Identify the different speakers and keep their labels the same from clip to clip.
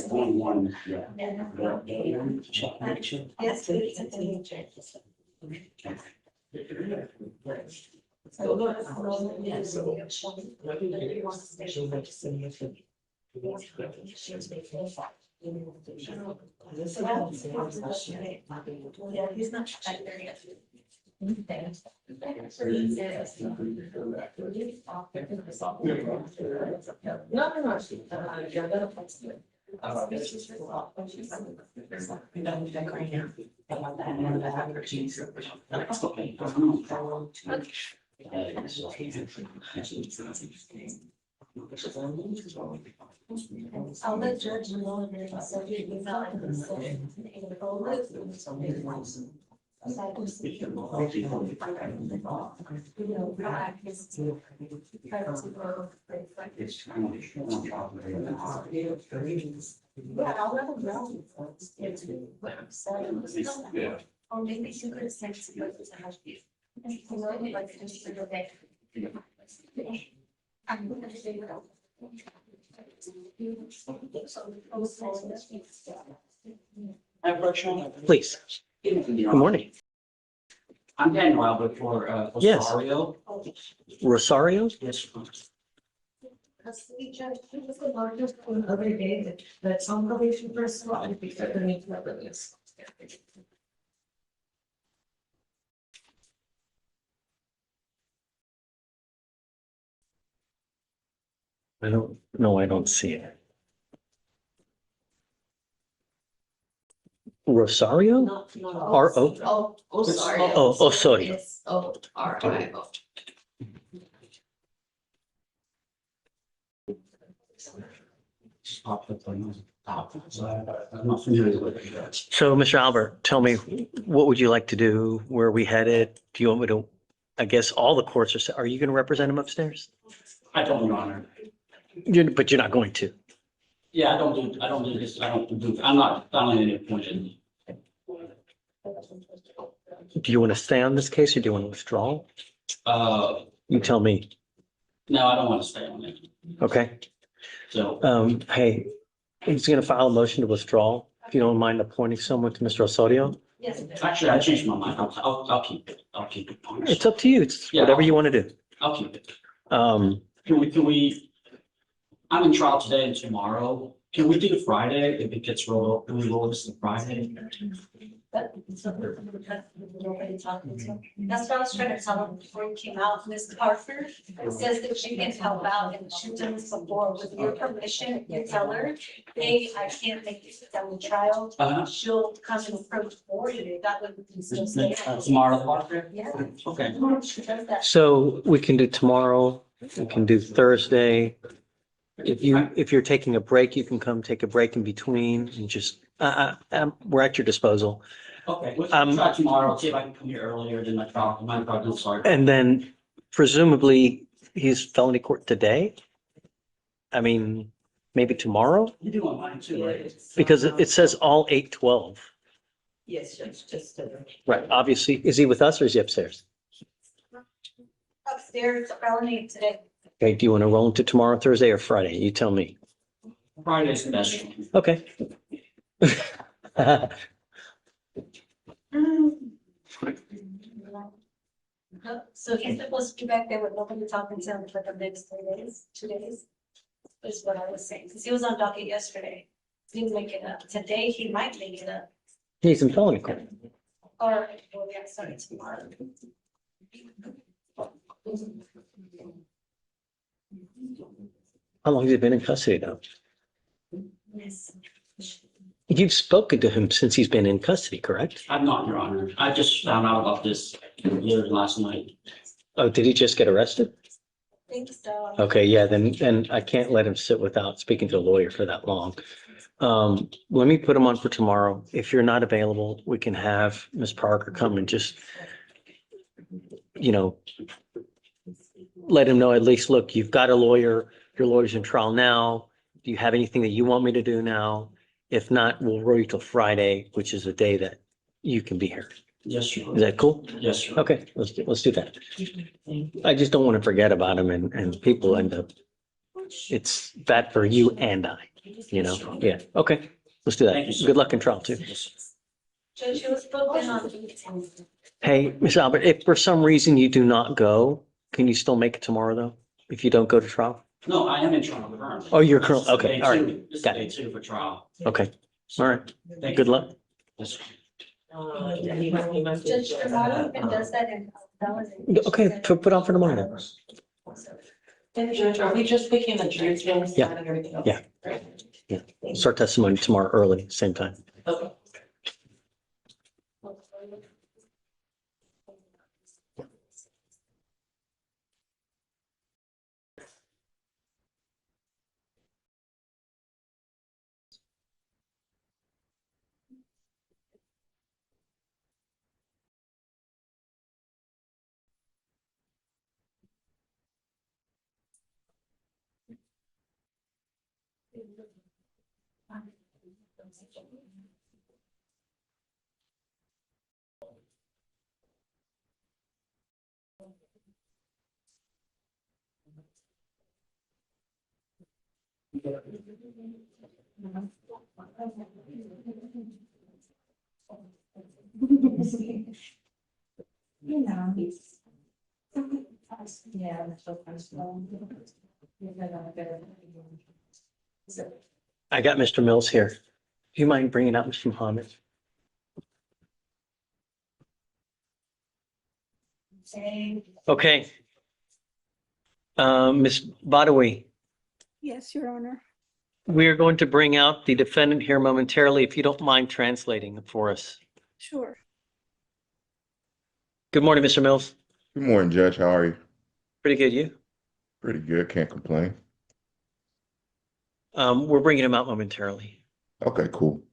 Speaker 1: One, yeah.
Speaker 2: Yes. Yeah, he's not back there yet. No. Yeah, that'll fix it. I'll let Judge know that so he's not in yeah, I'll let him know.
Speaker 1: Yeah.
Speaker 2: Or maybe she could have sent to go to have you. Like just for the day. I'm gonna figure it out.
Speaker 3: Please. Good morning.
Speaker 1: I'm Daniel Albert for
Speaker 3: Yes.
Speaker 1: Rosario.
Speaker 3: Rosario?
Speaker 1: Yes.
Speaker 2: Custody judge, he was the largest one the other day that's on probation for assault, if he said the need to release.
Speaker 3: I don't see it. Rosario?
Speaker 2: No.
Speaker 3: R-O?
Speaker 2: Sorry.
Speaker 3: Oh, sorry.
Speaker 2: It's O-R-I-O.
Speaker 1: I'm not familiar with it.
Speaker 3: So, Mr. Albert, tell me, what would you like to do? Where are we headed? Do you want me to, I guess all the courts are you going to represent him upstairs?
Speaker 1: I don't, Your Honor.
Speaker 3: But you're not going to.
Speaker 1: Yeah, I don't do this, I'm not filing any appointment.
Speaker 3: Do you want to stay on this case or do you want to withdraw? You tell me.
Speaker 1: No, I don't want to stay on it.
Speaker 3: Okay.
Speaker 1: So,
Speaker 3: Hey, he's going to file a motion to withdraw. If you don't mind appointing someone to Mr. Osorio.
Speaker 2: Yes.
Speaker 1: actually, I changed my mind. I'll keep it. I'll keep it.
Speaker 3: It's up to you. It's
Speaker 1: Yeah,
Speaker 3: whatever you want to do.
Speaker 1: I'll keep it.
Speaker 3: Um,
Speaker 1: Can we, I'm in trial today and tomorrow. Can we do Friday if it gets rolled? Can we roll this to Friday?
Speaker 2: That's what I was trying to tell him before he came out. Ms. Parker says that she can help out and she's done this before. With your permission, you tell her, hey, I can't make it down the trial. She'll come and approach for you. That would be still stay.
Speaker 1: Tomorrow, Parker?
Speaker 2: Yeah.
Speaker 1: Okay.
Speaker 2: She does that.
Speaker 3: so we can do tomorrow. We can do Thursday. If you're taking a break, you can come take a break in between and just, we're at your disposal.
Speaker 1: Okay, we'll try tomorrow, see if I can come here earlier than my trial. My problem, sorry.
Speaker 3: And then presumably he's felony court today. I mean, maybe tomorrow,
Speaker 1: You do want mine too, right?
Speaker 3: because it says all 8/12.
Speaker 2: Yes, just.
Speaker 3: Right, obviously, is he with us or is he upstairs?
Speaker 2: Upstairs, felony today.
Speaker 3: Okay, do you want to roll into tomorrow, Thursday or Friday? You tell me.
Speaker 1: Friday's the best.
Speaker 3: Okay.
Speaker 2: So he's supposed to be back there with nobody talking to him for the next 3 days, 2 days. Is what I was saying, because he was on docket yesterday. He didn't make it up. Today, he might make it up.
Speaker 3: He's in felony court.
Speaker 2: Or, well, yeah, sorry, tomorrow.
Speaker 3: How long has he been in custody now?
Speaker 2: Yes.
Speaker 3: You've spoken to him since he's been in custody, correct?
Speaker 1: I'm not, Your Honor. I just found out about this literally last night.
Speaker 3: Oh, did he just get arrested?
Speaker 2: Think so.
Speaker 3: Okay, yeah, then I can't let him sit without speaking to a lawyer for that long. Let me put him on for tomorrow. If you're not available, we can have Ms. Parker come and just, let him know at least, look, you've got a lawyer, your lawyer's in trial now. Do you have anything that you want me to do now? If not, we'll roll you till Friday, which is the day that you can be here.
Speaker 1: Yes, Your
Speaker 3: Is
Speaker 1: Honor.
Speaker 3: that cool?
Speaker 1: Yes, Your Honor.
Speaker 3: Okay, let's do that. I just don't want to forget about him and people end up it's bad for you and I, you know? Yeah, okay, let's do
Speaker 1: Thank you,
Speaker 3: that.
Speaker 1: sir.
Speaker 3: Good luck in trial too.
Speaker 2: Judge, she was booked in on the.
Speaker 3: Hey, Ms. Albert, if for some reason you do not go, can you still make it tomorrow though? If you don't go to trial?
Speaker 1: No, I am in trial currently.
Speaker 3: Oh, you're
Speaker 1: This is
Speaker 3: currently, okay,
Speaker 1: day
Speaker 3: all
Speaker 1: two.
Speaker 3: right,
Speaker 1: This is
Speaker 3: got
Speaker 1: day
Speaker 3: it.
Speaker 1: 2 for trial.
Speaker 3: Okay, all right,
Speaker 1: Thank
Speaker 3: good
Speaker 1: you.
Speaker 3: luck.
Speaker 1: Yes, sir.
Speaker 2: Judge Romano even does that in.
Speaker 3: Okay, put on for tomorrow then.
Speaker 4: And Judge, are we just picking the jury skills
Speaker 3: Yeah.
Speaker 4: and everything else?
Speaker 3: Yeah.
Speaker 4: Great.
Speaker 3: Start testimony tomorrow early, same time.
Speaker 4: Okay.
Speaker 3: I got Mr. Mills here. Do you mind bringing out Mr. Muhammad? Okay. Ms. Badawi,
Speaker 5: Yes, Your Honor.
Speaker 3: we are going to bring out the defendant here momentarily, if you don't mind translating for us.
Speaker 5: Sure.
Speaker 3: Good morning, Mr. Mills.
Speaker 6: Good morning, Judge. How are you?
Speaker 3: Pretty good, you?
Speaker 6: Pretty good. Can't complain.
Speaker 3: We're bringing him out momentarily.
Speaker 6: Okay, cool.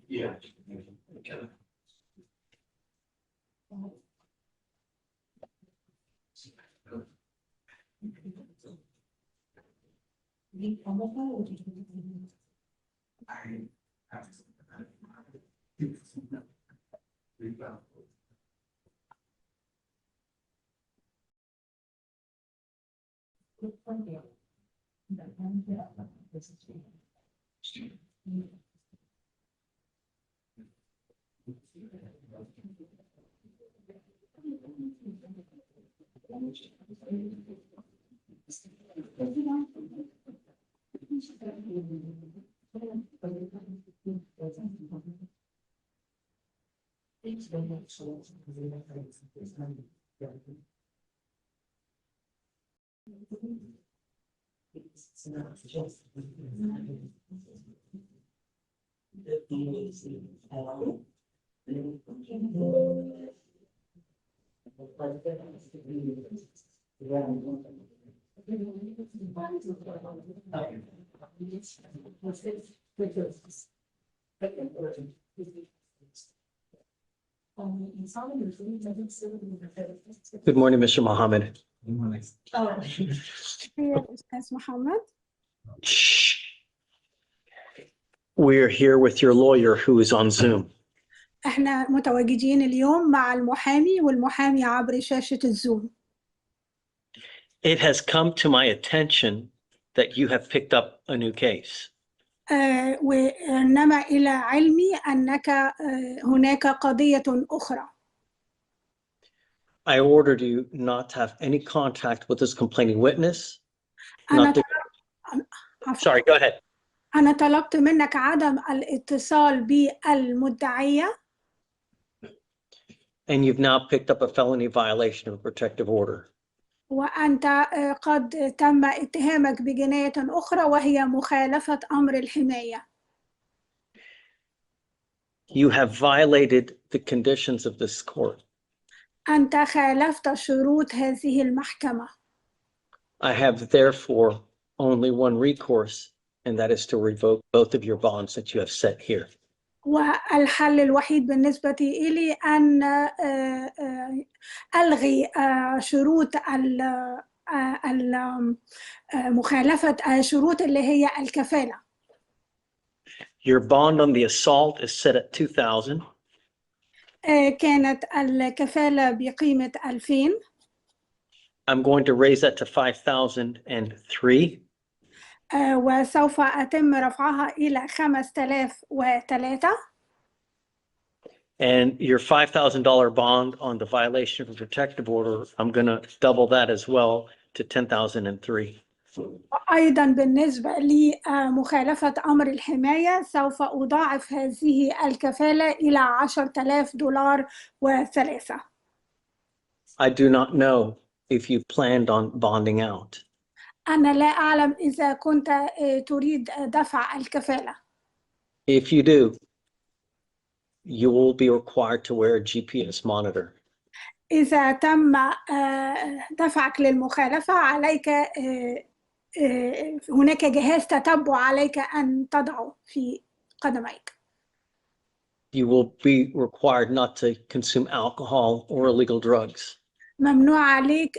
Speaker 1: Yeah.
Speaker 3: Good morning, Mr. Muhammad.
Speaker 5: Here, Ms. Muhammad.
Speaker 3: Shh. We're here with your lawyer who is on Zoom.
Speaker 5: احنا متواجدين اليوم مع المحامي والمحامي عبر شاشة الزوم.
Speaker 3: It has come to my attention that you have picked up a new case.
Speaker 5: وإنما إلى علمي أنك هناك قضية أخرى.
Speaker 3: I ordered you not to have any contact with this complaining witness.
Speaker 5: أنا
Speaker 3: Not to- Sorry, go ahead.
Speaker 5: أنا طلبت منك عدم الاتصال بالمدعية.
Speaker 3: And you've now picked up a felony violation of a protective order.
Speaker 5: وأنت قد تم اتهامك بجناية أخرى وهي مخالفة أمر الحماية.
Speaker 3: You have violated the conditions of this court.
Speaker 5: أنت خالفت شروط هذه المحكمة.
Speaker 3: I have therefore only one recourse, and that is to revoke both of your bonds that you have set here.
Speaker 5: والحل الوحيد بالنسبة إلي أن ألغي شروط مخالفة شروط اللي هي الكفالة.
Speaker 3: Your bond on the assault is set at 2,000.
Speaker 5: كانت الكفالة بقيمة 2000.
Speaker 3: I'm going to raise that to 5,003.
Speaker 5: وسوف أتم رفعها إلى 5003.
Speaker 3: And your $5,000 bond on the violation of a protective order, I'm going to double that as well to 10,003.
Speaker 5: أيضا بالنسبة لمخالفة أمر الحماية سوف أضاعف هذه الكفالة إلى $10,000 و3.
Speaker 3: I do not know if you planned on bonding out.
Speaker 5: أنا لا أعلم إذا كنت تريد دفع الكفالة.
Speaker 3: If you do, you will be required to wear a GPS monitor.
Speaker 5: إذا تم دفعك للمخالفة عليك هناك جهاز تتبع عليك أن تضعه في قدميك.
Speaker 3: You will be required not to consume alcohol or illegal drugs.
Speaker 5: ممنوع عليك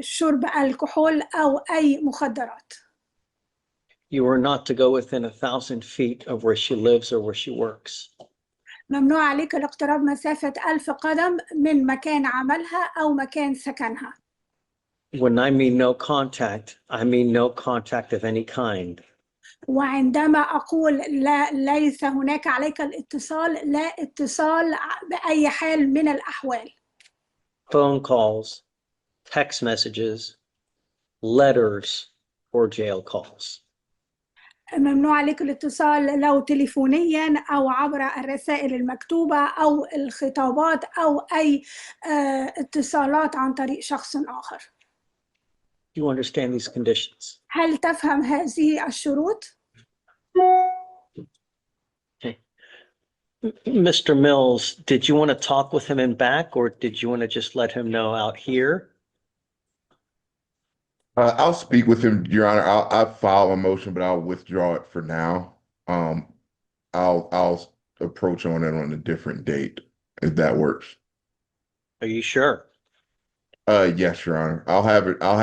Speaker 5: شرب الكحول أو أي مخدرات.
Speaker 3: You are not to go within 1,000 feet of where she lives or where she works.
Speaker 5: ممنوع عليك الاقتراب مسافة 1000 قدم من مكان عملها أو مكان سكنها.
Speaker 3: When I mean no contact, I mean no contact of any kind.
Speaker 5: وعندما أقول لا ليس هناك عليك الاتصال، لا اتصال بأي حال من الأحوال.
Speaker 3: Phone calls, text messages, letters, or jail calls.
Speaker 5: ممنوع عليك الاتصال لو تليفونيا أو عبر الرسائل المكتوبة أو الخطابات أو أي اتصالات عن طريق شخص آخر.
Speaker 3: You understand these conditions?
Speaker 5: هل تفهم هذه الشروط؟
Speaker 3: Okay. Mr. Mills, did you want to talk with him in back, or did you want to just let him know out here?
Speaker 6: I'll speak with him, Your Honor. I'll file a motion, but I'll withdraw it for now. I'll approach on it on a different date if that works.
Speaker 3: Are you sure?
Speaker 6: Yes, Your Honor. I'll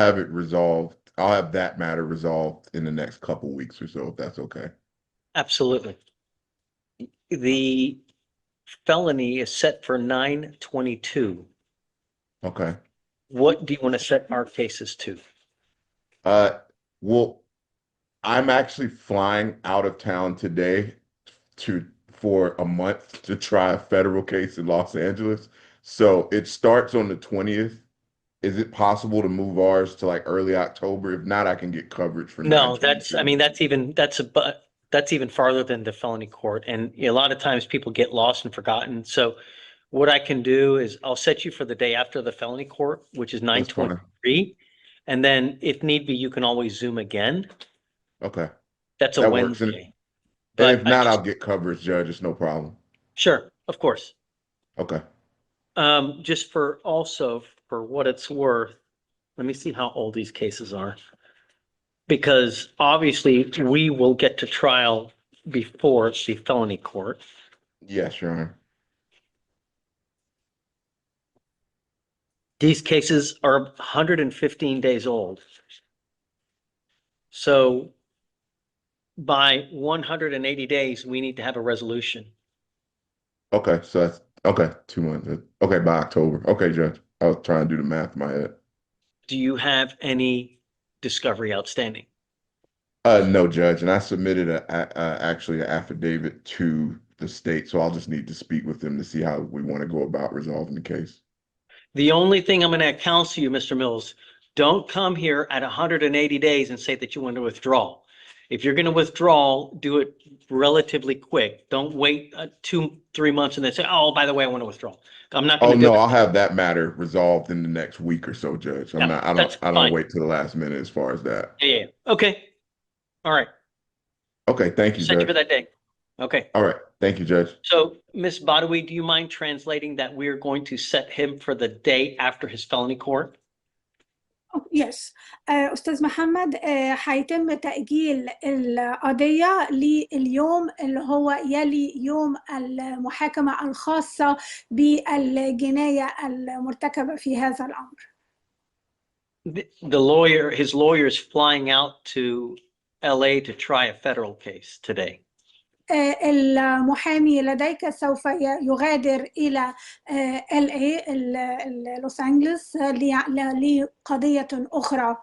Speaker 6: have it resolved. I'll have that matter resolved in the next couple weeks or so, if that's okay.
Speaker 3: Absolutely. The felony is set for 9/22.
Speaker 6: Okay.
Speaker 3: What do you want to set our cases to?
Speaker 6: Well, I'm actually flying out of town today for a month to try a federal case in Los Angeles. So it starts on the 20th. Is it possible to move ours to like early October? If not, I can get coverage for
Speaker 3: No,
Speaker 6: 9/22.
Speaker 3: that's even farther than the felony court. And a lot of times people get lost and forgotten. So what I can do is I'll set you for the day after the felony court, which is
Speaker 6: That's fine.
Speaker 3: 9/23. And then if need be, you can always Zoom again.
Speaker 6: Okay.
Speaker 3: That's a
Speaker 6: That works.
Speaker 3: Wednesday.
Speaker 6: And
Speaker 3: But
Speaker 6: if not, I'll get coverage, Judge. It's no problem.
Speaker 3: Sure, of course.
Speaker 6: Okay.
Speaker 3: Just for what it's worth, let me see how old these cases are. Because obviously we will get to trial before the felony court.
Speaker 6: Yes, Your Honor.
Speaker 3: These cases are 115 days old. So by 180 days, we need to have a resolution.
Speaker 6: Okay. So that's okay. 2 months. Okay. By October. Okay, Judge. I was trying to do the math in my head.
Speaker 3: Do you have any discovery outstanding?
Speaker 6: No, Judge. And I submitted actually an affidavit to the state. So I'll just need to speak with them to see how we want to go about resolving the case.
Speaker 3: The only thing I'm going to counsel you, Mr. Mills, don't come here at 180 days and say that you want to withdraw. If you're gonna withdraw, do it relatively quick. Don't wait 2-3 months and then say, oh, by the way, I want to withdraw. I'm not
Speaker 6: Oh
Speaker 3: gonna do
Speaker 6: no,
Speaker 3: it.
Speaker 6: I'll have that matter resolved in the next week or so, Judge. I'm
Speaker 3: Yeah,
Speaker 6: not.
Speaker 3: that's
Speaker 6: I don't
Speaker 3: fine.
Speaker 6: wait till the last minute as far as that.
Speaker 3: Yeah. Okay. All right.
Speaker 6: Okay, thank you,
Speaker 3: Set you for
Speaker 6: Judge.
Speaker 3: that day. Okay.
Speaker 6: All right, thank you, Judge.
Speaker 3: So, Ms. Badawi, do you mind translating that we're going to set him for the day after his felony court?
Speaker 5: يس أستاذ محمد هيتم تأجيل القضية لليوم اللي هو يلي يوم المحاكمة الخاصة بالجناية المرتكبة في هذا الأمر.
Speaker 3: His lawyer is flying out to LA to try a federal case today.
Speaker 5: المحامي لديك سوف يغادر إلى LA لوس أنجلوس لقضية أخرى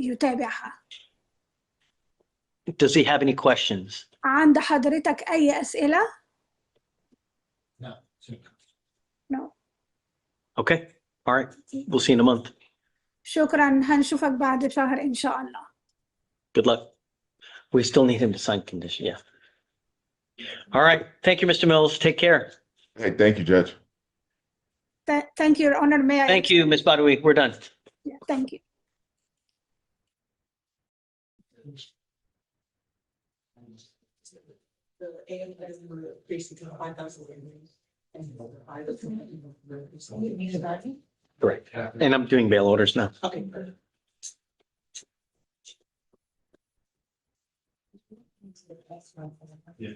Speaker 5: يتابعها.
Speaker 3: Does he have any questions?
Speaker 5: عند حضرتك أي أسئلة؟
Speaker 1: No.
Speaker 5: No.
Speaker 3: Okay. All right. We'll see you in a month.
Speaker 5: شكرا هنشوفك بعد شهر إن شاء الله.
Speaker 3: Good luck. We still need him to sign condition. Yeah. All right. Thank you, Mr. Mills. Take care.
Speaker 6: Hey, thank you, Judge.
Speaker 5: Thank you, Your Honor. May I?
Speaker 3: Thank you, Ms. Badawi. We're done.
Speaker 5: Yeah, thank you.
Speaker 4: The AFS were basically 5,000.
Speaker 3: Correct. And I'm doing bail orders now.
Speaker 4: Okay.
Speaker 1: Yeah.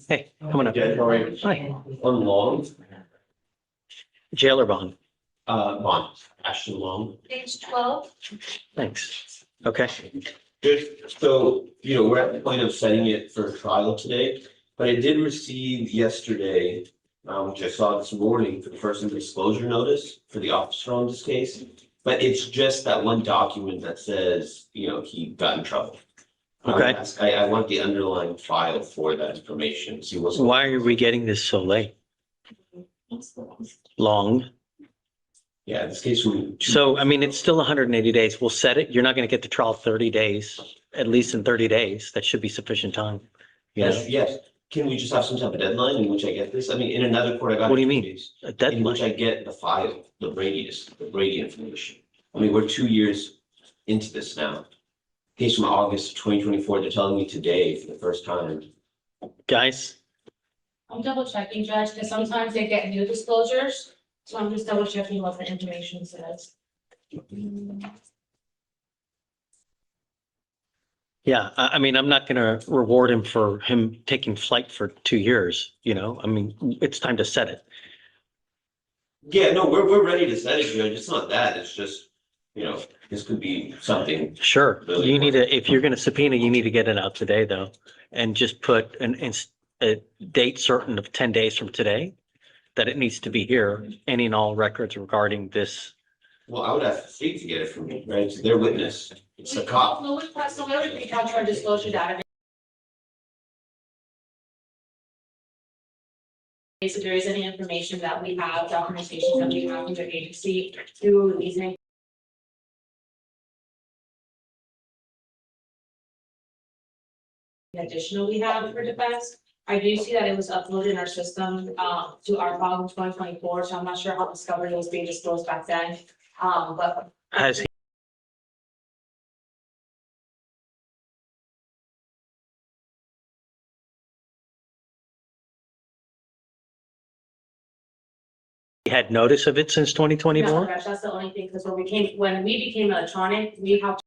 Speaker 3: Hey, come on up. Hi.
Speaker 7: On long,
Speaker 3: Jail or bond?
Speaker 7: bond, Ashton Long.
Speaker 2: Page 12.
Speaker 3: Thanks. Okay.
Speaker 7: Good, so, we're at the point of setting it for trial today, but I did receive yesterday, which I saw this morning for the person disclosure notice for the officer on this case. But it's just that one document that says, he got in trouble.
Speaker 3: Okay.
Speaker 7: I want the underlying file for that information, see what's.
Speaker 3: Why are we getting this so late? Long.
Speaker 7: Yeah, in this case, we.
Speaker 3: So, I mean, it's still 180 days. We'll set it. You're not going to get to trial 30 days, at least in 30 days. That should be sufficient time. You know,
Speaker 7: Yes, can we just have some type of deadline in which I get this? I mean, in another court, I got.
Speaker 3: What do you
Speaker 7: 2
Speaker 3: mean?
Speaker 7: days,
Speaker 3: a
Speaker 7: In which
Speaker 3: deadline.
Speaker 7: I get the file, the Brady information. I mean, we're 2 years into this now. Case from August 2024, they're telling me today for the first time.
Speaker 3: Guys,
Speaker 8: I'm double checking, Judge, because sometimes they get new disclosures, so I'm just double checking what the information says.
Speaker 3: yeah, I mean, I'm not going to reward him for him taking flight for 2 years, you know? I mean, it's time to set it.
Speaker 7: Yeah, no, we're ready to set it, Judge. It's not that, it's just, this could be something.
Speaker 3: Sure.
Speaker 7: Really
Speaker 3: You need to, if you're going to subpoena, you need to get it out today, though. And just put a date certain of 10 days from today, that it needs to be here, any and all records regarding this.
Speaker 7: Well, I would ask the state to get it from me, right? It's their witness. It's a cop.
Speaker 8: No, so we already reached out to our disclosure database. If there is any information that we have, documentation that we have from the agency through reasoning. Additional we have for defense. I do see that it was uploaded in our system to our file in 2024, so I'm not sure how discovery was being disclosed back then. But
Speaker 3: Has he had notice of it since
Speaker 8: no,
Speaker 3: 2024?
Speaker 8: that's the only thing, because when we became electronic, we have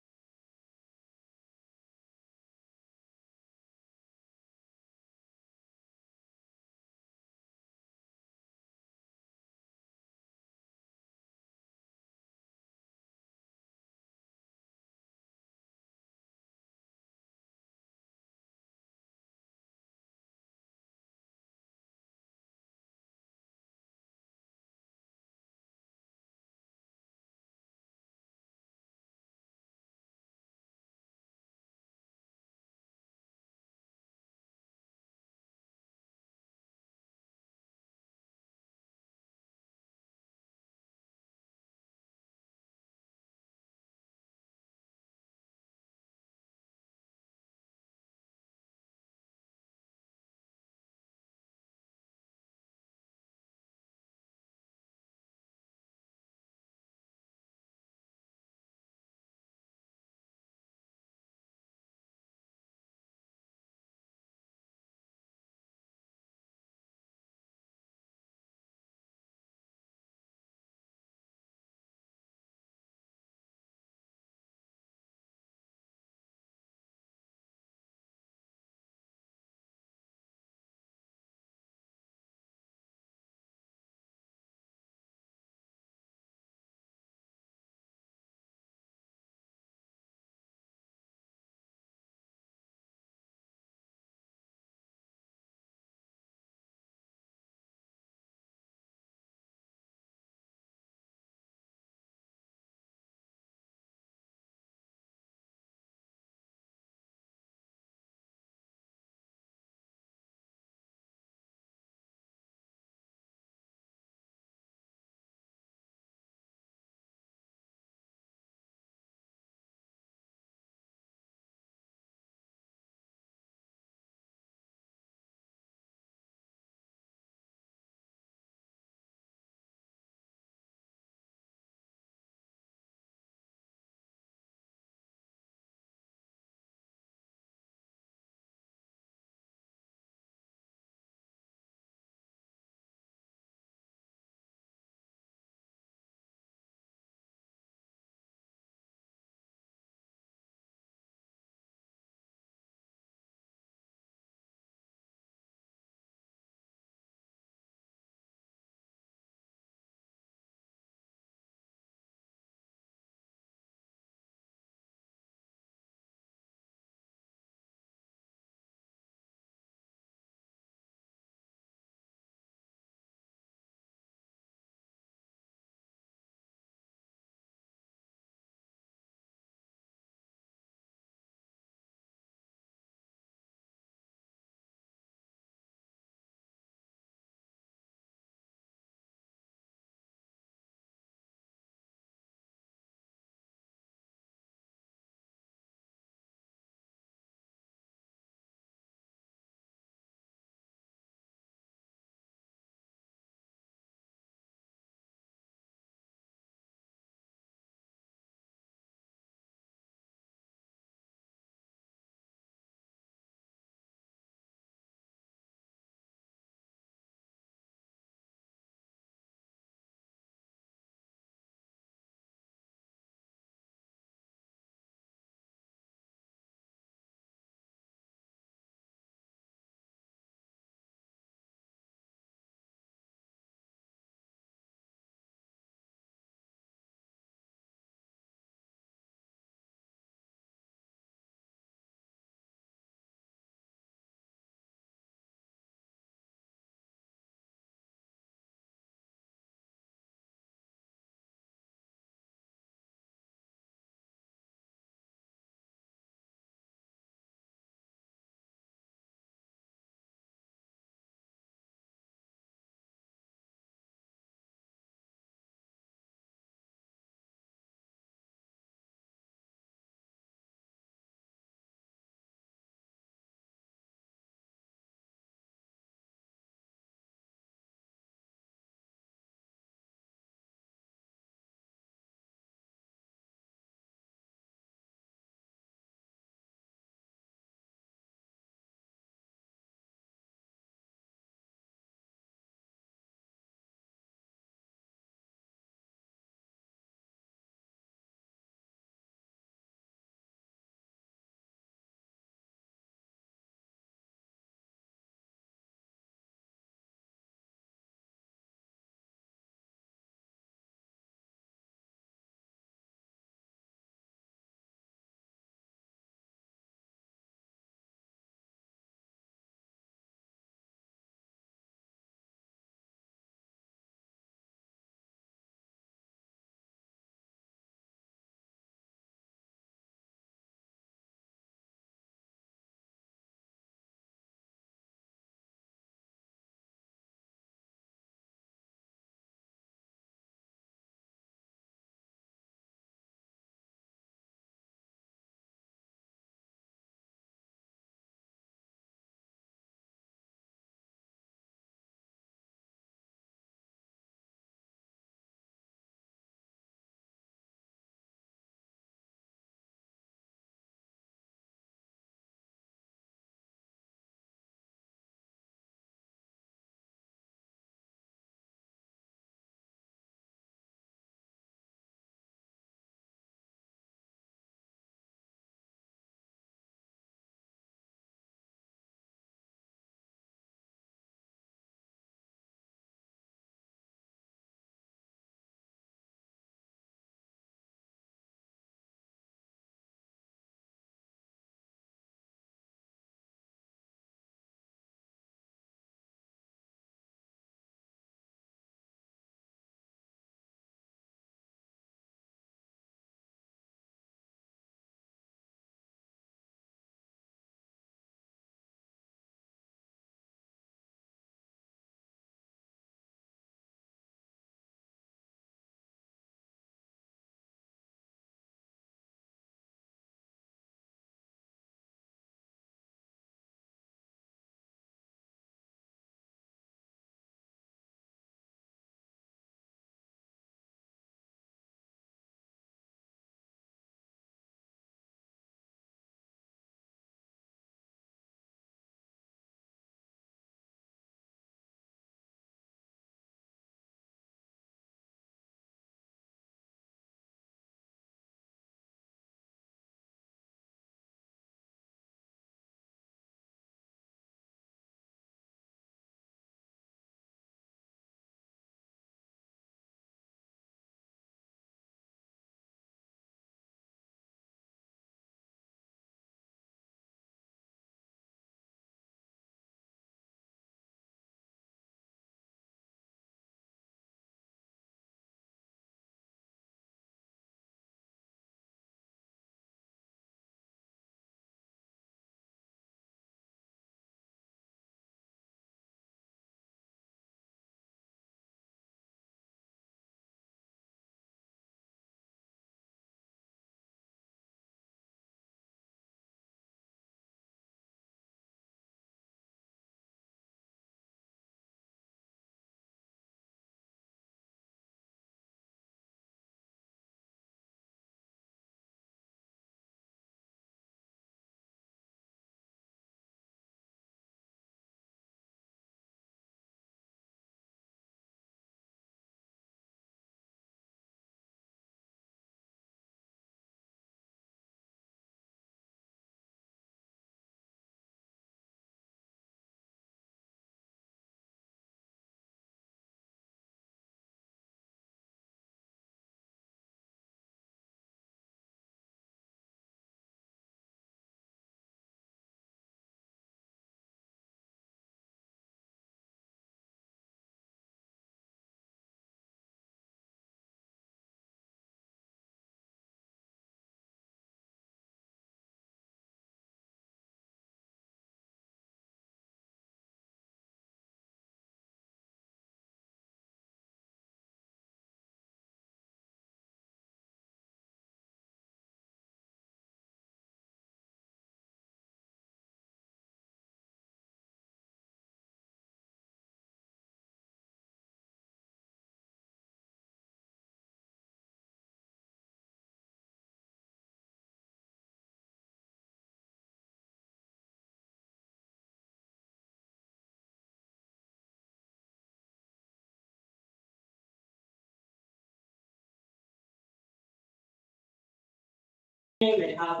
Speaker 4: they have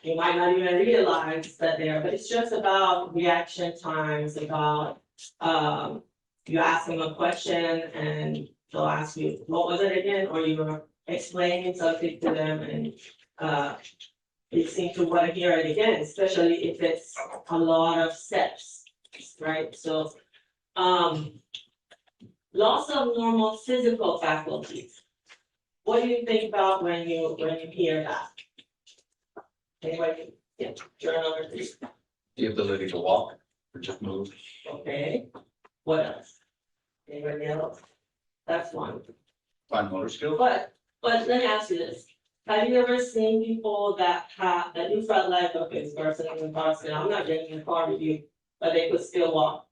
Speaker 4: you might not even realize that they are, but it's just about reaction times, about, you ask them a question and they'll ask you, what was it again? Or you're explaining something to them and, they seem to want to hear it again, especially if it's a lot of steps, right? So, loss of normal physical faculties. What do you think about when you hear that? Anybody, yeah, journal or three,
Speaker 9: The ability to walk or just move.
Speaker 4: okay, what else? Anybody else? That's one,
Speaker 9: Fine motor skills.
Speaker 4: but let me ask you this. Have you ever seen people that you felt like, okay, this person is in car, I'm not getting in the car with you, but they could still walk?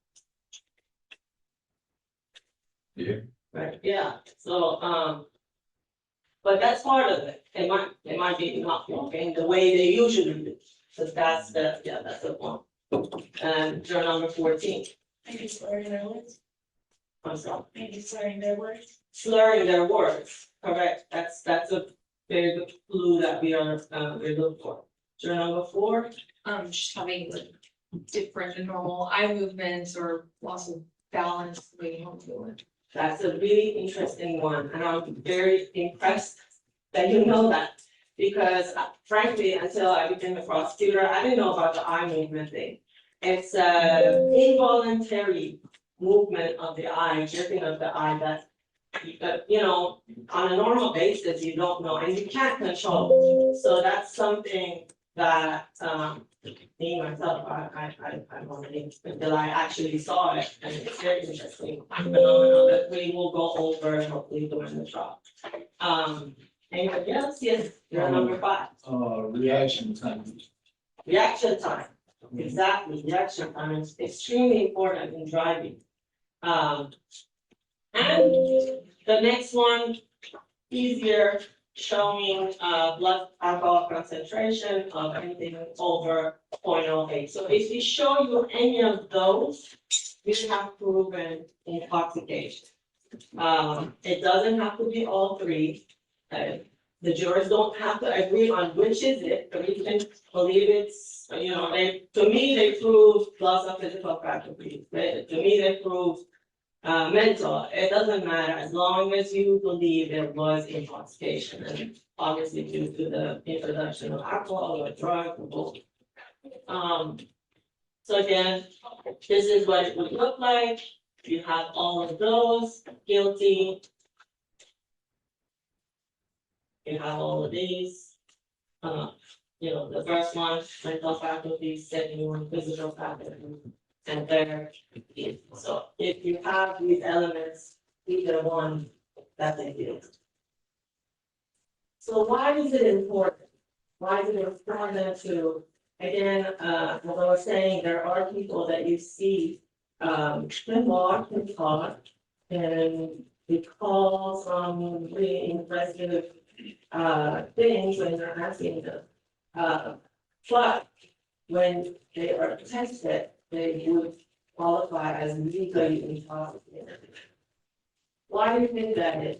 Speaker 9: Yeah.
Speaker 4: Right, yeah, so, but that's part of it, it might be not walking the way they usually do. So that's the one. And journal number 14,
Speaker 2: Maybe slurring their words,
Speaker 4: I'm sorry,
Speaker 2: maybe slurring their words.
Speaker 4: slurring their words, correct, that's a big clue that we look for. Journal number 4,
Speaker 10: Just having like different than normal eye movements or loss of balance, the way you don't do it.
Speaker 4: that's a really interesting one, and I'm very impressed that you know that. Because frankly, until I became a prosecutor, I didn't know about the eye movement thing. It's a involuntary movement of the eye, jerking of the eye that, you know, on a normal basis, you don't know, and you can't control. So that's something that, me myself, I'm wondering until I actually saw it, and it's very interesting phenomenon that we will go over hopefully during the trial. Anybody else? Yes, you're number 5.
Speaker 9: Reaction time.
Speaker 4: Reaction time, exactly, reaction time is extremely important in driving. And the next one, easier, showing blood alcohol concentration of anything over 0.08. So if we show you any of those, we have proven intoxication. It doesn't have to be all 3. The jurors don't have to agree on which is it, but you can believe it's, you know, to me, they prove loss of physical faculties. To me, they prove mental. It doesn't matter as long as you believe there was intoxication, and obviously due to the introduction of alcohol or drug or both. So again, this is what it would look like. You have all of those, guilty. You have all of these. You know, the first one, mental faculties, second one, physical faculties, and third. So if you have these elements, these are the ones that they do. So why is it important? Why is it important to, again, as I was saying, there are people that you see, can walk and talk, and recall some really impressive things when you're asking them. But when they are tested, they would qualify as legally intoxicated. Why do you think that is?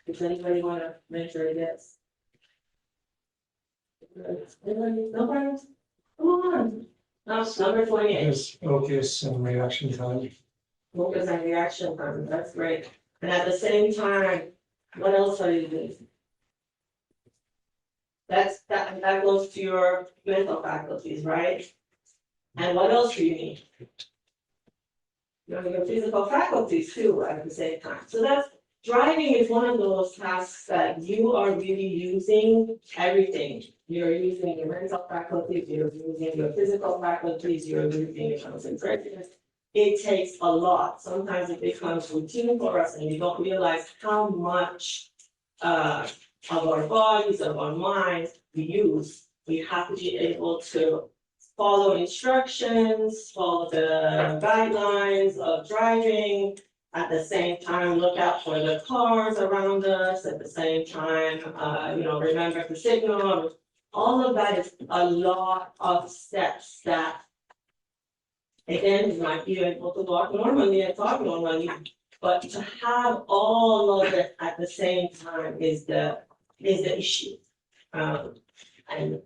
Speaker 4: Does anybody want to venture a guess? Nobody? Come on. No, number 28.
Speaker 11: Yes, focus and reaction time.
Speaker 4: Focus and reaction time, that's great. And at the same time, what else are you doing? That goes to your mental faculties, right? And what else do you need? Your physical faculties too at the same time. So that's, driving is one of those tasks that you are really using everything. You're using your mental faculties, you're using your physical faculties, you're using your concentration. It takes a lot. Sometimes it becomes routine for us and we don't realize how much of our bodies, of our minds we use. We have to be able to follow instructions, follow the guidelines of driving. At the same time, look out for the cars around us. At the same time, remember the signal. All of that is a lot of steps that, again, you might be able to walk normally and talk normally, but to have all of it at the same time is the is the issue. And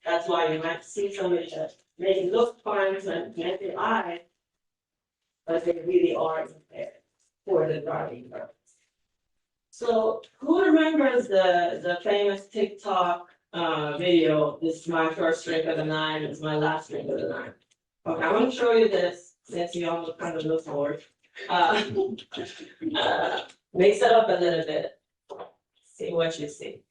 Speaker 4: that's why you might see somebody that may look fine to an naked eye, but they really are impaired for the driving purpose. So who remembers the famous TikTok video, this is my first drink of the night, it's my last drink of the night? Okay, I'm gonna show you this, since you all kind of look forward. Mix it up a little bit, see what you see.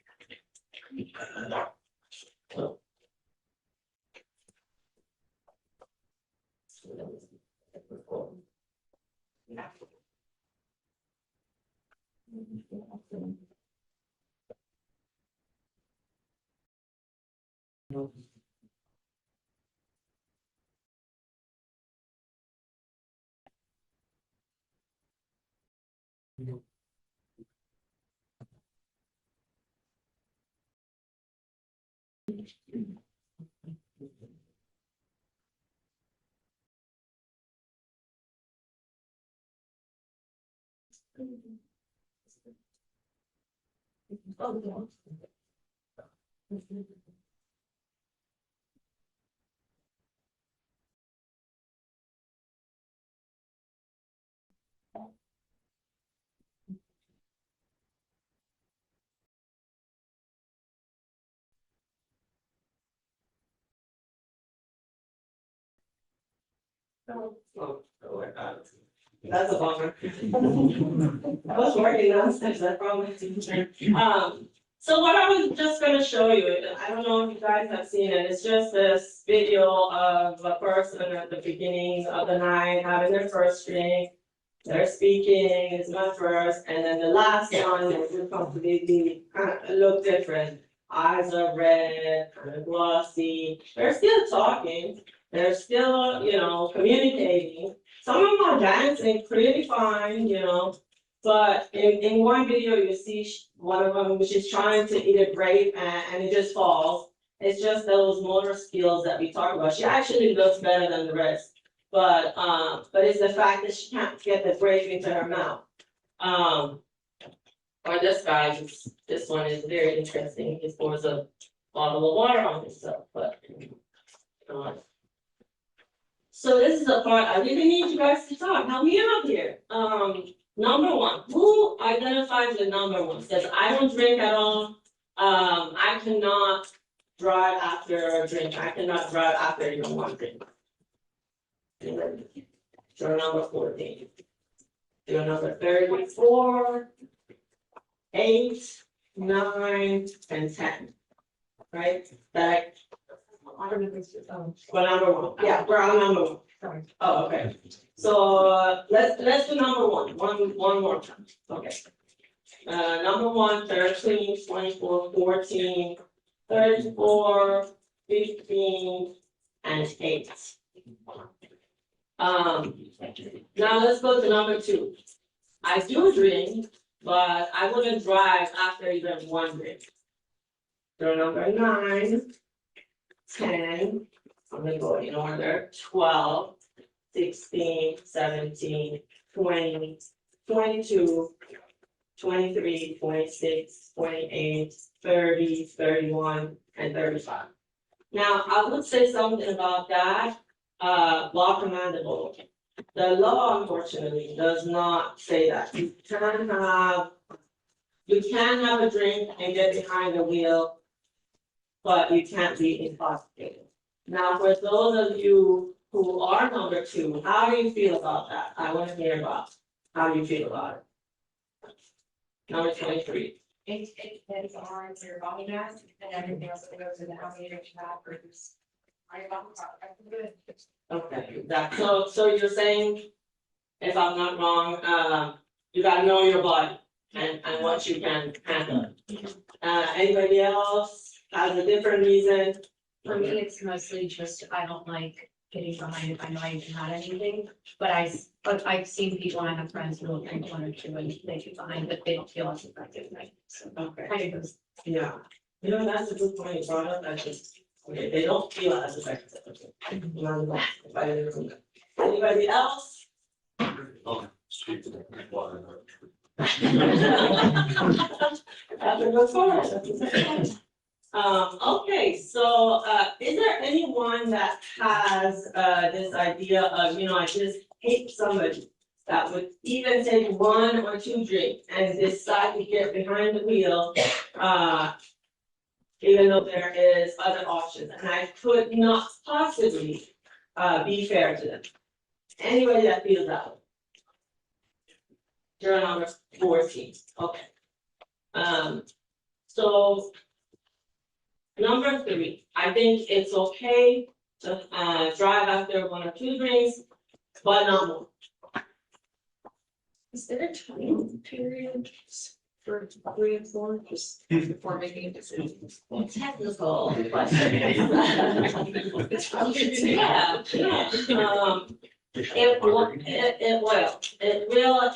Speaker 4: That's a bummer. I was working downstairs, I promise. So what I was just gonna show you, I don't know if you guys have seen it, it's just this video of a person at the beginning of the night having their first drink. They're speaking, it's my first, and then the last one is completely kind of look different. Eyes are red, kind of glossy, they're still talking, they're still, communicating. Some of them are dancing pretty fine, but in one video, you see one of them, which is trying to eat a grape and it just falls. It's just those motor skills that we talk about. She actually looks better than the rest, but it's the fact that she can't get the grape into her mouth. Or this guy, this one is very interesting. He pours a bottle of water on himself, but. So this is a part I really need you guys to talk. Help me out here. Number one, who identifies with number one? Says, I don't drink at all. I cannot drive after a drink. I cannot drive after even one drink. So number 14. Do number 34, 8, 9, and 10. Right? That well, number one. Yeah, we're on number one. Sorry. Oh, okay. So let's do number one. One more time. Okay. Number one, 13, 24, 14, 34, 15, and 8. Now let's go to number 2. I do drink, but I wouldn't drive after even one drink. So number 9, 10, I'm gonna go in order, 12, 16, 17, 20, 22, 23, 26, 28, 30, 31, and 35. Now, I would say something about that, law commendable. The law, unfortunately, does not say that. You can have a drink and get behind the wheel, but you can't be intoxicated. Now, for those of you who are number 2, how do you feel about that? I want to hear about how you feel about it. Number 23.
Speaker 10: It depends on your body mass and everything else that goes into how many drinks you have versus.
Speaker 4: Okay, so you're saying, if I'm not wrong, you gotta know your body and what you can handle. Anybody else has a different reason?
Speaker 8: For me, it's mostly just, I don't like getting behind if I know I haven't had anything, but I've seen people and I have friends who will drink 1 or 2 and they get behind, but they don't feel as effective, right? So,
Speaker 4: Okay.
Speaker 8: kind of goes.
Speaker 4: Yeah, that's a good point you brought up, okay, they don't feel as effective. Anybody else? That's a good point. That's a good point. Okay, so, is there anyone that has, this idea of, I just hate somebody that would even take 1 or 2 drinks and decide to get behind the wheel, even though there is other options, and I could not possibly, be fair to them. Anybody that feels that way? Juror number 14, okay. So. Number 3, I think it's okay to drive after 1 or 2 drinks, but not more.
Speaker 10: Is there a time period for 3 and 4, just before making a decision?
Speaker 4: Technical question. Yeah, it will,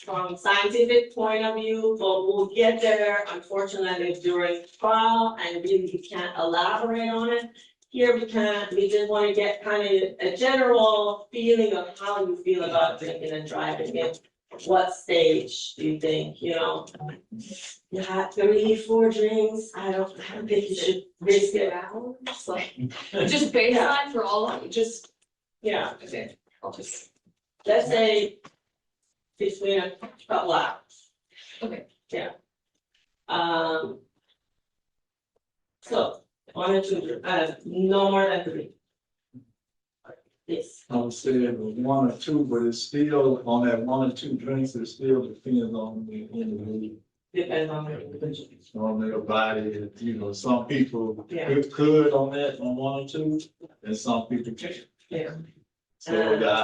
Speaker 4: from scientific point of view, but we'll get there unfortunately during trial and really we can't elaborate on it. Here we can't, we just wanna get kind of a general feeling of how you feel about drinking and driving and what stage do you think, you had 3, 4 drinks, I don't think you should risk it.
Speaker 10: Hours, like, just baseline for all of you, just,
Speaker 4: Yeah,
Speaker 10: okay, I'll just.
Speaker 4: let's say between a couple hours.
Speaker 10: Okay.
Speaker 4: Yeah. So, 1 or 2, no more than 3. Yes,
Speaker 9: I would say it was 1 or 2, but it's still on that 1 or 2 drinks, it still depends on the individual.
Speaker 4: depends on the individual.
Speaker 9: On their body, some people
Speaker 4: Yeah.
Speaker 9: could on that, on 1 or 2, and some people can't.
Speaker 4: Yeah.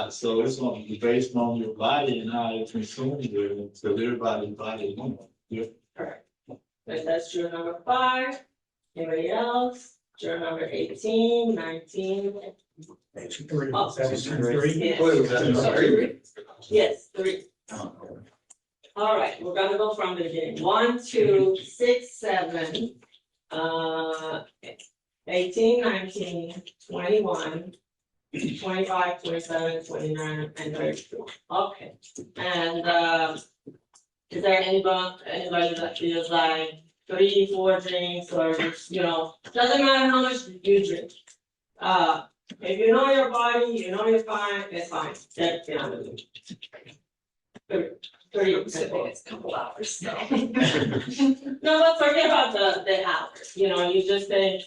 Speaker 9: So it's gonna be based on your body and how it consumes it, so everybody's body is different.
Speaker 4: Correct. And that's juror number 5. Anybody else? Juror number 18, 19. Oh, yes, 3. All right, we're gonna go from the beginning. 1, 2, 6, 7. 18, 19, 21. 25, 27, 29, and 32. Okay, and is there anybody that feels like 3, 4 drinks or doesn't matter how much you drink. If you know your body, you know you're fine, it's fine. That's the other thing. 30.
Speaker 10: It's a couple hours, so.
Speaker 4: No, but forget about the hours, you just think.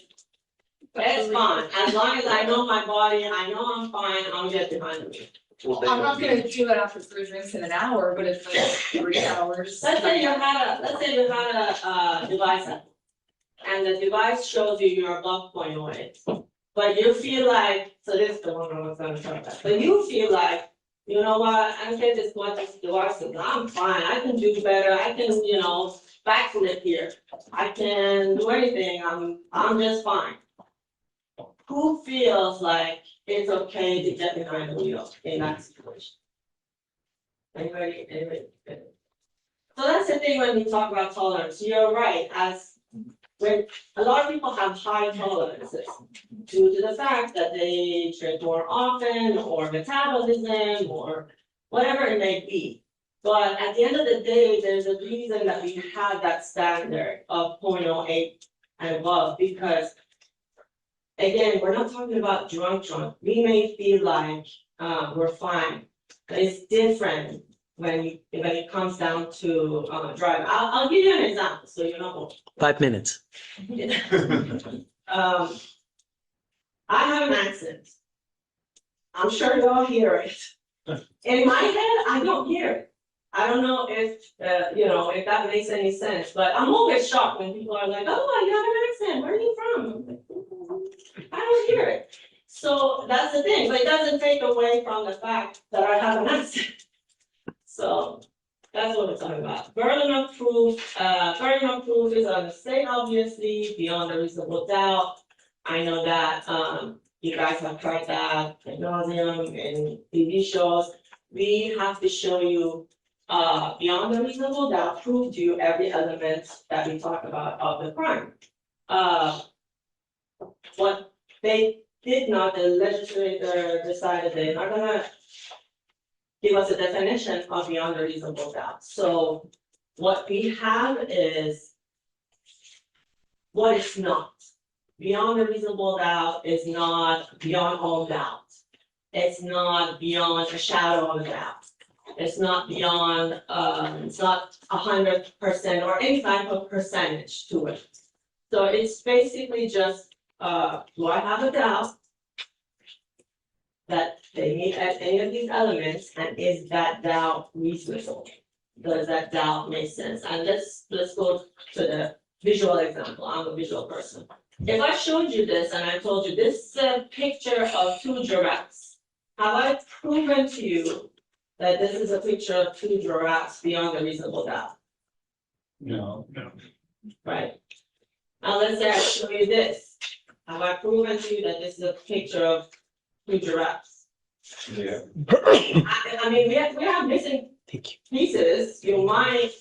Speaker 4: It's fine, as long as I know my body, I know I'm fine, I'll get behind the wheel.
Speaker 10: I'm not gonna do it after 3 drinks in an hour, but if it's 3 hours.
Speaker 4: Let's say you had a device app, and the device shows you you're above 0.08. But you feel like, so this is the one I was gonna talk about, but you feel like, you know what, I get this what this device is, I'm fine, I can do better, I can, backflip here. I can do anything, I'm just fine. Who feels like it's okay to get behind the wheel in that situation? Anybody? So that's the thing when we talk about tolerance, you're right, when a lot of people have high tolerances due to the fact that they drink more often or metabolism or whatever it may be. But at the end of the day, there's a reason that we have that standard of 0.08 and above, because again, we're not talking about drunk. We may feel like we're fine, but it's different when it comes down to driving. I'll give you an example, so you know.
Speaker 3: 5 minutes.
Speaker 4: I have an accent. I'm sure you all hear it. In my head, I don't hear it. I don't know if if that makes any sense, but I'm always shocked when people are like, "Oh, you have an accent. Where are you from?" I don't hear it. So that's the thing, but it doesn't take away from the fact that I have an accent. So that's what we're talking about. Burden of proof is on the state, obviously, beyond a reasonable doubt. I know that you guys have tried that ad nauseum in TV shows. We have to show you beyond a reasonable doubt, prove to you every element that we talk about of the crime. What they did not, the legislator decided they're not gonna give us a definition of beyond a reasonable doubt. So what we have is what it's not. Beyond a reasonable doubt is not beyond all doubt. It's not beyond a shadow of a doubt. It's not beyond, it's not 100% or any type of percentage to it. So it's basically just, do I have a doubt that they meet at any of these elements, and is that doubt reasonable? Does that doubt make sense? And let's go to the visual example. I'm a visual person. If I showed you this and I told you this is a picture of two giraffes, have I proven to you that this is a picture of two giraffes beyond a reasonable doubt?
Speaker 9: No.
Speaker 4: Right? Now let's say I show you this. Have I proven to you that this is a picture of two giraffes?
Speaker 9: Yeah.
Speaker 4: I mean, we have missing
Speaker 3: Thank you.
Speaker 4: pieces. You might,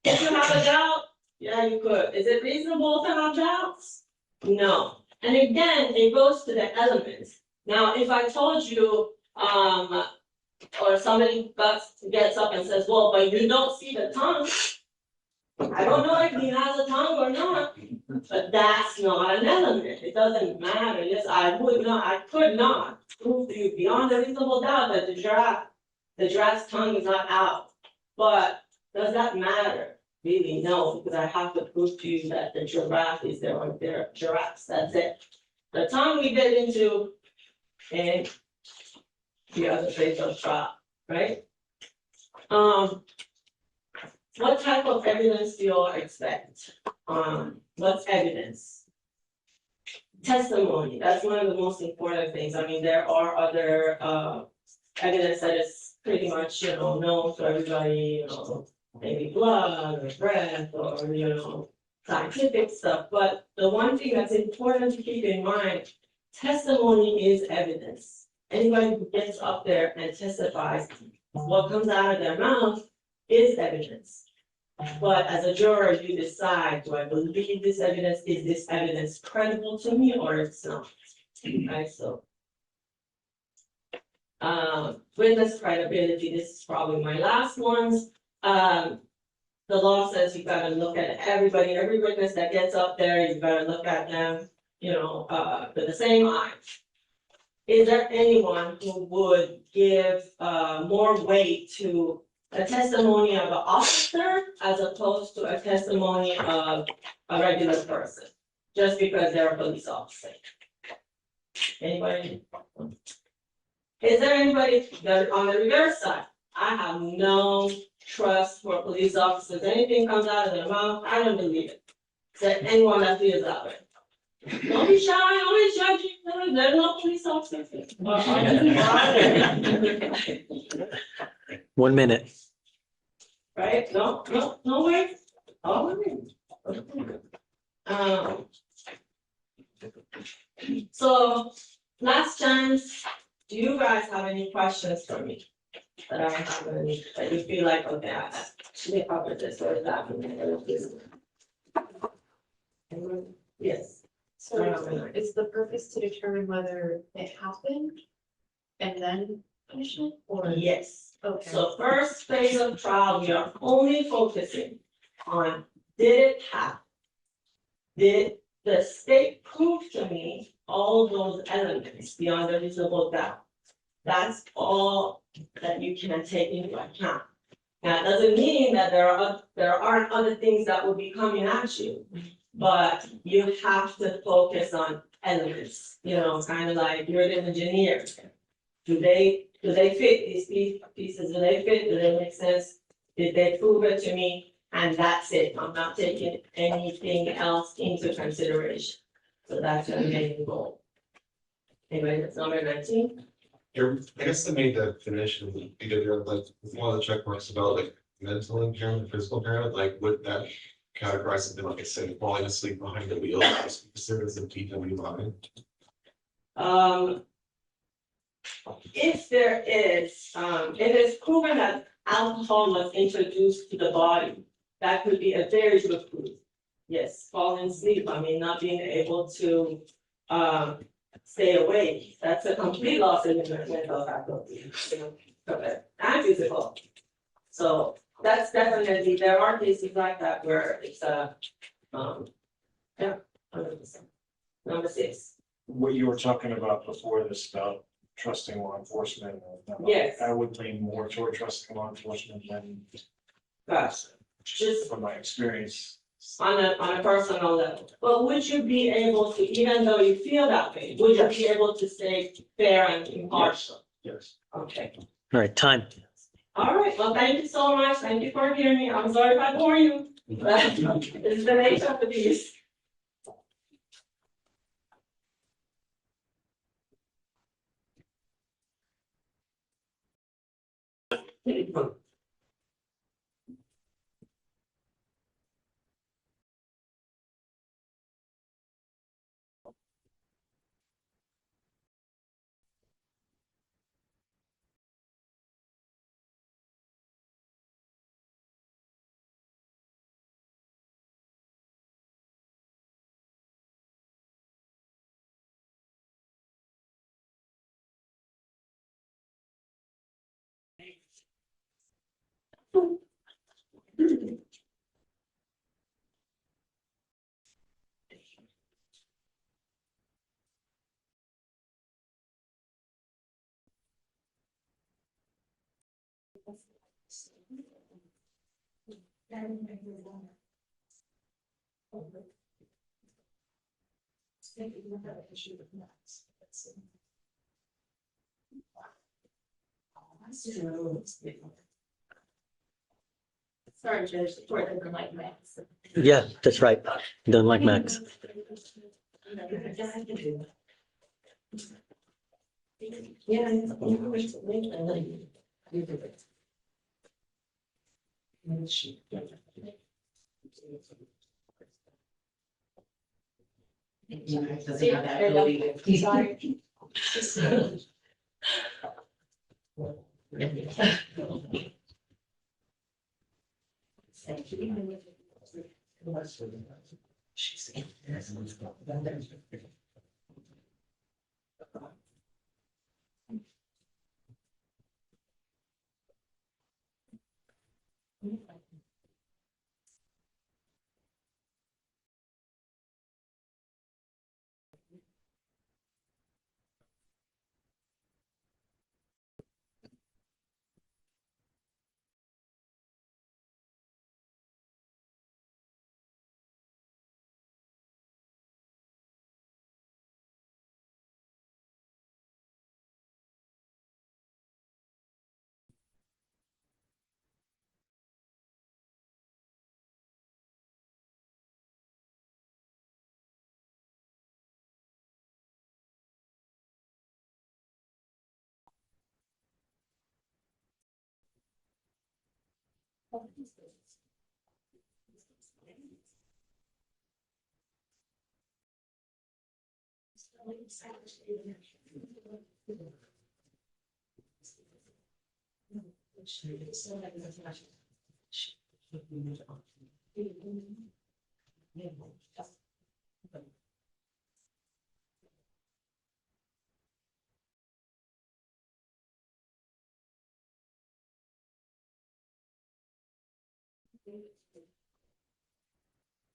Speaker 4: if you have a doubt, yeah, you could. Is it reasonable to have doubts? No. And again, it goes to the elements. Now, if I told you, or somebody gets up and says, well, but you don't see the tongue. I don't know if he has a tongue or not, but that's not an element. It doesn't matter. Yes, I could not prove to you beyond a reasonable doubt that the giraffe's tongue is not out. But does that matter? Really, no, because I have to prove to you that the giraffe is there or they're giraffes. That's it. The tongue we get into in the other phase of trial, right? What type of evidence do you all expect? What's evidence? Testimony, that's one of the most important things. I mean, there are other evidence that is pretty much, known to everybody, maybe blood or breath or, scientific stuff. But the one thing that's important to keep in mind, testimony is evidence. Anybody who gets up there and testifies, what comes out of their mouth is evidence. But as a juror, you decide, do I believe this evidence? Is this evidence credible to me or it's not? Right, so. Witness credibility, this is probably my last ones. The law says you gotta look at everybody, every witness that gets up there, you gotta look at them, with the same eye. Is there anyone who would give more weight to a testimony of an officer as opposed to a testimony of a regular person, just because they're a police officer? Anybody? Is there anybody that on the reverse side? I have no trust for police officers. Anything comes out of their mouth, I don't believe it. Is there anyone that feels that way? Don't be shy, don't be judging, there's no police officers.
Speaker 3: 1 minute.
Speaker 4: Right, no way. Oh, so, last chance, do you guys have any questions for me? That I haven't, that you feel like, okay, I actually covered this or that. Yes.
Speaker 8: So is the purpose to determine whether it happened and then punishment or?
Speaker 4: Yes.
Speaker 8: Okay.
Speaker 4: So first phase of trial, we are only focusing on, did it happen? Did the state prove to me all those elements beyond a reasonable doubt? That's all that you can take into account. Now, it doesn't mean that there aren't other things that will be coming at you, but you have to focus on elements, kind of like you're an engineer. Do they fit these pieces? Do they fit? Do they make sense? Did they prove it to me? And that's it. I'm not taking anything else into consideration. So that's the main goal. Anyway, that's number 19.
Speaker 12: I guess the main definition, because you're like, one of the check marks about like mental impairment, physical impairment, like would that categorize something like I said, falling asleep behind the wheel, considered as a DWI?
Speaker 4: If there is, it is proven that alcohol was introduced to the body, that could be a very good proof. Yes, falling asleep, not being able to, stay awake, that's a complete loss in your mental faculty, and physical. So that's definitely, there are cases like that where it's 100%. Number 6.
Speaker 11: What you were talking about before this about trusting law enforcement.
Speaker 4: Yes.
Speaker 11: I would lean more toward trusting law enforcement than
Speaker 4: Gotcha. Just
Speaker 11: from my experience.
Speaker 4: on a personal level. But would you be able to, even though you feel that way, would you be able to stay fair and impartial?
Speaker 11: Yes.
Speaker 4: Okay.
Speaker 3: All right, time.
Speaker 4: All right, well, thank you so much. Thank you for hearing me. I'm sorry if I bore you. It's the nature of the beast.
Speaker 8: Sorry, Judge, for the like Max.
Speaker 3: Yeah, that's right. Don't like Max.
Speaker 8: Sorry.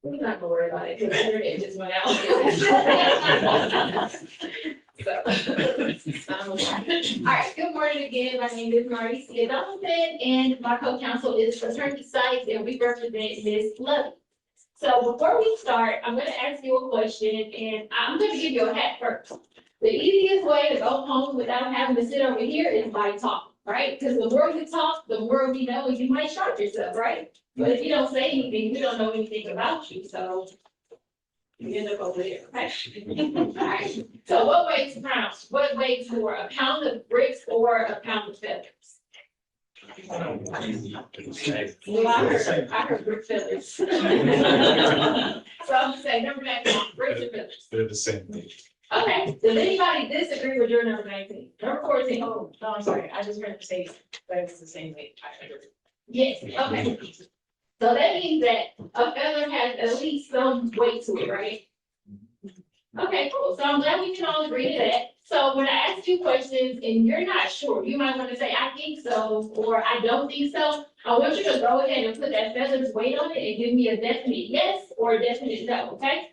Speaker 8: We're not gonna worry about it, because the internet just went out. All right, good morning again. My name is Mauricia Donaldson, and my co-counsel is Attorney Sykes, and we represent Ms. Lovey. So before we start, I'm gonna ask you a question, and I'm gonna give you a hack first. The easiest way to go home without having to sit over here is by talking, right? Because the more you talk, the more we know, and you might shock yourself, right? But if you don't say anything, we don't know anything about you, so you end up over there, right? Alright, so what weighs pounds? What weighs more, a pound of bricks or a pound of feathers? Well, I heard brick feathers. So I'm gonna say number 19, bricks or feathers.
Speaker 12: They're the same thing.
Speaker 8: Okay, does anybody disagree with your number 19? Number 14, oh, no, I'm sorry, I just heard you say, but it's the same thing. Yes, okay. So that means that a feather has at least some weight to it, right? Okay, cool. So I'm glad we can all agree to that. So when I ask you questions and you're not sure, you might want to say, I think so, or I don't think so. I want you to go ahead and put that feather's weight on it and give me a definite yes or a definite no, okay?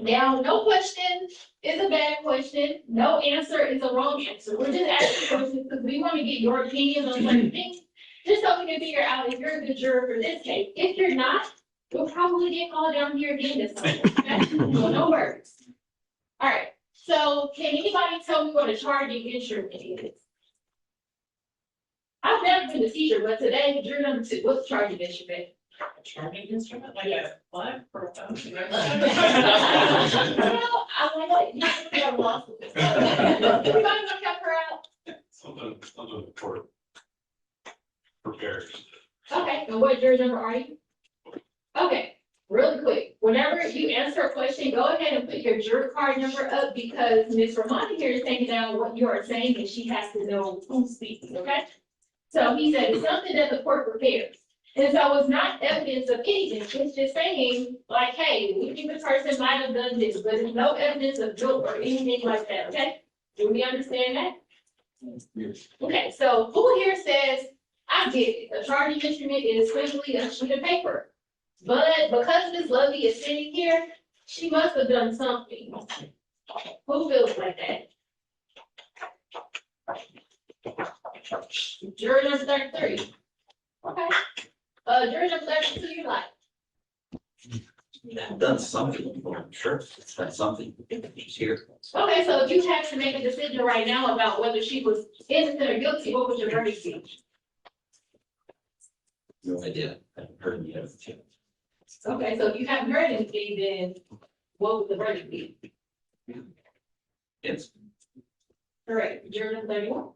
Speaker 8: Now, no question is a bad question, no answer is a wrong answer, we're just asking questions because we want to get your opinion on certain things. Just so we can figure out if you're a good juror for this case, if you're not, we'll probably get called down here again this summer, okay? So no worries. All right, so can anybody tell me what a charging instrument is? I've never been a teacher, but today, juror number 2, what's the charging instrument?
Speaker 10: Charging instrument, like a what? For a phone?
Speaker 8: Well, I like, you have a law school. Everybody wanna help her out?
Speaker 11: Something for prepared.
Speaker 8: Okay, and what juror number are you? Okay, really quick, whenever you answer a question, go ahead and put your juror card number up because Ms. Ramona here is taking down what you are saying and she has to know who's speaking, okay? So he said it's something that the court prepares. And so it's not evidence of anything, it's just saying like, hey, we think the person might have done this, but there's no evidence of guilt or anything like that, okay? Do we understand that? Okay, so who here says, I get it, a charging instrument is simply a sheet of paper. But because Ms. Lovey is sitting here, she must have done something. Who feels like that? Juror number 33. Okay. Juror number 32, you're like,
Speaker 1: I've done something before, I'm sure, it's done something, she's here.
Speaker 8: okay, so if you had to make a decision right now about whether she was innocent or guilty, what would your verdict be?
Speaker 1: No idea, I haven't heard any of it.
Speaker 8: Okay, so if you haven't heard anything, then what would the verdict be?
Speaker 1: It's,
Speaker 8: Correct, juror number 31.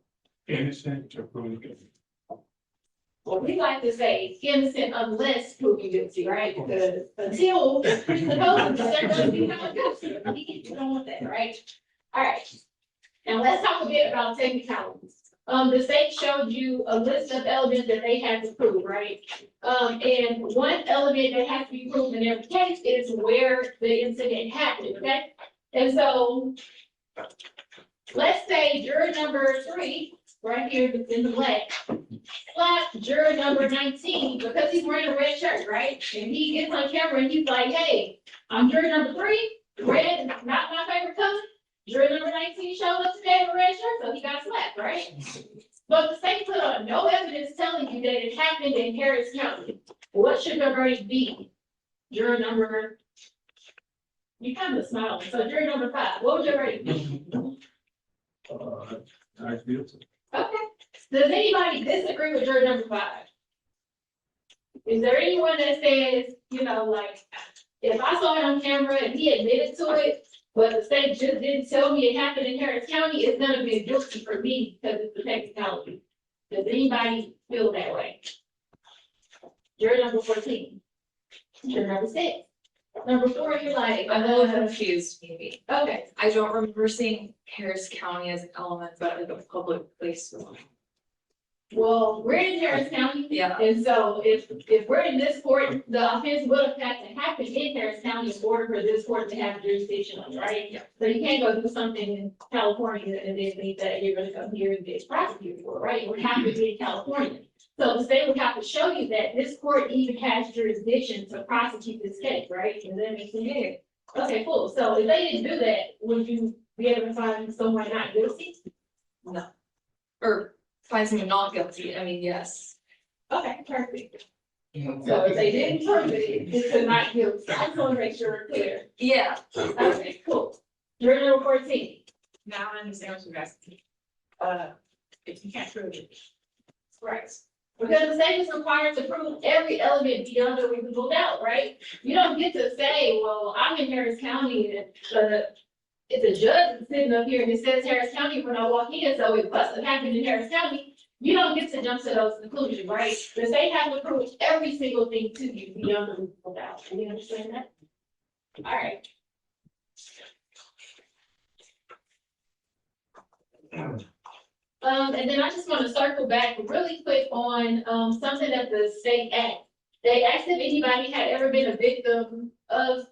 Speaker 11: Innocent or proven guilty.
Speaker 8: Well, we like to say innocent unless proven guilty, right? Because until supposedly they're going to be found guilty, we don't want that, right? All right. Now let's talk a bit about technicalities. The state showed you a list of elements that they had to prove, right? And one element that has to be proven in every case is where the incident happened, okay? And so let's say juror number 3, right here in the black, slap juror number 19 because he's wearing a red shirt, right? And he gets on camera and he's like, hey, I'm juror number 3, red is not my favorite color. Juror number 19 showed up today in a red shirt, so he got slapped, right? But the state put on no evidence telling you that it happened in Harris County. What should the verdict be? Juror number, you kind of smiling, so juror number 5, what would your verdict be?
Speaker 11: I feel so.
Speaker 8: Okay, does anybody disagree with juror number 5? Is there anyone that says, you know, like, if I saw it on camera and he admitted to it, but the state just didn't tell me it happened in Harris County, it's gonna be guilty for me because it's the technicality. Does anybody feel that way? Juror number 14. Juror number 6. Number 4, you're like,
Speaker 10: I'm a little confused, maybe.
Speaker 8: okay,
Speaker 10: I don't remember seeing Harris County as an element, but like a public place.
Speaker 8: well, we're in Harris County.
Speaker 10: Yeah.
Speaker 8: And so if we're in this court, the offense would have had to happen in Harris County in order for this court to have jurisdiction on it, right?
Speaker 10: Yeah.
Speaker 8: So you can't go do something in California and then think that you're gonna come here and get prosecuted for, it, right? It would have to be in California. So the state would have to show you that this court even has jurisdiction to prosecute this case, right? And then it's in there. Okay, cool. So if they didn't do that, would you be able to find someone not guilty?
Speaker 10: No. Or find someone not guilty, I mean, yes.
Speaker 8: Okay, perfect. So if they didn't prove it, it's not guilty. I just want to make sure we're clear.
Speaker 10: Yeah.
Speaker 8: Okay, cool. Juror number 14.
Speaker 10: Now I understand what you're asking.
Speaker 8: If you can't prove it. Right. Because the state is required to prove every element beyond a reasonable doubt, right? You don't get to say, well, I'm in Harris County and if the judge is sitting up here and it says Harris County when I walk in, so it must have happened in Harris County. You don't get to jump to those conclusions, right? The state has to prove every single thing to you beyond a reasonable doubt. Do you understand that? All right. And then I just want to circle back really quick on something that the state asked. They asked if anybody had ever been a victim of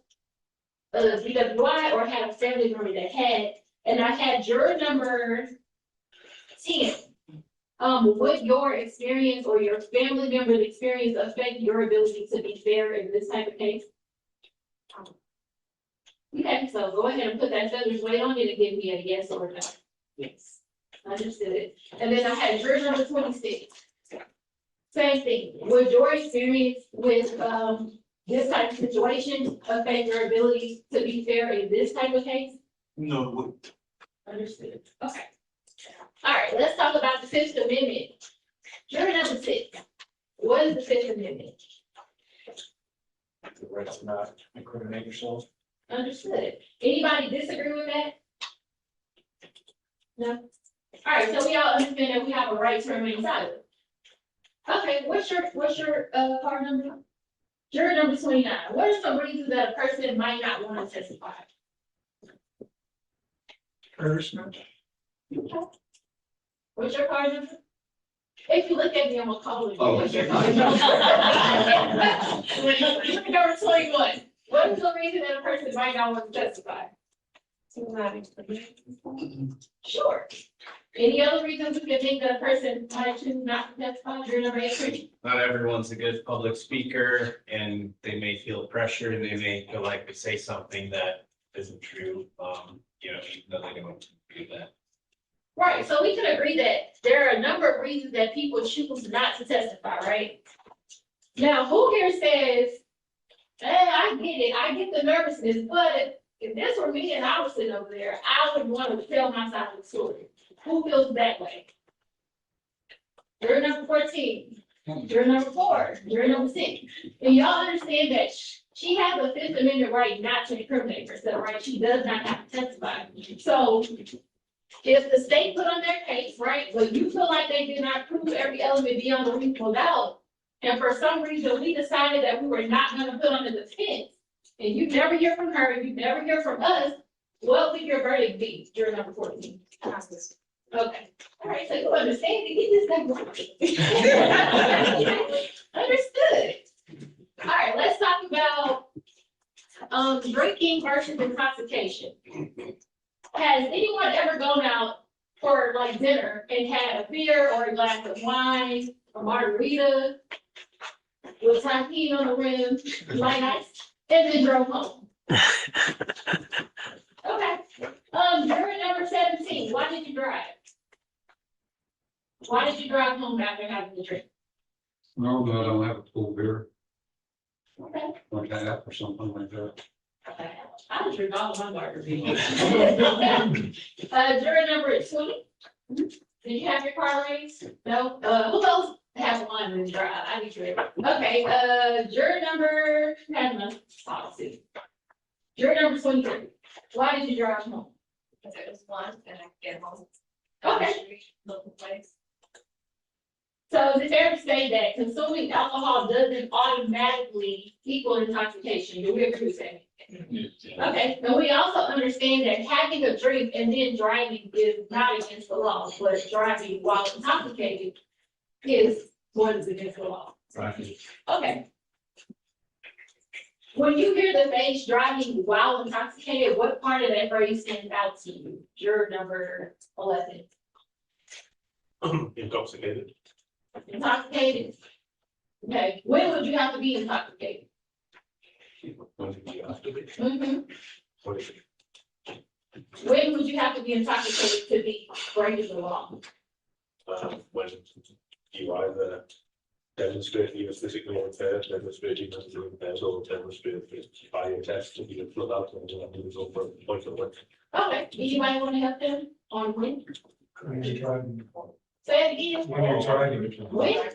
Speaker 8: DWI or had a family member that had, and I had juror number 10. Would your experience or your family member's experience affect your ability to be fair in this type of case? Okay, so go ahead and put that feather's weight on it and give me a yes or no. Yes. Understood. And then I had juror number 26. Same thing. Would your experience with, this type of situation affect your ability to be fair in this type of case?
Speaker 9: No,
Speaker 8: Understood. Okay. All right, let's talk about the Fifth Amendment. Juror number 6. What is the Fifth Amendment?
Speaker 11: The right to not incriminate yourself.
Speaker 8: Understood. Anybody disagree with that? No? All right, so we all understand that we have a right to remain silent. Okay, what's your card number? Juror number 29. What are some reasons that a person might not want to testify?
Speaker 11: Embarrassment.
Speaker 8: What's your card number? If you look at me, I'm gonna call it.
Speaker 7: Oh,
Speaker 8: What's your
Speaker 7: okay.
Speaker 8: card number? Number 21. What is the reason that a person might not want to testify? Sure. Any other reasons you can think that a person might choose not to testify? Juror number 18.
Speaker 13: Not everyone's a good public speaker and they may feel pressure and they may feel like they say something that isn't true, even though they don't do that.
Speaker 8: Right, so we can agree that there are a number of reasons that people choose not to testify, right? Now, who here says, I get it, I get the nervousness, but if this were me and I was sitting over there, I would want to tell my side of the story. Who feels that way? Juror number 14, juror number 4, juror number 6. And y'all understand that she has a Fifth Amendment right not to incriminate herself, right? She does not have to testify. So if the state put on their case, right, but you feel like they did not prove every element beyond a reasonable doubt, and for some reason we decided that we were not gonna put on the defense, and you never hear from her, you never hear from us, what would your verdict be, juror number 14? Okay, all right, so you understand to get this thing right. Understood. All right, let's talk about drinking versus intoxication. Has anyone ever gone out for like dinner and had a beer or a glass of wine, a margarita with tahini on the rim, light ice, and then drove home? Okay. Juror number 17, why did you drive? Why did you drive home after having the drink?
Speaker 9: normally I don't have a full beer
Speaker 8: Okay.
Speaker 9: like that or something like that.
Speaker 8: Okay. I would drink all of my margaritas. Juror number 20. Did you have your car raised? No? Who else has one and drive? I need to. Okay, juror number, policy. Juror number 23. Why did you drive home?
Speaker 10: Because it was one and I get home.
Speaker 8: Okay.
Speaker 10: Local place.
Speaker 8: So is it fair to say that consuming alcohol doesn't automatically equal intoxication? Do we agree with that? Okay, and we also understand that having a drink and then driving is not against the law, but driving while intoxicated is what is against the law.
Speaker 9: Right.
Speaker 8: Okay. When you hear the phrase driving while intoxicated, what part of that phrase stands out to you? Juror number 11.
Speaker 11: Intoxicated.
Speaker 8: Intoxicated. Okay, when would you have to be intoxicated?
Speaker 11: When did you have to be?
Speaker 8: Mhm.
Speaker 11: What is it?
Speaker 8: When would you have to be intoxicated to be breaking the law?
Speaker 11: When you either demonstrate either physically impaired, demonstrating mentally impaired, or demonstrate by a test to be a flood out and lose over point of work.
Speaker 8: Okay, anybody want to help them on when?
Speaker 11: When you're driving.
Speaker 8: Say it again.
Speaker 11: When you're driving.
Speaker 8: When?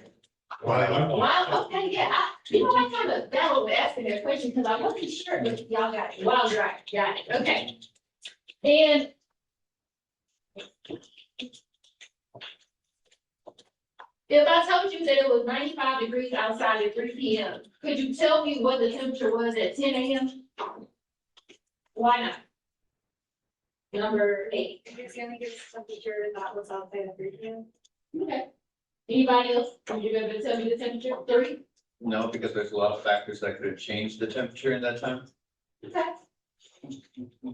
Speaker 8: Wow, okay, yeah, I kind of battled with asking that question because I wasn't sure, but y'all got it, wild drive, got it, okay. And if I told you that it was 95 degrees outside at 3 p.m., could you tell me what the temperature was at 10 a.m.? Why not? Number 8.
Speaker 2: You're gonna give us temperature that was out there at 3 p.m.
Speaker 8: Okay. Anybody else? Would you be able to tell me the temperature? 3?
Speaker 14: No, because there's a lot of factors that could have changed the temperature in that time.
Speaker 8: Okay. All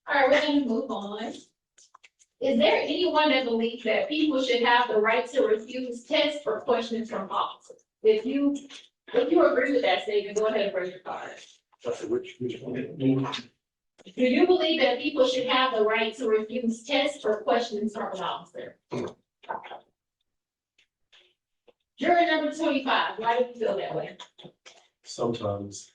Speaker 8: right, we're gonna move on. Is there anyone that believes that people should have the right to refuse tests or questions from officers? If you
Speaker 15: If you agree with that statement, go ahead and raise your card.
Speaker 11: Which one?
Speaker 15: Do you believe that people should have the right to refuse tests or questions from an officer? Juror number 25, why do you feel that way?
Speaker 11: Sometimes,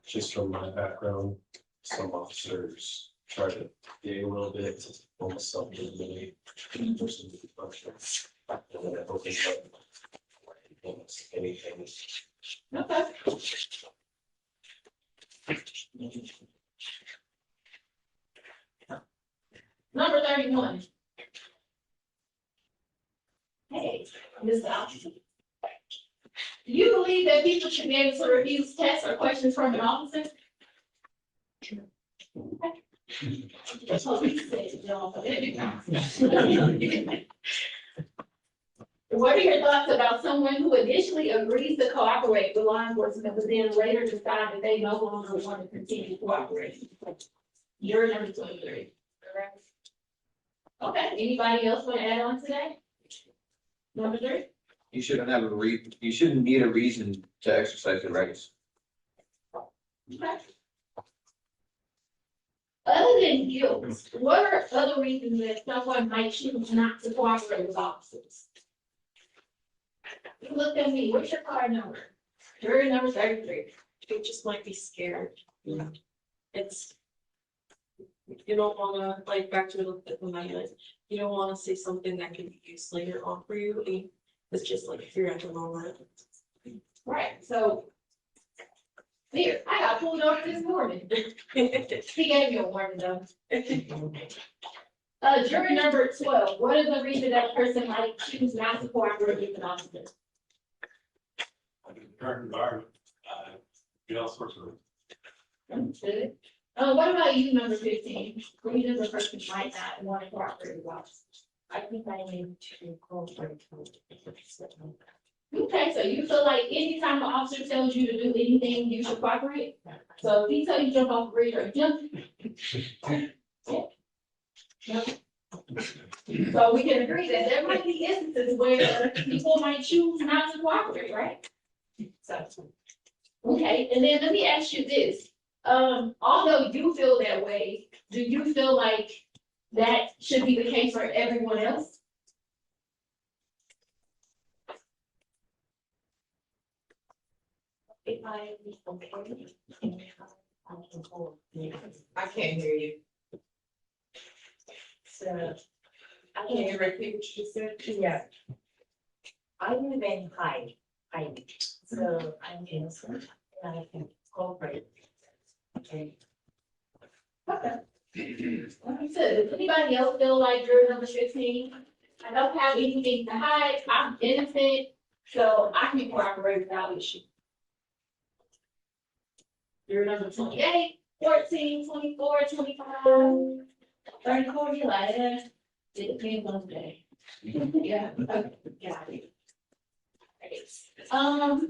Speaker 11: just from my background, some officers try to dig a little bit on something really person to function. And then I don't think that almost anything.
Speaker 15: Okay. Number 31. Hey, Ms. Officer. Do you believe that people should be able to refuse tests or questions from an officer? That's what we said, y'all. What are your thoughts about someone who initially agrees to cooperate with law enforcement, but then later decide that they no longer want to continue cooperating? You're number 23. Correct. Okay, anybody else want to add on to that? Number 3?
Speaker 14: You shouldn't have you shouldn't need a reason to exercise your rights.
Speaker 15: Okay. Other than guilt, what are other reasons that someone might choose not to cooperate with officers? You look at me, what's your card number? Jury number 33.
Speaker 10: They just might be scared. It's, you don't wanna, like, back to the night, you don't wanna say something that can be used later on for you, and it's just like, if you're at the moment.
Speaker 15: Right, so. Here, I got pulled over this morning. He gave me a warning though. Jury number 12, what is the reason that a person might choose not to cooperate with an officer?
Speaker 11: Current environment, all sorts of.
Speaker 15: Understood. What about you, number 15? Reasons a person might not want to cooperate with officers?
Speaker 2: I think I need to cooperate.
Speaker 15: Okay, so you feel like anytime an officer tells you to do anything, you should cooperate? So if he tells you to jump off the bridge or jump. Yeah. So we can agree that there might be instances where people might choose not to cooperate, right? So, okay, and then let me ask you this. Although you feel that way, do you feel like that should be the case for everyone else?
Speaker 2: If I okay.
Speaker 10: I can't hear you.
Speaker 2: So,
Speaker 10: Can you repeat what you said?
Speaker 2: yeah. I live in Hyde, so I'm innocent and I can cooperate. Okay.
Speaker 15: Okay. Like I said, does anybody else feel like you're number 15? I don't have anything to hide, I'm innocent, so I can cooperate without issue. You're number 28, 14, 24, 25, 34, you like that? It depends on the day. Yeah, okay, got it. All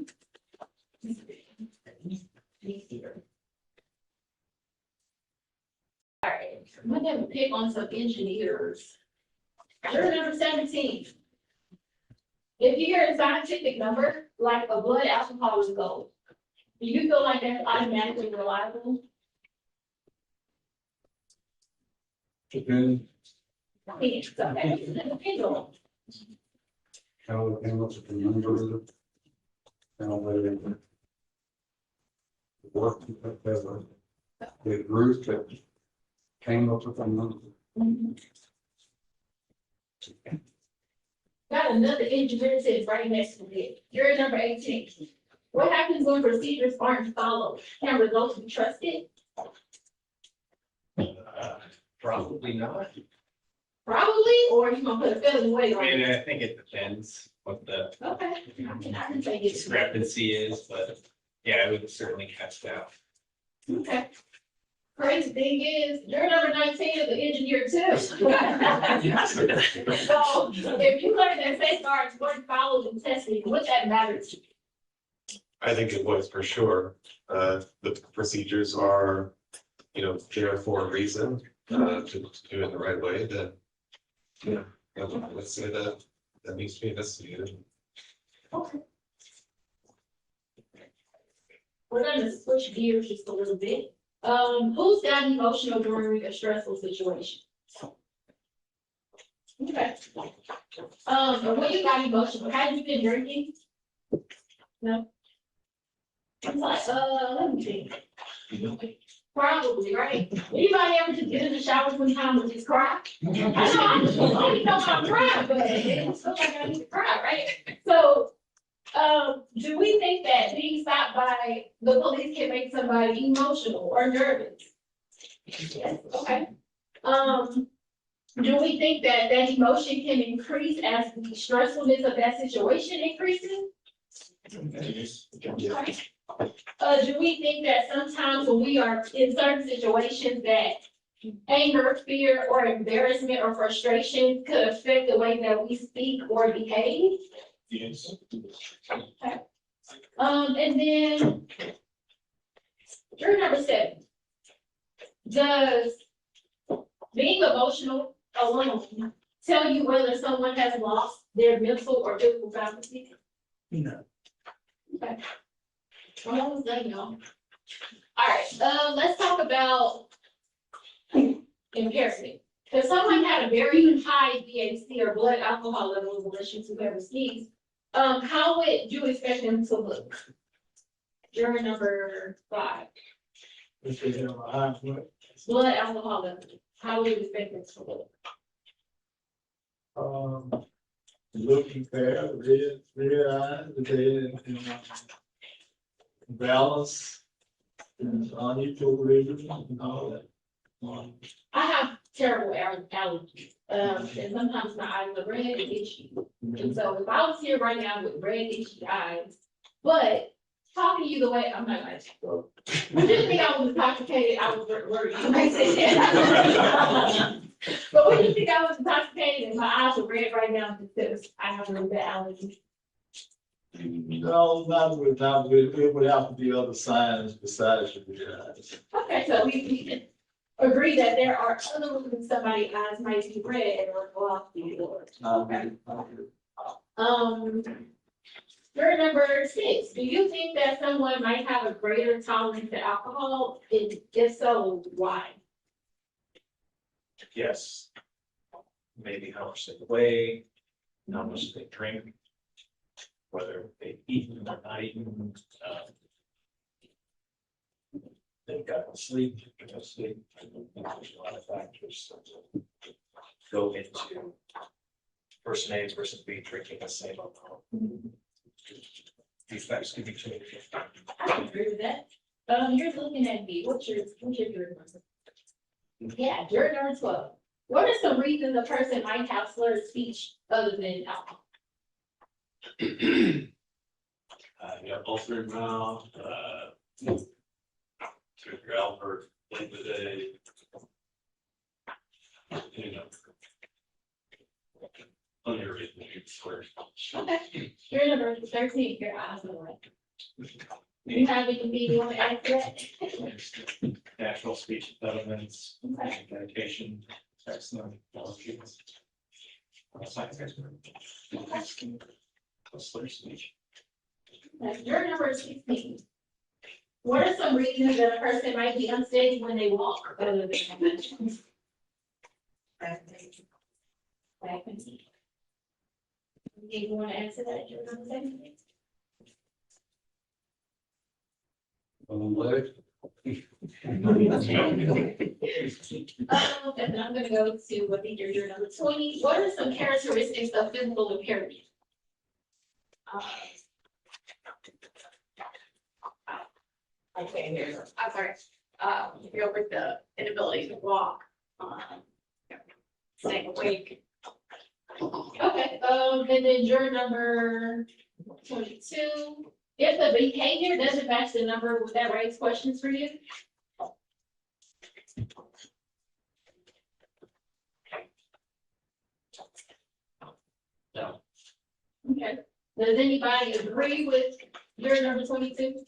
Speaker 15: right, I'm gonna pick on some engineers. You're number 17. If you hear a scientific number, like a blood alcohol is gold, do you feel like that's automatically reliable?
Speaker 11: Depends
Speaker 15: It's okay, it's a pendulum.
Speaker 11: how they came up with the number. How they worked together. The group that came up with the number.
Speaker 15: Got another engineer sitting right next to it. You're number 18. What happens when procedures aren't followed? Can results be trusted?
Speaker 13: Probably not.
Speaker 15: Probably, or you gonna put a feeling weight
Speaker 13: I
Speaker 15: on
Speaker 13: mean,
Speaker 15: it?
Speaker 13: I think it depends what the
Speaker 15: Okay, I can take it.
Speaker 13: discrepancy is, but yeah, I would certainly catch that.
Speaker 15: Okay. Crazy thing is, you're number 19 is an engineer too. So if you learn that safeguards weren't followed in testing, would that matter to you?
Speaker 12: I think it was for sure. The procedures are, there for a reason, to do it the right way, then. Yeah, let's say that needs to be investigated.
Speaker 15: Okay. we're gonna switch gears just a little bit. Who's got emotional during a stressful situation? Okay. When you got emotional, have you been drinking? No. I'm like, let me think. Probably, right? Anybody ever just get in the shower sometimes and just cry? I know, I don't even know how to cry, but it just feels like I need to cry, right? So, do we think that being stopped by the police can make somebody emotional or nervous? Yes, okay. Do we think that that emotion can increase as the stressfulness of that situation increases? Okay. Do we think that sometimes when we are in certain situations that anger, fear, or embarrassment or frustration could affect the way that we speak or behave?
Speaker 9: Yes.
Speaker 15: Okay. And then, juror number 7. Does being emotional alone tell you whether someone has lost their mental or physical faculty?
Speaker 1: No.
Speaker 15: Okay. Well, that was done, y'all. All right, let's talk about impairment. If someone had a very high BAC or blood alcohol levels, unless you ever sneeze, how would you expect them to look? Juror number 5. Blood alcohol levels, how would you expect them to look?
Speaker 9: Looking fair, red eyes, balance, and unequilibrium and all that.
Speaker 15: I have terrible allergies, and sometimes my eyes are red and itchy. And so if I was here right now with red itchy eyes, but talking to you the way, I'm not gonna go. I didn't think I was intoxicated, I was worried. You might say that. But when you think I was intoxicated and my eyes are red right now because I have a really bad allergy?
Speaker 9: No, not with, it would have to be other signs besides your red eyes.
Speaker 15: Okay, so we can agree that there are other reasons somebody's eyes might be red or glossy or, okay. Juror number 6, do you think that someone might have a greater tolerance to alcohol? If so, why?
Speaker 13: Yes. Maybe how much they weigh, how much they drink, whether they eat or not eaten, they've got sleep, there's a lot of factors that go into person A versus B drinking the same alcohol. These facts can be changed.
Speaker 15: I agree with that. You're looking at me, what's your juror number? Yeah, juror number 12. What are some reasons a person might have slurred speech other than alcohol?
Speaker 11: You got ulcer mouth, through your Albert, like the day. You know. Other reasons you swear.
Speaker 15: Okay, juror number 13, your eyes are red. Do you have anything you want to add to that?
Speaker 13: Natural speech impediments,
Speaker 15: Okay.
Speaker 13: medication, excellent, qualifications. Science expert. Slur speech.
Speaker 15: Juror number 16. What are some reasons that a person might be unsteady when they walk other than conventions? Do you want to answer that, juror number 17? And I'm gonna go to what the juror number 20. What are some characteristics of physical impairment?
Speaker 10: Okay, here, I'm sorry, if you're with the inability to walk, staying awake.
Speaker 15: Okay, and then juror number 22. If the behavior doesn't match the number, would that raise questions for you?
Speaker 13: No.
Speaker 15: Okay, does anybody agree with juror number 22?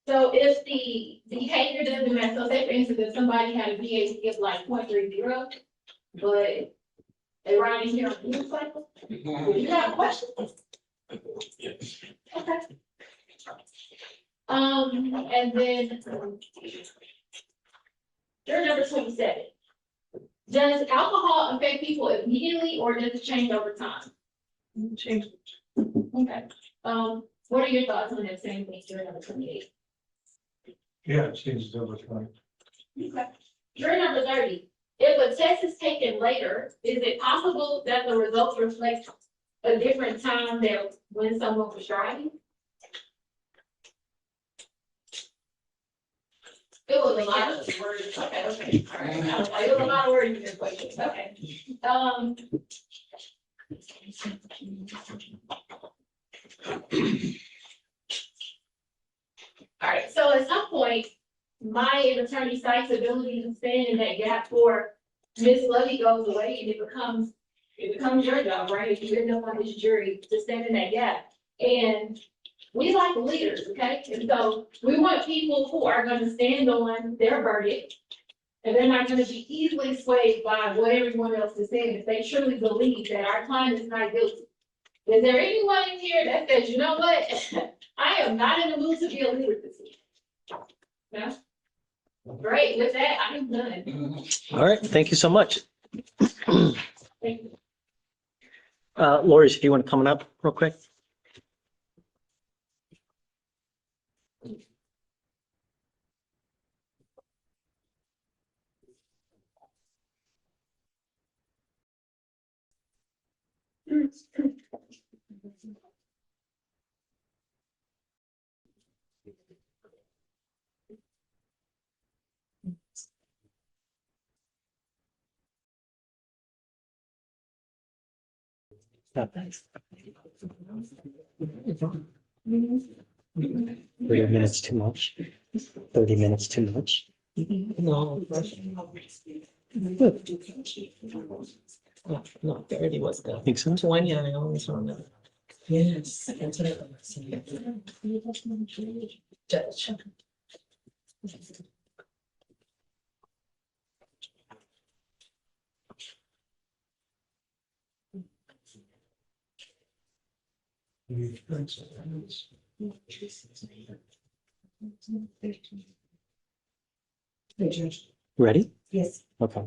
Speaker 15: So if the behavior doesn't match, so say for instance, if somebody had a BAC of like 0.30, but they ride in here on a motorcycle, would you have questions?
Speaker 11: Yes.
Speaker 15: Okay. And then. Juror number 27. Does alcohol affect people immediately or does it change over time?
Speaker 10: Change.
Speaker 15: Okay, what are your thoughts on that same thing, juror number 28?
Speaker 11: Yeah, it changes over time.
Speaker 15: Okay. Juror number 30. If a test is taken later, is it possible that the results reflect a different time than when someone was driving? It was a lot of words. Okay, okay. All right. I was like, it was a lot of words in your question. Okay. All right, so at some point, my and attorney Sykes' ability to stand in that gap for Ms. Levy goes away and it becomes your job, right? If you end up on this jury to stand in that gap. And we like leaders, okay? And so we want people who are gonna stand on their verdict. And they're not gonna be easily swayed by what everyone else is saying if they truly believe that our client is not guilty. Is there anyone in here that says, you know what? I am not in the mood to be a leader this week? No? Great, with that, I'm done.
Speaker 3: All right, thank you so much.
Speaker 15: Thank you.
Speaker 3: Lori, do you want to come up real quick? Thanks. 30 minutes too much. 30 minutes too much.
Speaker 4: No. No, 30 was good.
Speaker 3: Think so?
Speaker 4: 20, I always remember. Yes. That's what I was Judge.
Speaker 3: Ready?
Speaker 4: Yes.
Speaker 3: Okay.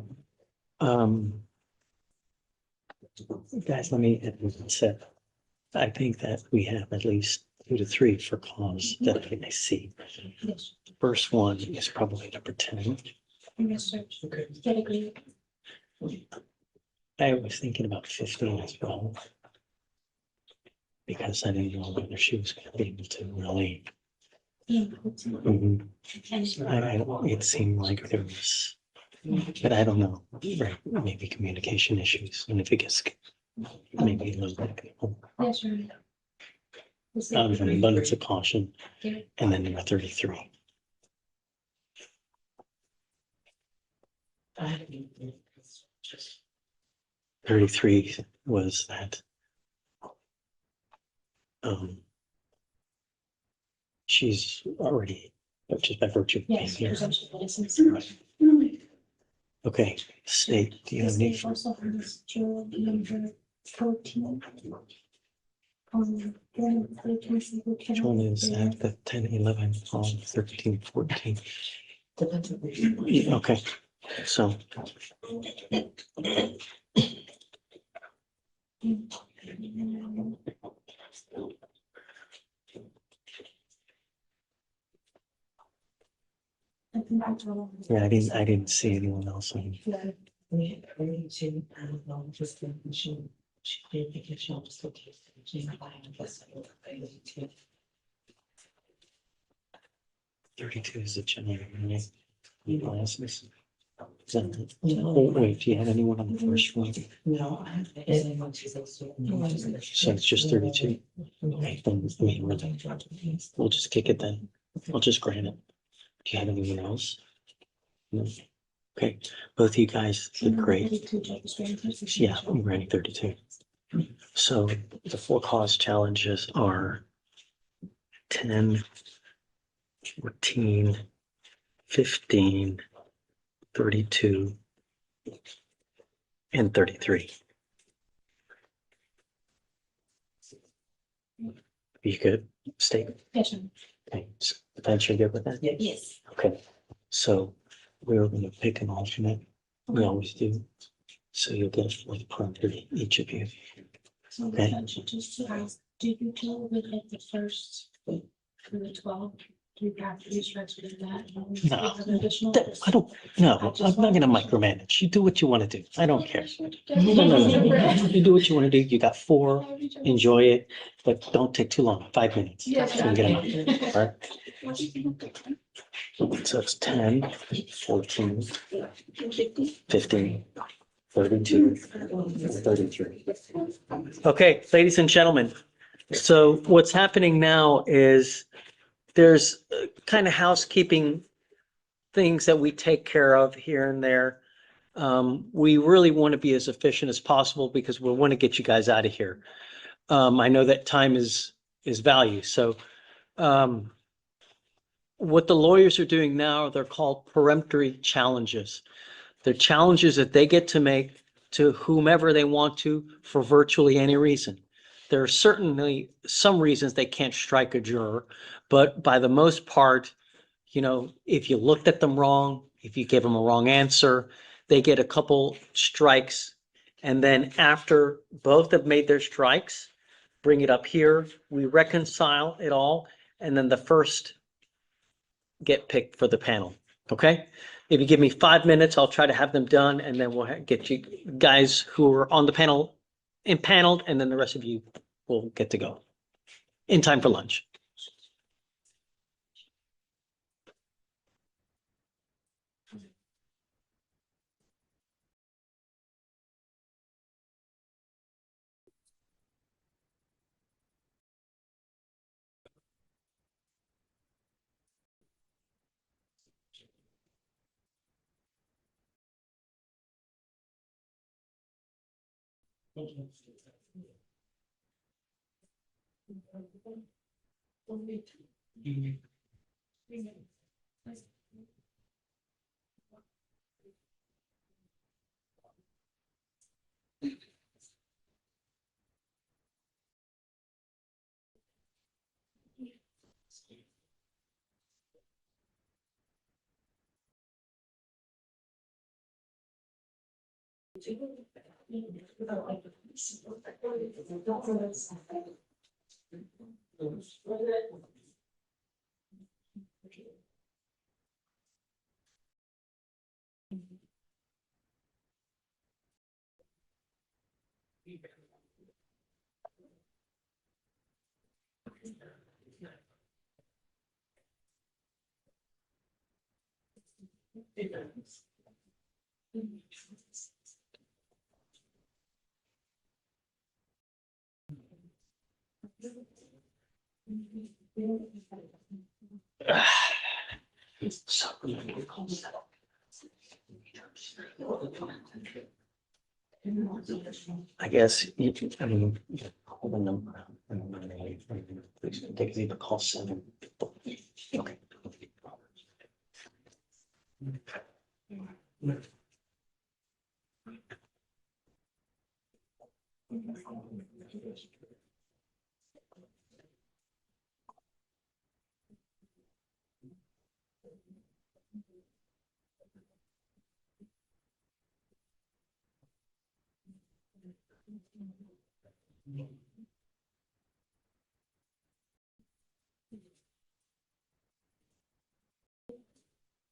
Speaker 3: Guys, let me say, I think that we have at least 2 to 3 for cause that I see.
Speaker 15: Yes.
Speaker 3: First one is probably number 10.
Speaker 15: Yes, sir.
Speaker 3: Okay.
Speaker 15: Get agreed.
Speaker 3: I was thinking about 15 as well. Because I didn't know whether she was going to be able to really. Mhm. It seemed like there was, but I don't know, right? Maybe communication issues, and if it gets maybe a little bit.
Speaker 15: Yes, sir.
Speaker 3: Out of an abundance of caution, and then number 33.
Speaker 4: Just
Speaker 3: 33 was that. She's already, just by virtue of being
Speaker 15: Yes.
Speaker 3: here.
Speaker 15: Yes.
Speaker 3: Okay, state, do you have any?
Speaker 15: Also on this juror number 14.
Speaker 3: Which one is that? The 10, 11, 12, 13, 14. Yeah, okay, so. Yeah, I didn't see anyone else. On. Thirty-two is the general, right? Glasses. Oh, wait, do you have anyone on the first one?
Speaker 4: No.
Speaker 3: So it's just 32. Okay, then, I mean, we'll just kick it then. I'll just grant it. Do you have anyone else? No. Okay, both of you guys did great. Yeah, I'm granting 32. So the 4 cause challenges are 10, 14, 15, 32, and 33. You good? Stay.
Speaker 15: Yes, sir.
Speaker 3: Okay, so Vince, you're good with that?
Speaker 2: Yes.
Speaker 3: Okay, so we're gonna pick an alternate. We always do. So you'll get a fourth property, each of you.
Speaker 15: So
Speaker 3: Okay.
Speaker 15: just to ask, do you tell with like the first, for the 12, do you have to be structured in that?
Speaker 3: No.
Speaker 15: Additional.
Speaker 3: I don't, no, I'm not gonna micromanage. You do what you wanna do. I don't care. No. You do what you wanna do. You got 4, enjoy it, but don't take too long, 5 minutes.
Speaker 15: Yes.
Speaker 3: So we get them out, all right? So it's 10, 14, 15, 32, 33. Okay, ladies and gentlemen, so what's happening now is there's kind of housekeeping things that we take care of here and there. We really want to be as efficient as possible because we want to get you guys out of here. I know that time is value, so what the lawyers are doing now, they're called peremptory challenges. They're challenges that they get to make to whomever they want to for virtually any reason. There are certainly some reasons they can't strike a juror, but by the most part, you know, if you looked at them wrong, if you gave them a wrong answer, they get a couple strikes. And then after both have made their strikes, bring it up here, we reconcile it all, and then the first get picked for the panel, okay? If you give me 5 minutes, I'll try to have them done, and then we'll get you guys who are on the panel impaneled, and then the rest of you will get to go in time for lunch. I guess, I mean, hold the number. They can either call 7. Okay.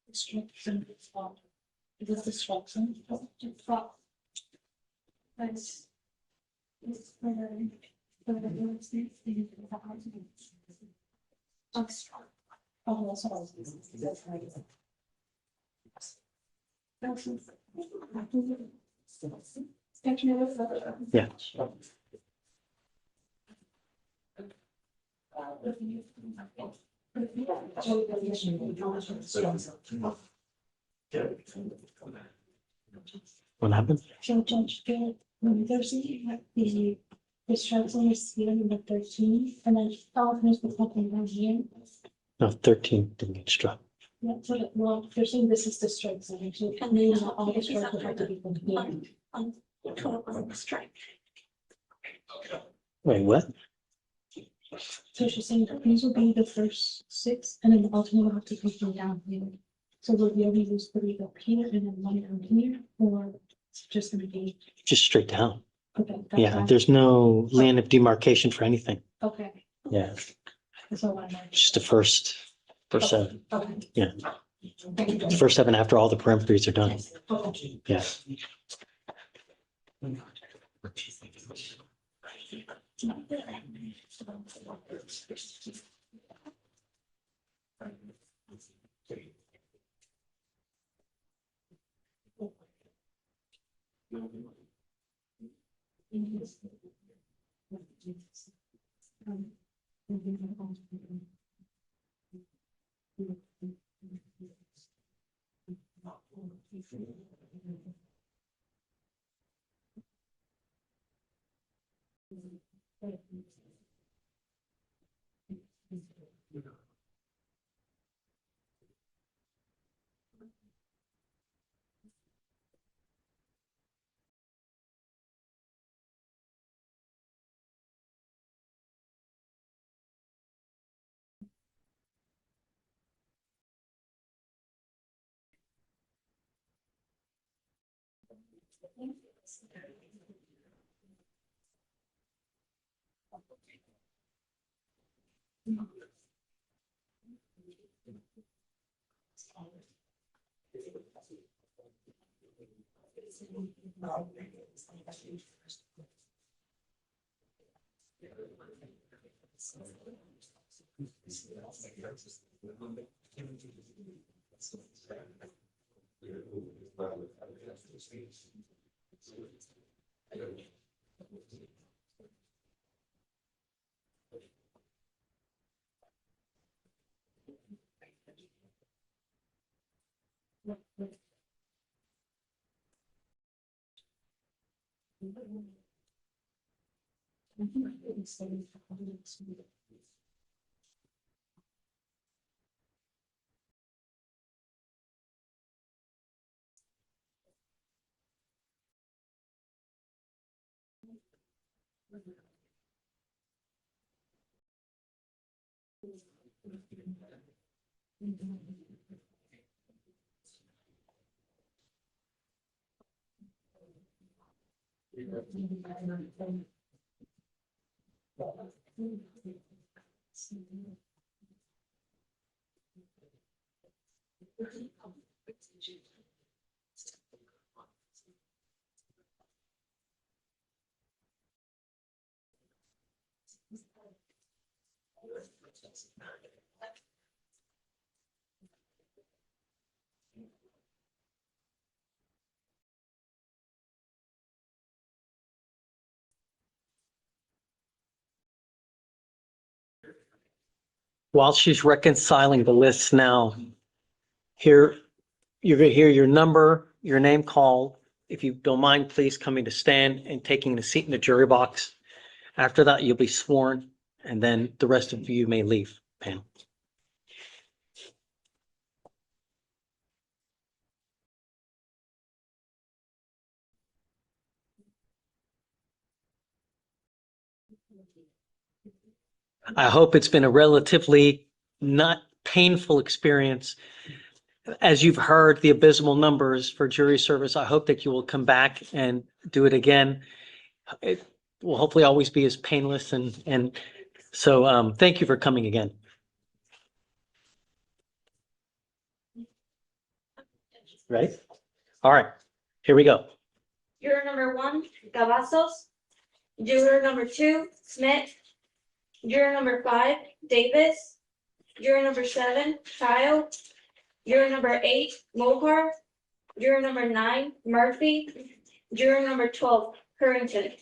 Speaker 15: Destruction. It is destruction. That's. It's for the real estate, the housing. Extra. Oh, that's what I was. That's right.
Speaker 3: Yeah. What happened?
Speaker 15: So Judge Garrett, when Thursday, the destruction is here in the 13th, and then California's the fucking one here.
Speaker 3: No, 13 didn't get struck.
Speaker 15: Yeah, so that, well, they're saying this is the strike zone, so and then all the strikes will have to be from here. On the strike.
Speaker 3: Wait, what?
Speaker 16: So she's saying that these will be the first 6, and then the alternate will have to come from down here. So will we only use 3 up here and then 1 down here, or it's just gonna be,
Speaker 3: Just straight down.
Speaker 16: okay? that's
Speaker 3: Yeah,
Speaker 16: fine.
Speaker 3: there's no land of demarcation for anything.
Speaker 16: Okay,
Speaker 3: Yeah,
Speaker 16: that's all I know.
Speaker 3: just the first 7.
Speaker 16: Okay.
Speaker 3: Yeah.
Speaker 16: Thank you.
Speaker 3: The first 7 after all the perimeters are done.
Speaker 16: Okay.
Speaker 3: Yes. While she's reconciling the lists now, here, you're gonna hear your number, your name called. If you don't mind, please coming to stand and taking the seat in the jury box. After that, you'll be sworn, and then the rest of you may leave, panel. I hope it's been a relatively not painful experience. As you've heard the abysmal numbers for jury service, I hope that you will come back and do it again. It will hopefully always be as painless and so thank you for coming again. Ready? All right, here we go.
Speaker 17: Juror number 1, Cavazos. Juror number 2, Smith. Juror number 5, Davis. Juror number 7, Child. Juror number 8, Mopar. Juror number 9, Murphy. Juror number 12, Currington.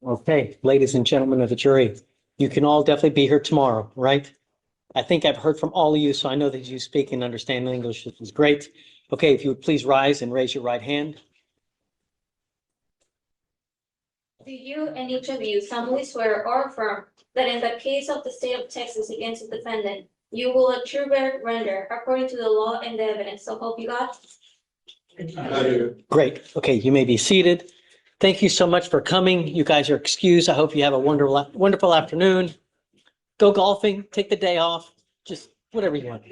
Speaker 3: Okay, ladies and gentlemen of the jury, you can all definitely be here tomorrow, right? I think I've heard from all of you, so I know that you speak and understand English, which is great. Okay, if you would please rise and raise your right hand.
Speaker 17: Do you and each of you solemnly swear or affirm that in the case of the state of Texas against the defendant, you will a true render according to the law and the evidence, so help you God?
Speaker 3: Great. Okay, you may be seated. Thank you so much for coming. You guys are excused. I hope you have a wonderful afternoon. Go golfing, take the day off, just whatever you want.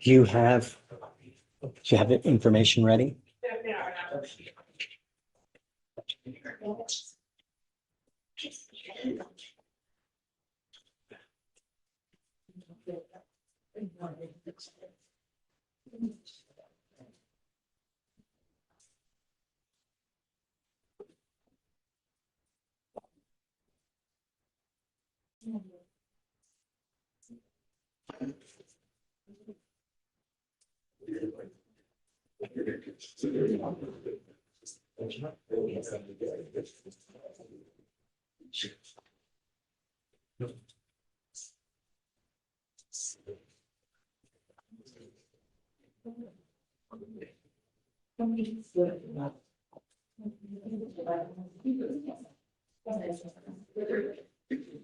Speaker 3: Do you have the information ready?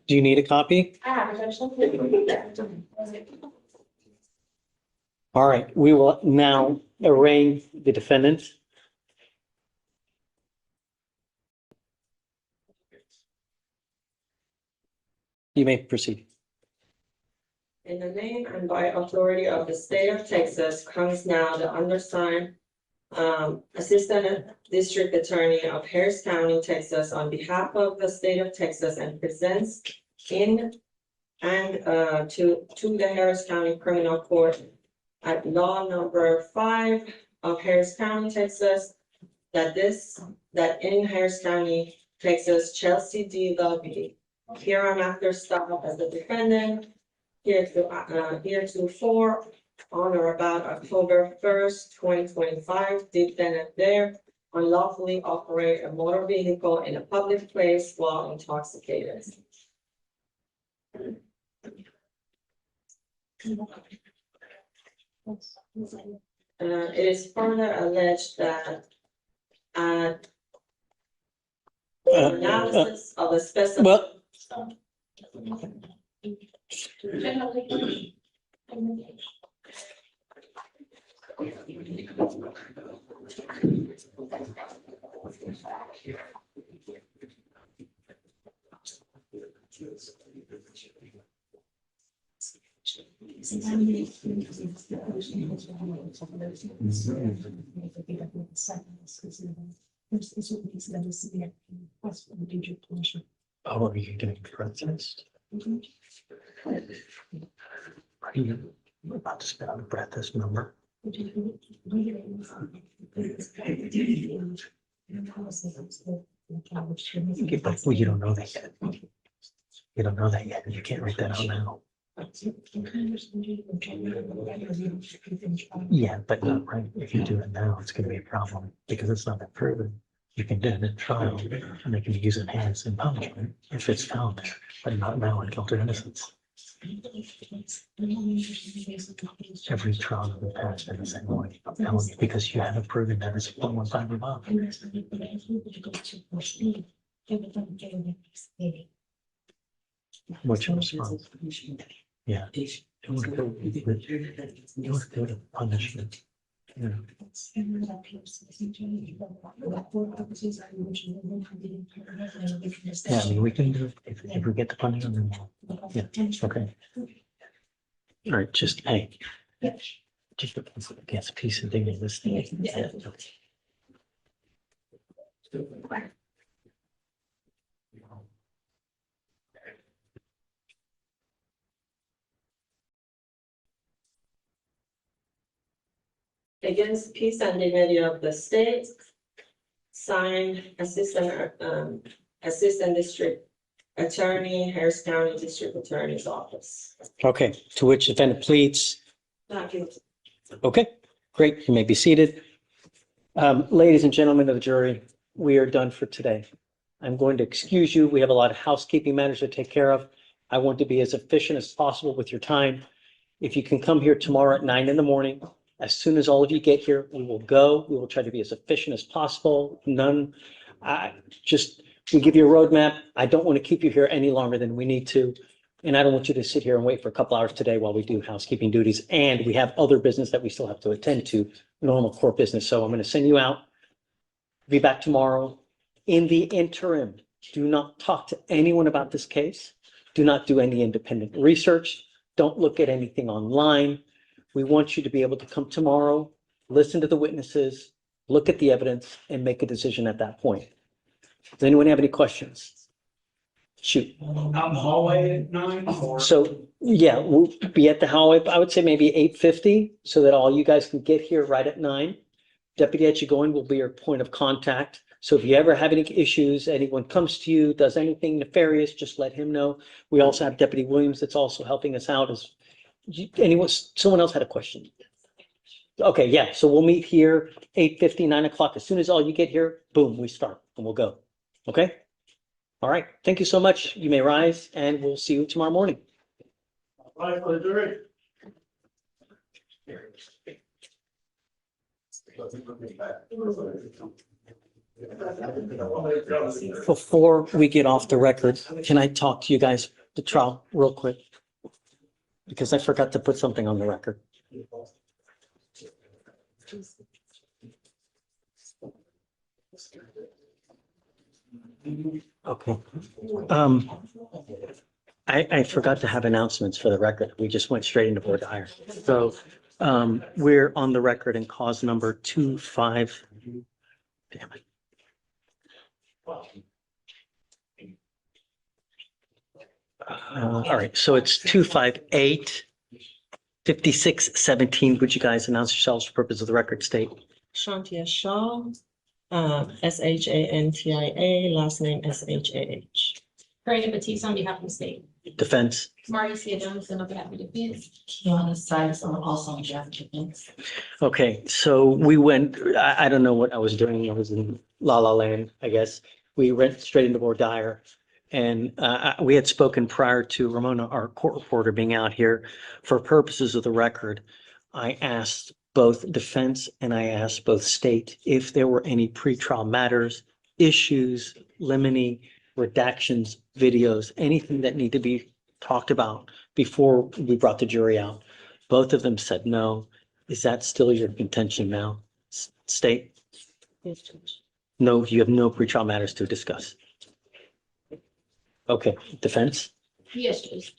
Speaker 3: Do you need a copy? All right, we will now arraign the defendant. You may proceed.
Speaker 4: In the name and by authority of the state of Texas comes now the undersigned Assistant District Attorney of Harris County, Texas, on behalf of the state of Texas and presents to the Harris County Criminal Court at law number 5 of Harris County, Texas, that in Harris County, Texas, Chelsea D. Lovey, hereinafter styled as the defendant, heretofore on or about October 1st, 2025, defendant there unlawfully operate a motor vehicle in a public place while intoxicated. It is further alleged that analysis of a specific.
Speaker 3: Oh, are you doing breakfast? Are you about to spit out a breakfast number? But you don't know that yet. You don't know that yet. You can't write that out now. Yeah, but not right. If you do it now, it's gonna be a problem because it's not been proven. You can do it in trial and they can use it as in punishment if it's found there, but not now in guilt or innocence. Every trial in the past been the same way. I'm telling you, because you haven't proven that it's 115 above. What's your response? Yeah. It would go to punishment. Yeah. Yeah, I mean, we can do it if we get the punishment. Then yeah, okay. All right, just hey, just against a piece of digging this thing. Yeah.
Speaker 4: Against peace and dignity of the state, signed Assistant District attorney, Harris County District Attorney's Office.
Speaker 3: Okay, to which defendant pleads.
Speaker 4: Not guilty.
Speaker 3: Okay, great. You may be seated. Ladies and gentlemen of the jury, we are done for today. I'm going to excuse you. We have a lot of housekeeping matters to take care of. I want to be as efficient as possible with your time. If you can come here tomorrow at 9 in the morning, as soon as all of you get here, we will go. We will try to be as efficient as possible. We give you a roadmap. I don't want to keep you here any longer than we need to. And I don't want you to sit here and wait for a couple hours today while we do housekeeping duties. And we have other business that we still have to attend to, normal court business. So I'm going to send you out. Be back tomorrow. In the interim, do not talk to anyone about this case. Do not do any independent research. Don't look at anything online. We want you to be able to come tomorrow, listen to the witnesses, look at the evidence, and make a decision at that point. Does anyone have any questions? Shoot.
Speaker 1: Out in the hallway at 9 or?
Speaker 3: So, yeah, we'll be at the hallway, I would say maybe 8:50, so that all you guys can get here right at 9. Deputy Etchigoin will be your point of contact. So if you ever have any issues, anyone comes to you, does anything nefarious, just let him know. We also have Deputy Williams that's also helping us out. Someone else had a question? Okay, yeah, so we'll meet here 8:50, 9 o'clock. As soon as all you get here, boom, we start and we'll go. Okay? All right, thank you so much. You may rise and we'll see you tomorrow morning.
Speaker 1: Bye for the jury.
Speaker 3: Before we get off the record, can I talk to you guys, the trial, real quick? Because I forgot to put something on the record. Okay. I forgot to have announcements for the record. We just went straight into board hire. So we're on the record in cause number 25. Damn it. All right, so it's 258-5617. Would you guys announce yourselves for purpose of the record state?
Speaker 4: Shantia Shaw, SHANTIA, last name SHAH.
Speaker 15: Brandon Batiste on behalf of the state.
Speaker 3: Defense.
Speaker 15: Marty C. Johnson on behalf of the defense.
Speaker 2: Kiana Sides also on behalf of the defense.
Speaker 3: Okay, so we went, I don't know what I was doing. I was in La La Land, I guess. We went straight into voir dire. And we had spoken prior to Ramona, our court reporter, being out here. For purposes of the record, I asked both defense and I asked both state if there were any pretrial matters, issues, limine, redactions, videos, anything that need to be talked about before we brought the jury out. Both of them said no. Is that still your contention now, state?
Speaker 4: Yes, Judge.
Speaker 3: No, you have no pretrial matters to discuss. Okay, defense?
Speaker 15: Yes, Judge.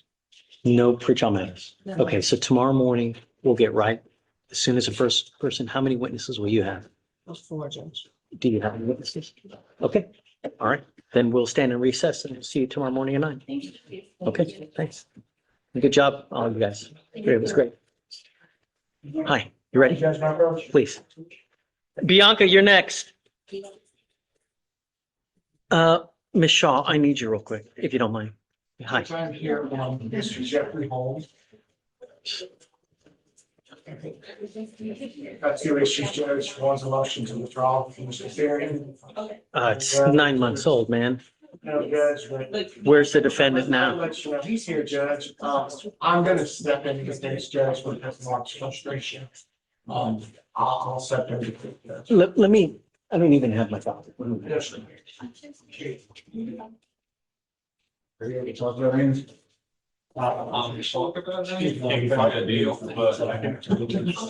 Speaker 3: No pretrial matters.
Speaker 15: No.
Speaker 3: Okay, so tomorrow morning, we'll get right. As soon as the first person, how many witnesses will you have?
Speaker 4: 4, Judge.
Speaker 3: Do you have any witnesses? Okay, all right. Then we'll stand in recess and we'll see you tomorrow morning at 9.
Speaker 15: Thank you.
Speaker 3: Okay, thanks. Good job, all of you guys. It was great. Hi, you ready? Please. Bianca, you're next. Ms. Shaw, I need you real quick, if you don't mind. Hi.
Speaker 18: I'm here, Mr. Jeffrey Holmes. Got 2 issues, Judge. One's a motion to withdraw from Mr. Farian.
Speaker 3: It's 9 months old, man.
Speaker 18: No, Judge, but.
Speaker 3: Where's the defendant
Speaker 18: I'll
Speaker 3: now?
Speaker 18: let you know, he's here, Judge. I'm gonna step in because there's Judge with his much frustration. I'll step in. Judge.
Speaker 3: Let me, I don't even have my file.
Speaker 18: Yes. Are you ready to talk about him?
Speaker 11: Talk about that. You can find a deal, but I think.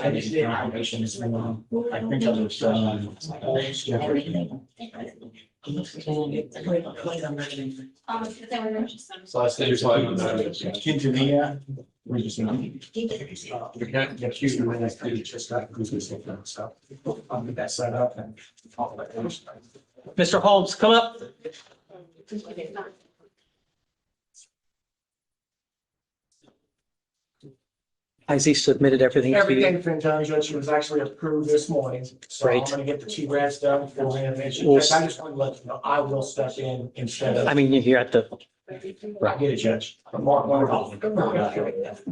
Speaker 18: I just did my missions. I think I was,
Speaker 11: So I say you're talking about
Speaker 18: Quintanilla. We just. We can't get you to when I just got Google stuff. I'll get that set up and. all that other stuff.
Speaker 3: Mr. Holmes, come up. Has he submitted everything to you?
Speaker 18: Everything from John Judge was actually approved this morning, so I'm
Speaker 3: Great.
Speaker 18: gonna get the 2 grants done for him. I just want to let you know, I will step in instead of.
Speaker 3: I mean, you're at the
Speaker 18: I get it, Judge. More.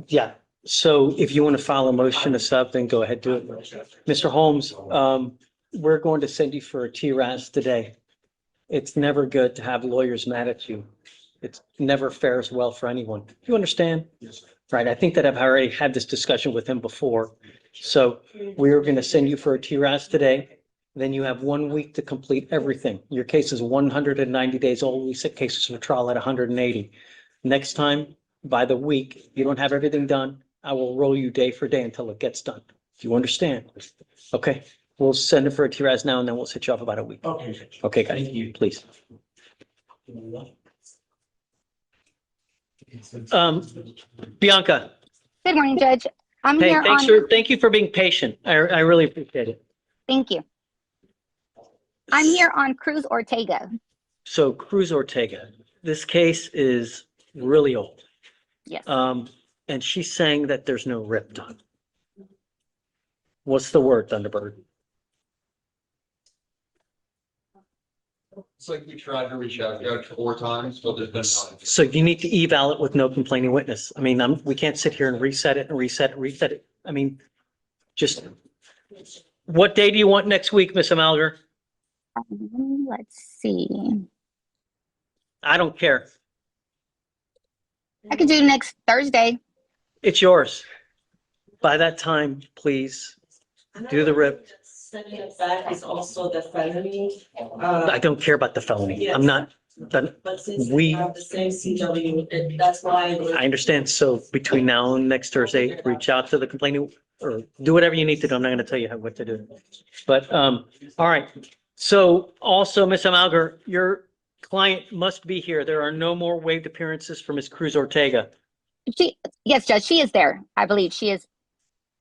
Speaker 3: Yeah, so if you want to file a motion to sub, then go ahead, do it. Mr. Holmes, we're going to send you for a TRAS today. It's never good to have lawyers mad at you. It's never fares well for anyone. You understand?
Speaker 18: Yes, sir.
Speaker 3: Right, I think that I've already had this discussion with him before. So we are going to send you for a TRAS today. Then you have 1 week to complete everything. Your case is 190 days old. We set cases for trial at 180. Next time, by the week, you don't have everything done, I will roll you day for day until it gets done. Do you understand? Okay, we'll send it for a TRAS now and then we'll set you off about a week.
Speaker 18: Okay, Judge.
Speaker 3: Okay, guys,
Speaker 18: Thank you.
Speaker 3: please. Bianca,
Speaker 19: Good morning, Judge. I'm
Speaker 3: hey,
Speaker 19: here on,
Speaker 3: thank you for being patient. I really appreciate it.
Speaker 19: thank you. I'm here on Cruz Ortega.
Speaker 3: So Cruz Ortega, this case is really old.
Speaker 19: Yes.
Speaker 3: And she's saying that there's no rip done. What's the word, Thunderbird?
Speaker 12: It's like we tried to reach out, Judge, 4 times, but there's been none.
Speaker 3: So you need to eval it with no complaining witness. I mean, we can't sit here and reset it and reset it. I mean, just, what day do you want next week, Miss Amalgar?
Speaker 19: Let's see.
Speaker 3: I don't care.
Speaker 19: I could do next Thursday.
Speaker 3: It's yours. By that time, please do the rip.
Speaker 4: Sending it back is also the felony.
Speaker 3: I don't care about the felony. I'm not,
Speaker 4: But since
Speaker 3: we-
Speaker 4: we have the same CW, that's why.
Speaker 3: I understand. So between now and next Thursday, reach out to the complaining or do whatever you need to do. I'm not going to tell you what to do. But, all right. So also, Ms. Amalgar, your client must be here. There are no more waived appearances for Ms. Cruz Ortega.
Speaker 19: Yes, Judge, she is there. I believe she is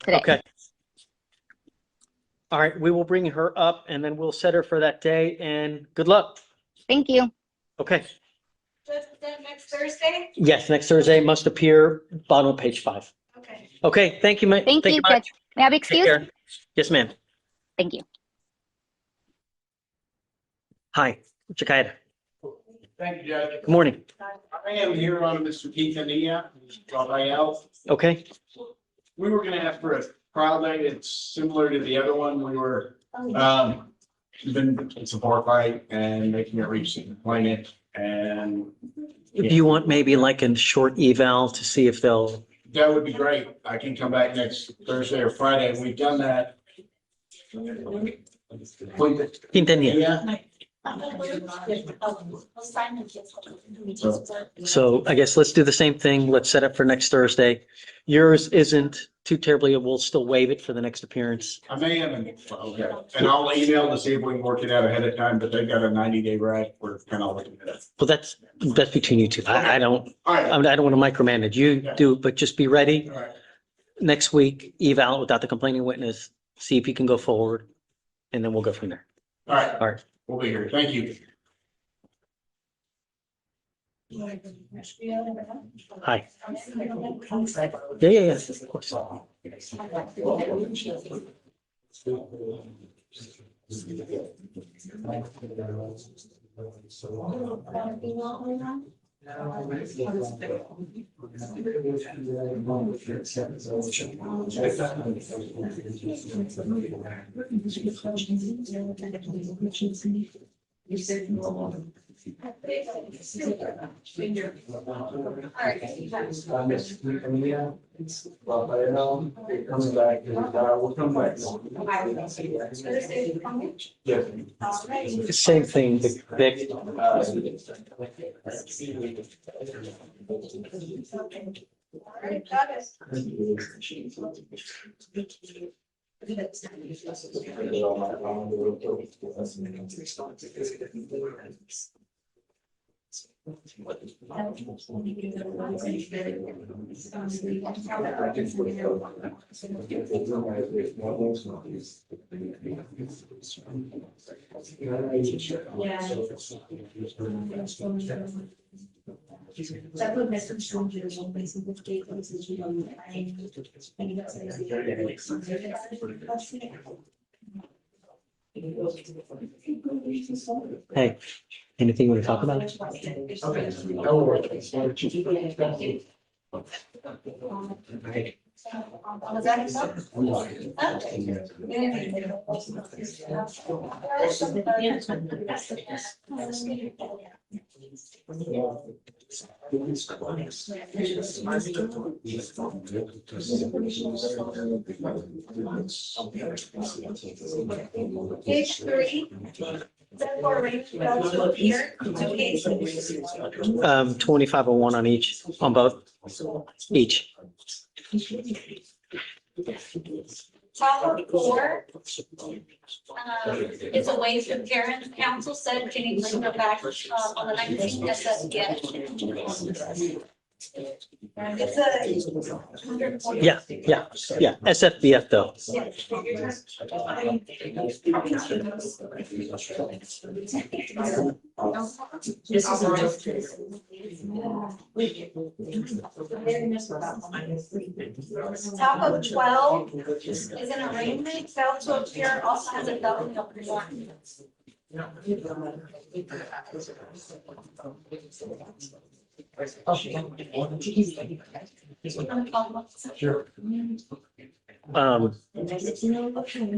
Speaker 19: today.
Speaker 3: Okay. All right, we will bring her up and then we'll set her for that day and good luck.
Speaker 19: Thank you.
Speaker 3: Okay.
Speaker 2: Next Thursday?
Speaker 3: Yes, next Thursday must appear bottom of page 5.
Speaker 2: Okay.
Speaker 3: Okay, thank you, ma'am.
Speaker 19: Thank you,
Speaker 3: much.
Speaker 19: Judge. May I be
Speaker 3: Take
Speaker 19: excused?
Speaker 3: care. Yes, ma'am.
Speaker 19: Thank you.
Speaker 3: Hi, Jakaya.
Speaker 18: Thank you, Judge.
Speaker 3: Good morning.
Speaker 18: I am here on Mr. Quintanilla, Rafael.
Speaker 3: Okay,
Speaker 18: We were gonna ask for a trial date. It's similar to the other one. We were, it's a bar fight and making a reach the complainant and
Speaker 3: do you want maybe like a short eval to see if they'll,
Speaker 18: that would be great. I can come back next Thursday or Friday. We've done that.
Speaker 3: Quintanilla.
Speaker 18: Yeah.
Speaker 3: So I guess let's do the same thing. Let's set up for next Thursday. Yours isn't too terribly, we'll still waive it for the next appearance.
Speaker 18: I may have, okay, and I'll email to see if we can work it out ahead of time, but they've got a 90-day right. We're kind of looking at it.
Speaker 3: Well, that's between you two. I don't,
Speaker 18: All right.
Speaker 3: I don't want to micromanage. You do, but just be ready.
Speaker 18: All right.
Speaker 3: Next week, eval it without the complaining witness, see if you can go forward, and then we'll go from there.
Speaker 18: All right.
Speaker 3: All right.
Speaker 18: We'll be here. Thank you.
Speaker 3: Hi. Yeah, of course.
Speaker 18: Coming back, we'll come back.
Speaker 3: Same thing, Vic. Hey, anything you want to talk about?
Speaker 2: Was that Page 3. Here, two cases.
Speaker 3: 2501 on each, on both, each.
Speaker 2: Top of 4. It's a waste of parents. Council said, can you bring it back on the 19th? I said, yes. It's a.
Speaker 3: Yeah, SFBF though.
Speaker 2: Top of 12 is an arraignment. Failed to appear also has a doubling of performance.
Speaker 3: Sure.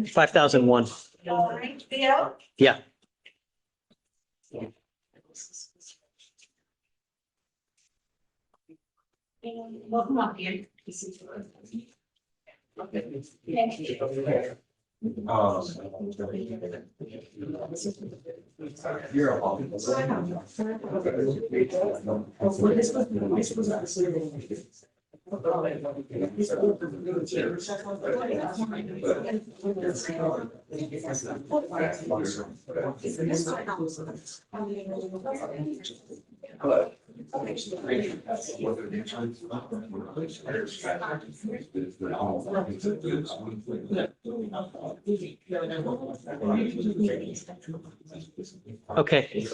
Speaker 3: 5001.
Speaker 2: All right, Theo?
Speaker 3: Yeah.
Speaker 15: Welcome up here.
Speaker 3: Okay.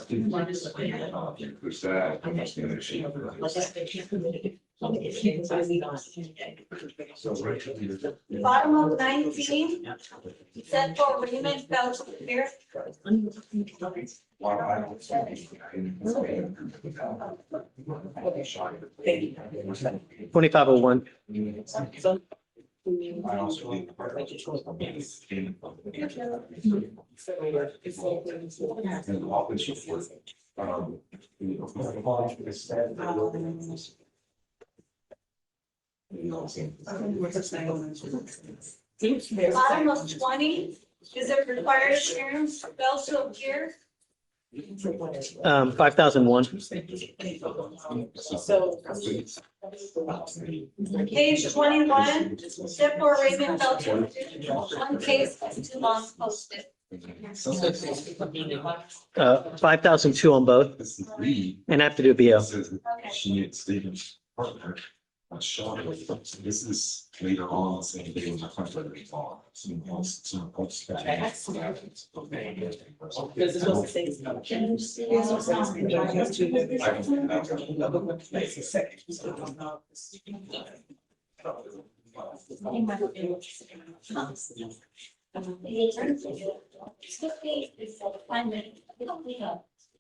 Speaker 2: Bottom of 19, set for arraignment, failed to appear.
Speaker 3: 2501.
Speaker 2: Bottom of 20, is it required appearance, failed to appear.
Speaker 3: 5001.
Speaker 2: Page 21, set for arraignment, failed to appear. One case has 2 months posted.
Speaker 3: 5002 on both. And I have to do a BO.
Speaker 12: This is later on, saying they were not going to fall.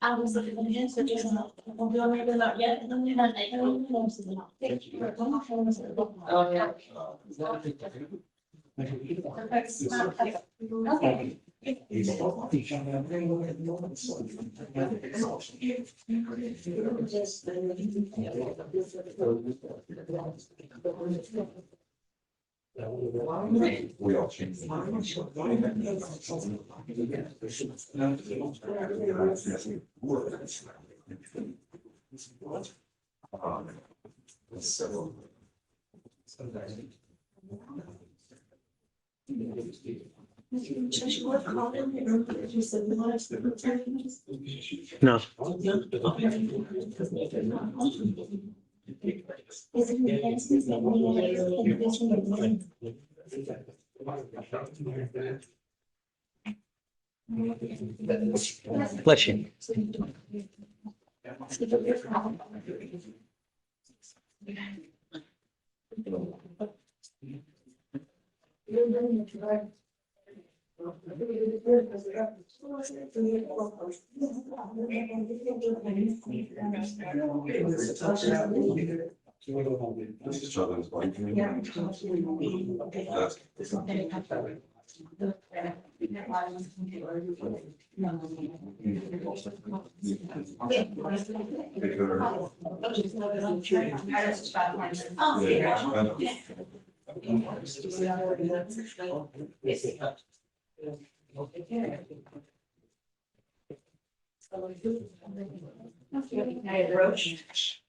Speaker 15: I was looking at him, so just not, we'll be on there not yet.
Speaker 12: We all changed.
Speaker 3: No. Bless you.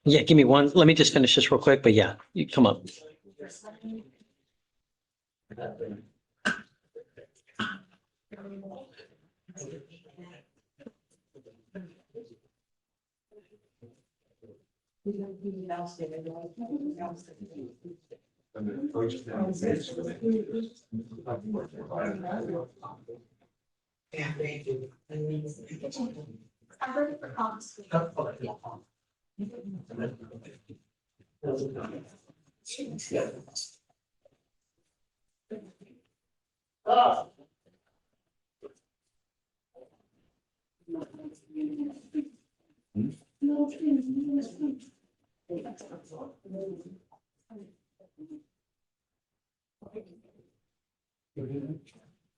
Speaker 3: Yeah, give me one. Let me just finish this real quick, but yeah, you come up.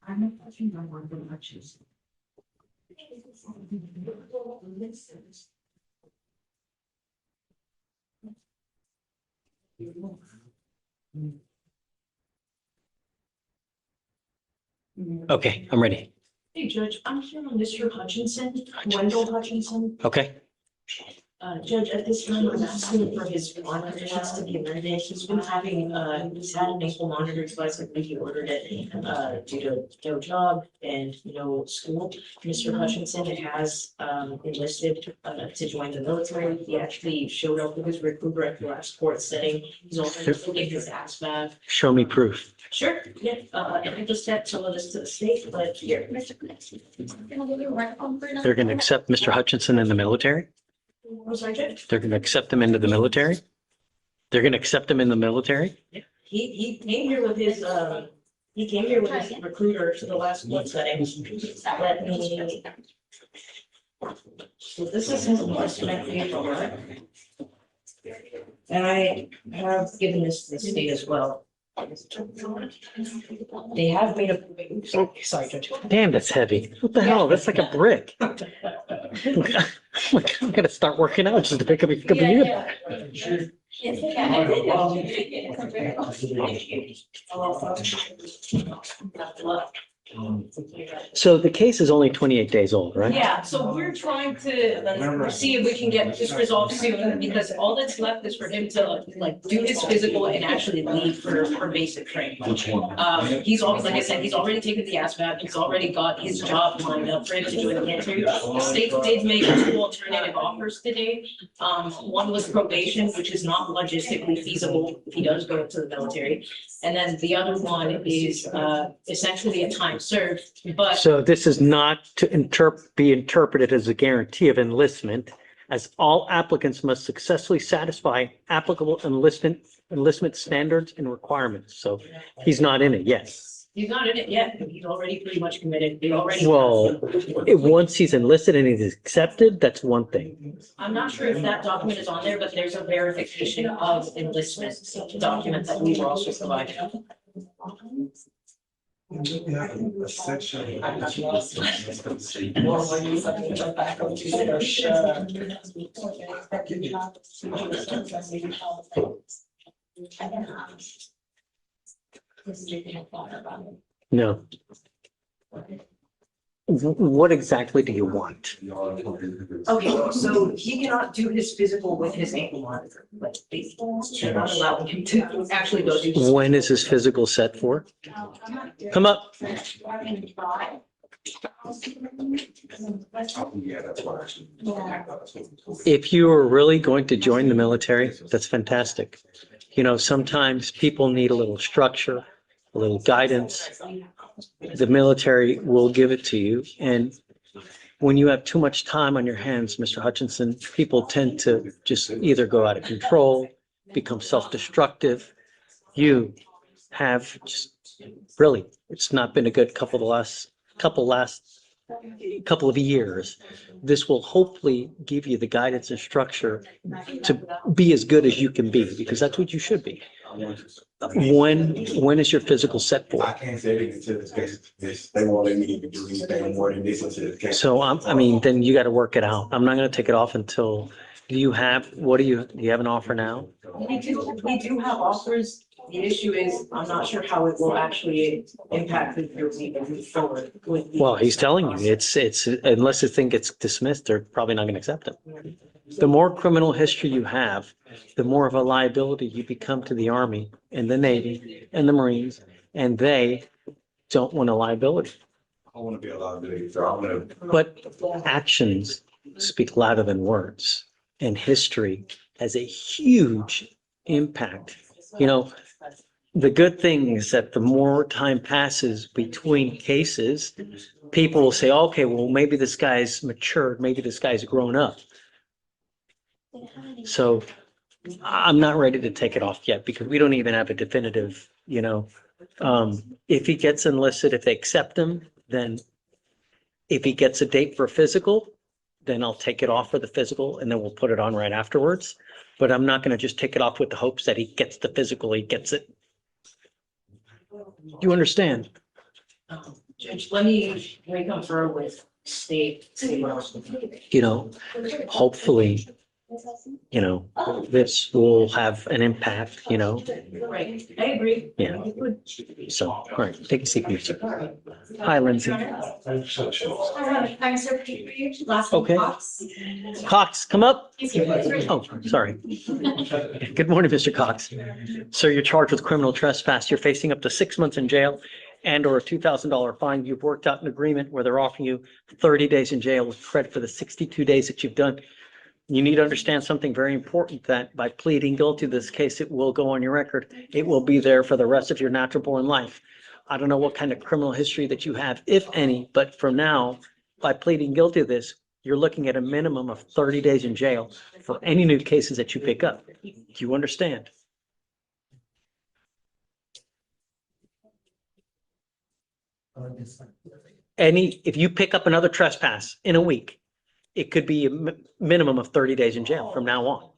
Speaker 20: I'm not touching my one very much.
Speaker 3: Okay, I'm ready.
Speaker 20: Hey, Judge, I'm here on Mr. Hutchinson, Wendell Hutchinson.
Speaker 3: Okay.
Speaker 20: Judge, at this time, I'm asking for his bond conditions to be amended. He's been having, he's had an ankle monitor twice. I think he ordered it, due to no job and no school. Mr. Hutchinson has, enlisted, to join the military. He actually showed up with his recruiter at the last court setting. He's already taking his ASVAB.
Speaker 3: Show me proof.
Speaker 20: Sure, yeah, and I just had some of this to the state, but here.
Speaker 3: They're going to accept Mr. Hutchinson in the military?
Speaker 20: I'm sorry, Judge?
Speaker 3: They're going to accept him into the military? They're going to accept him in the military?
Speaker 20: He came here with his, recruiter to the last court setting. Let me. So this is his enlistment paperwork. And I have given this to the state as well. They have made a, oh, sorry, Judge.
Speaker 3: Damn, that's heavy. What the hell? That's like a brick. I'm gonna start working out just to pick up a unit. So the case is only 28 days old, right?
Speaker 20: Yeah, so we're trying to see if we can get this resolved soon, because all that's left is for him to like do his physical and actually leave for basic training. He's always, like I said, he's already taken the ASVAB, he's already got his job lined up for him to join the military. The state did make two alternative offers today. One was probation, which is not logistically feasible if he does go into the military. And then the other one is essentially a time served, but.
Speaker 3: So this is not to be interpreted as a guarantee of enlistment, as all applicants must successfully satisfy applicable enlistment standards and requirements. So he's not in it yet.
Speaker 20: He's not in it yet, but he's already pretty much committed. He already.
Speaker 3: Well, once he's enlisted and he's accepted, that's one thing.
Speaker 20: I'm not sure if that document is on there, but there's a verification of enlistment document that we were also provided.
Speaker 3: No. What exactly do you want?
Speaker 20: Okay, so he cannot do his physical with his ankle monitor, like they are not allowing him to actually go do.
Speaker 3: When is his physical set for? Come up. If you are really going to join the military, that's fantastic. You know, sometimes people need a little structure, a little guidance. The military will give it to you. And when you have too much time on your hands, Mr. Hutchinson, people tend to just either go out of control, become self-destructive. You have just really, it's not been a good couple of the last couple of years, this will hopefully give you the guidance and structure to be as good as you can be, because that's what you should be. When is your physical set for?
Speaker 18: I can't say anything until this case, they won't let me even do anything more than this until the case.
Speaker 3: So I mean, then you got to work it out. I'm not going to take it off until, do you have an offer now?
Speaker 20: We do have offers. The issue is, I'm not sure how it will actually impact if you're moving forward with.
Speaker 3: Well, he's telling you, it's, unless the thing gets dismissed, they're probably not going to accept it. The more criminal history you have, the more of a liability you become to the Army and the Navy and the Marines, and they don't want a liability.
Speaker 18: I want to be a liability, so I'm gonna.
Speaker 3: But actions speak louder than words, and history has a huge impact. You know, the good thing is that the more time passes between cases, people will say, okay, well, maybe this guy's matured, maybe this guy's grown up. So I'm not ready to take it off yet because we don't even have a definitive, if he gets enlisted, if they accept him, then if he gets a date for physical, then I'll take it off for the physical and then we'll put it on right afterwards. But I'm not going to just take it off with the hopes that he gets the physical, he gets it. Do you understand?
Speaker 20: Judge, let me reconfirm with state.
Speaker 3: Hopefully, this will have an impact,
Speaker 20: Right, I agree.
Speaker 3: Yeah. So, all right, take a seat, please. Hi, Lindsay.
Speaker 15: I'm Sir Petrie, last
Speaker 3: Okay.
Speaker 15: name Cox.
Speaker 3: Cox, come up.
Speaker 15: He's here, he's right.
Speaker 3: Oh, sorry. Good morning, Mr. Cox. Sir, you're charged with criminal trespass. You're facing up to 6 months in jail and or a $2,000 fine. You've worked out an agreement where they're offering you 30 days in jail with credit for the 62 days that you've done. You need to understand something very important, that by pleading guilty to this case, it will go on your record. It will be there for the rest of your natural born life. I don't know what kind of criminal history that you have, if any, but for now, by pleading guilty to this, you're looking at a minimum of 30 days in jail for any new cases that you pick up. Do you understand? If you pick up another trespass in a week, it could be a minimum of 30 days in jail from now on.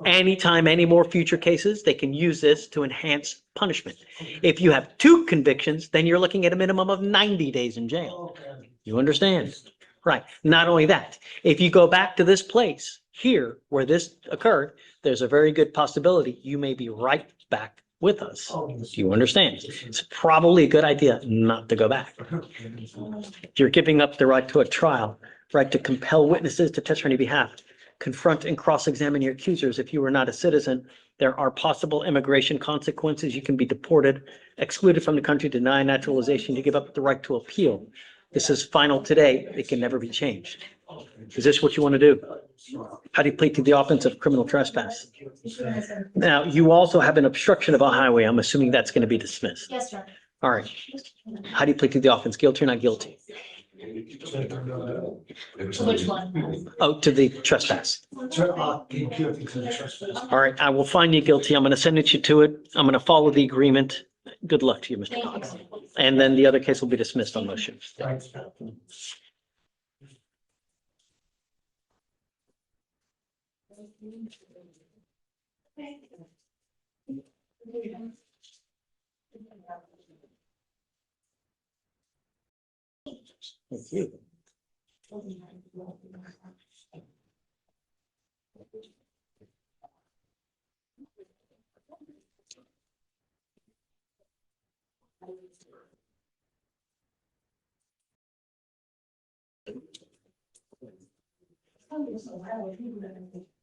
Speaker 3: Anytime, any more future cases, they can use this to enhance punishment. If you have 2 convictions, then you're looking at a minimum of 90 days in jail. You understand? Right. Not only that, if you go back to this place here where this occurred, there's a very good possibility you may be right back with us. Do you understand? It's probably a good idea not to go back. You're giving up the right to a trial, right to compel witnesses to testify on your behalf, confront and cross-examine your accusers. If you are not a citizen, there are possible immigration consequences. You can be deported, excluded from the country, denied naturalization. You give up the right to appeal. This is final today. It can never be changed. Is this what you want to do? How do you plead to the offense of criminal trespass? Now, you also have an obstruction of a highway. I'm assuming that's going to be dismissed.
Speaker 15: Yes, sir.
Speaker 3: All right. How do you plead to the offense? Guilty or not guilty?
Speaker 15: Which one?
Speaker 3: Oh, to the trespass. All right, I will find you guilty. I'm going to send you to it. I'm going to follow the agreement. Good luck to you, Mr. Cox. And then the other case will be dismissed on motion. Thank you.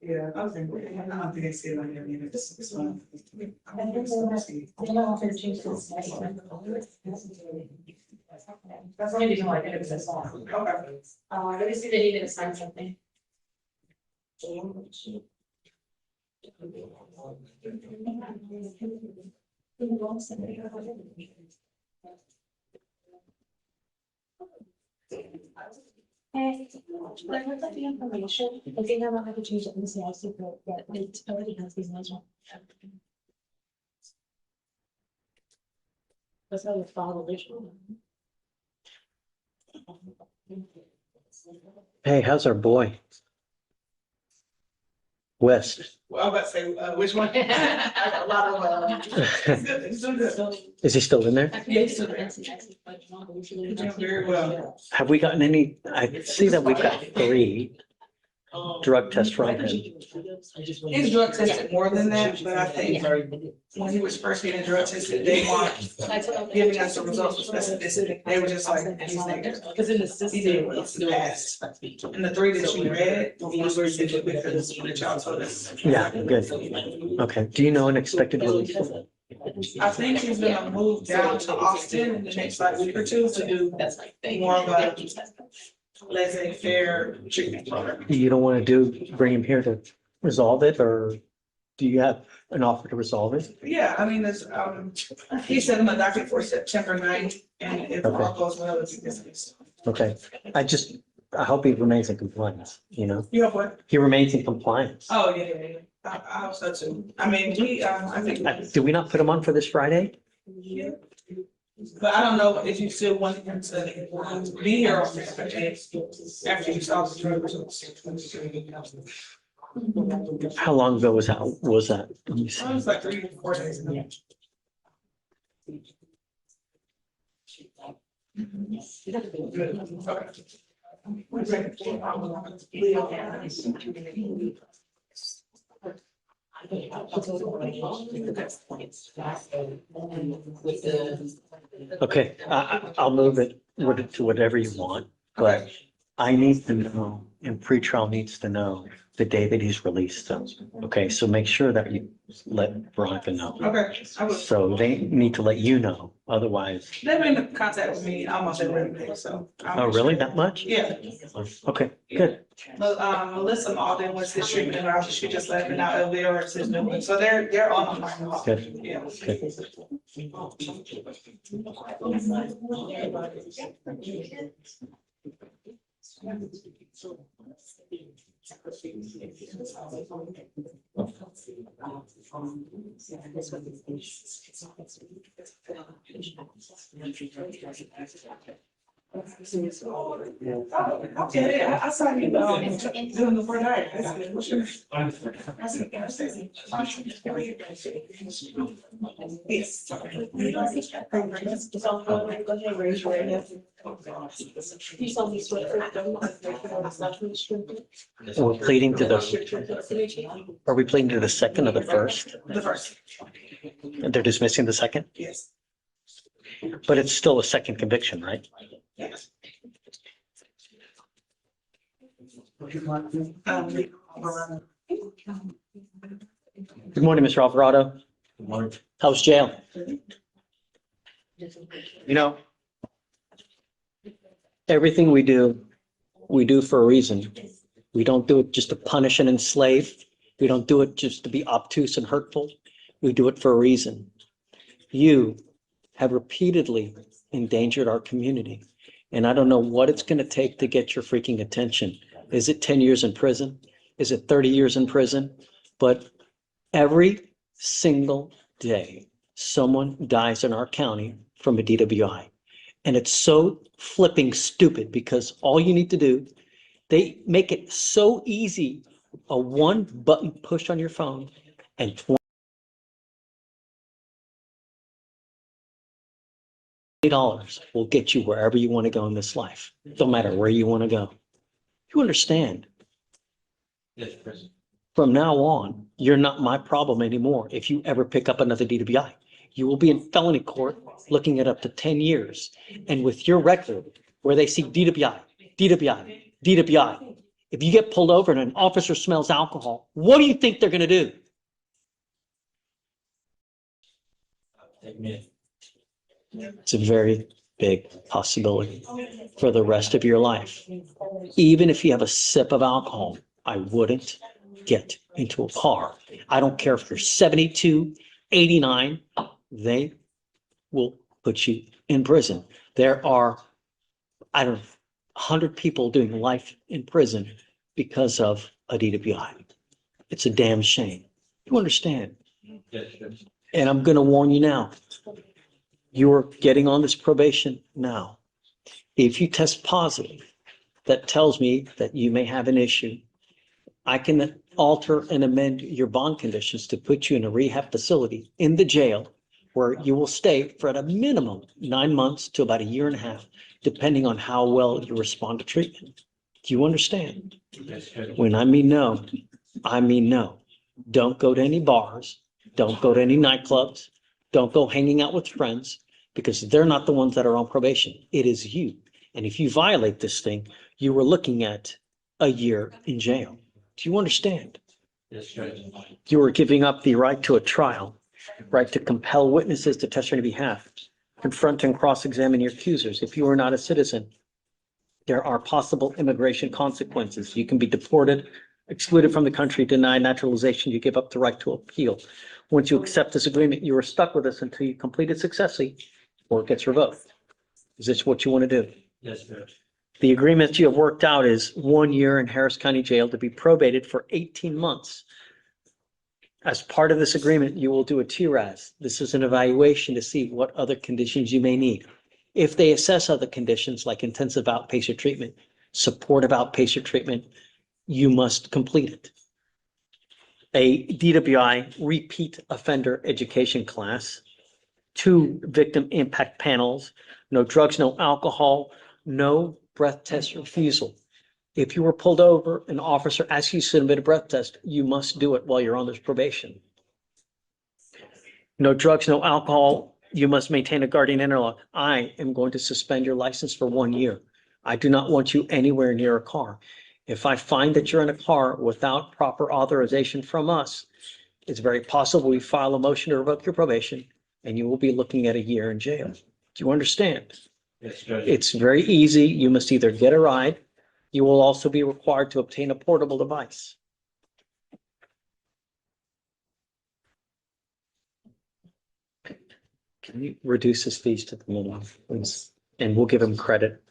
Speaker 21: Yeah, I was thinking, I don't think I see it on your meeting.
Speaker 15: That's the only reason why I did it, because I saw it.
Speaker 21: Okay.
Speaker 15: Let me see if they needed to sign something.
Speaker 16: And there was like the information, I think I don't have to change it in the CIC, but it already has these notes on. That's how we follow the original.
Speaker 3: Hey, how's our boy? West.
Speaker 21: Well, I'm about to say, which one? I got a lot of, it's doing good.
Speaker 3: Is he still in there?
Speaker 21: Yeah, he's doing very well.
Speaker 3: Have we gotten any, I see that we've got 3 drug tests from him.
Speaker 21: He's drug tested more than that, but I think when he was first getting drug tested, they weren't giving us the results with specificity. They were just like, he's negative.
Speaker 20: Because in the system.
Speaker 21: He did, it's passed. And the 3 that you read, these were good because what y'all told us.
Speaker 3: Yeah, good. Okay. Do you know an expected release?
Speaker 21: I think he's gonna move down to Austin in the next like week or 2 to do more of a laissez-faire treatment program.
Speaker 3: You don't want to bring him here to resolve it, or do you have an offer to resolve it?
Speaker 21: Yeah, I mean, there's, he said on the docket for September 9th, and if all goes well, it's this.
Speaker 3: Okay. I hope he remains in compliance, you know?
Speaker 21: You have what?
Speaker 3: He remains in compliance.
Speaker 21: Oh, yeah. I hope so too. I mean, I think.
Speaker 3: Do we not put him on for this Friday?
Speaker 21: Yeah. But I don't know if you still want him to be here on Friday after you saw the drug results.
Speaker 3: How long ago was that? Let me see.
Speaker 21: It was like 3 to 4 days ago.
Speaker 3: Okay, I'll move it to whatever you want, but I need to know, and pretrial needs to know the day that he's released. So, okay, so make sure that you let Veronica know.
Speaker 21: Okay, I will.
Speaker 3: So they need to let you know, otherwise.
Speaker 21: They've been in contact with me almost every day, so.
Speaker 3: Oh, really? That much?
Speaker 21: Yeah.
Speaker 3: Okay, good.
Speaker 21: Melissa Malden was his treatment around, she just let me know they are his new one, so they're on my mind.
Speaker 3: Good.
Speaker 21: Yeah. Okay, I saw you doing the word art. Yes.
Speaker 3: We're pleading to the, are we pleading to the second or the first?
Speaker 21: The first.
Speaker 3: They're dismissing the second?
Speaker 21: Yes.
Speaker 3: But it's still a second conviction, right?
Speaker 21: Yes.
Speaker 3: Good morning, Mr. Alvarado. Good morning. How's jail? You know, everything we do for a reason. We don't do it just to punish and enslave. We don't do it just to be obtuse and hurtful. We do it for a reason. You have repeatedly endangered our community. And I don't know what it's going to take to get your freaking attention. Is it 10 years in prison? Is it 30 years in prison? But every single day, someone dies in our county from a DWI. And it's so flipping stupid because all you need to do, they make it so easy, a 1 button push on your phone and $20 will get you wherever you want to go in this life. Don't matter where you want to go. You understand? From now on, you're not my problem anymore. If you ever pick up another DWI, you will be in felony court looking at up to 10 years. And with your record where they see DWI, if you get pulled over and an officer smells alcohol, what do you think they're going to do? It's a very big possibility for the rest of your life. Even if you have a sip of alcohol, I wouldn't get into a car. I don't care if you're 72, 89, they will put you in prison. There are, 100 people doing life in prison because of a DWI. It's a damn shame. You understand? And I'm going to warn you now. You're getting on this probation now. If you test positive, that tells me that you may have an issue. I can alter and amend your bond conditions to put you in a rehab facility in the jail where you will stay for at a minimum 9 months to about a year and a half, depending on how well you respond to treatment. Do you understand? When I mean no, I mean no. Don't go to any bars. Don't go to any nightclubs. Don't go hanging out with friends because they're not the ones that are on probation. It is you. And if you violate this thing, you are looking at a year in jail. Do you understand?
Speaker 1: Yes, Judge.
Speaker 3: You are giving up the right to a trial, right to compel witnesses to testify on your behalf, confront and cross-examine your accusers. If you are not a citizen, there are possible immigration consequences. You can be deported, excluded from the country, denied naturalization. You give up the right to appeal. Once you accept this agreement, you are stuck with us until you complete it successfully or it gets revoked. Is this what you want to do?
Speaker 1: Yes, Judge.
Speaker 3: The agreement you have worked out is 1 year in Harris County Jail to be probated for 18 months. As part of this agreement, you will do a TRAS. This is an evaluation to see what other conditions you may need. If they assess other conditions like intensive outpatient treatment, supportive outpatient treatment, you must complete it. A DWI repeat offender education class, 2 victim impact panels, no drugs, no alcohol, no breath test refusal. If you were pulled over, an officer asks you to submit a breath test, you must do it while you're on this probation. No drugs, no alcohol. You must maintain a guardian interlock. I am going to suspend your license for 1 year. I do not want you anywhere near a car. If I find that you're in a car without proper authorization from us, it's very possible we file a motion to revoke your probation and you will be looking at a year in jail. Do you understand?
Speaker 1: Yes, Judge.
Speaker 3: It's very easy. You must either get a ride. You will also be required to obtain a portable device. Can you reduce his fees to the minimum, please? And we'll give him credit.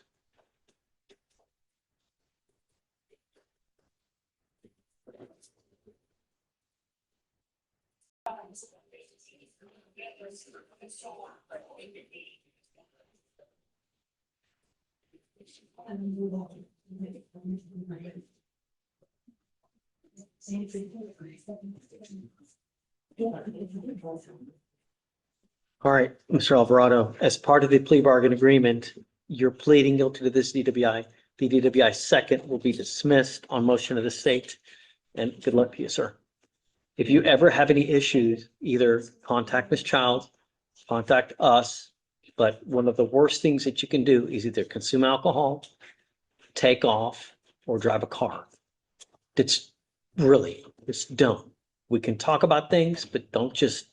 Speaker 3: All right, Mr. Alvarado, as part of the plea bargain agreement, you're pleading guilty to this DWI. The DWI second will be dismissed on motion of the state. And good luck to you, sir. If you ever have any issues, either contact Ms. Childs, contact us. But one of the worst things that you can do is either consume alcohol, take off, or drive a car. It's don't. We can talk about things, but don't just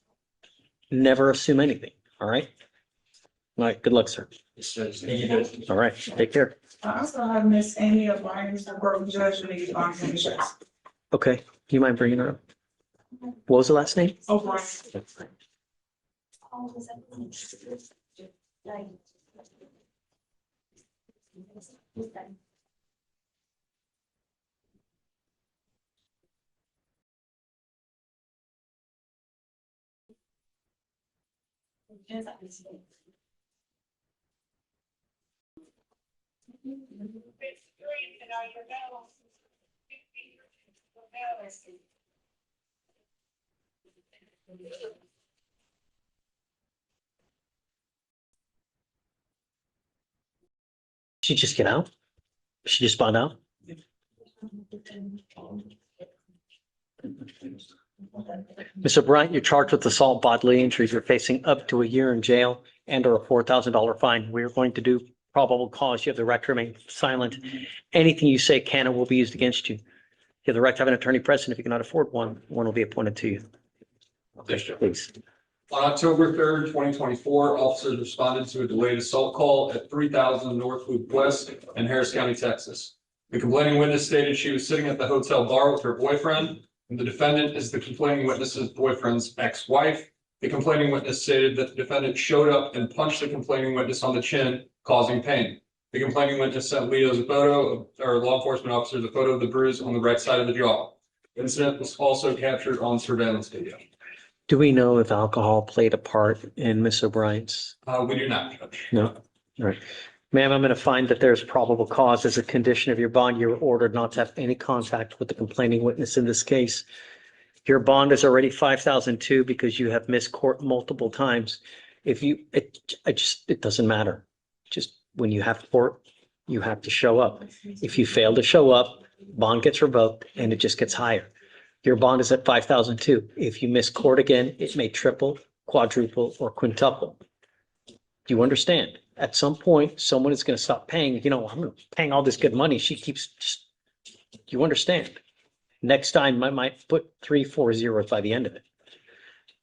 Speaker 3: never assume anything. All right. All right. Good luck, sir.
Speaker 1: Yes, Judge. Thank you, Judge.
Speaker 3: All right. Take care.
Speaker 21: I also have Miss Amy of Lyons, the court judge, and these bond conditions.
Speaker 3: Okay. Do you mind bringing her up? What was the last name?
Speaker 21: O'Brien.
Speaker 3: She just get out? She just bond out? Mr. Bryant, you're charged with assault, bodily injuries. You're facing up to a year in jail and or a $4,000 fine. We're going to do probable cause. You have the right to remain silent. Anything you say can and will be used against you. You have the right to have an attorney present. If you cannot afford one, one will be appointed to you. Please.
Speaker 6: On October 3rd, 2024, officers responded to a delayed assault call at 3000 North Loop West in Harris County, Texas. The complaining witness stated she was sitting at the hotel bar with her boyfriend, and the defendant is the complaining witness's boyfriend's ex-wife. The complaining witness stated that the defendant showed up and punched the complaining witness on the chin, causing pain. The complaining witness sent Leo's a photo, or law enforcement officers, a photo of the bruise on the right side of the jaw. The incident was also captured on surveillance video.
Speaker 3: Do we know if alcohol played a part in Ms. O'Brien's?
Speaker 6: We do not, Judge.
Speaker 3: No. All right. Ma'am, I'm going to find that there's probable cause as a condition of your bond. You're ordered not to have any contact with the complaining witness in this case. Your bond is already 5,002 because you have missed court multiple times. If you, it doesn't matter. Just when you have court, you have to show up. If you fail to show up, bond gets revoked and it just gets higher. Your bond is at 5,002. If you miss court again, it may triple, quadruple, or quintuple. Do you understand? At some point, someone is going to stop paying, I'm paying all this good money. She keeps, you understand? Next time, I might put 3, 4 zeros by the end of it.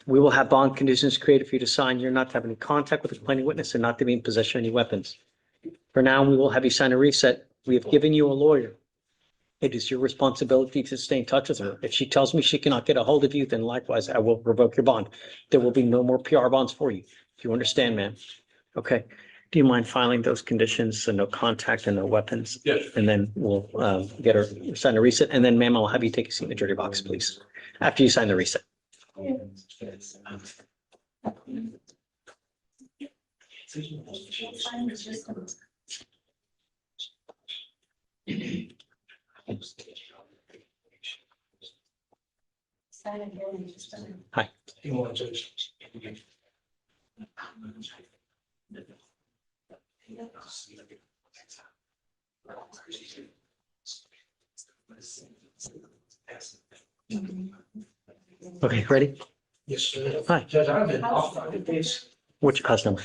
Speaker 3: We will have bond conditions created for you to sign. You're not to have any contact with the complaining witness and not to be in possession of any weapons. For now, we will have you sign a reset. We have given you a lawyer. It is your responsibility to stay in touch with her. If she tells me she cannot get a hold of you, then likewise, I will revoke your bond. There will be no more PR bonds for you. Do you understand, ma'am? Okay. Do you mind filing those conditions? So no contact and no weapons?
Speaker 6: Yes.
Speaker 3: And then we'll get her sign a reset. And then, ma'am, I'll have you take a seat in the jury box, please, after you sign the reset. Hi. Okay, ready?
Speaker 18: Yes, sir.
Speaker 3: Hi.
Speaker 18: Judge, I've been off the case.
Speaker 3: What's your cause number?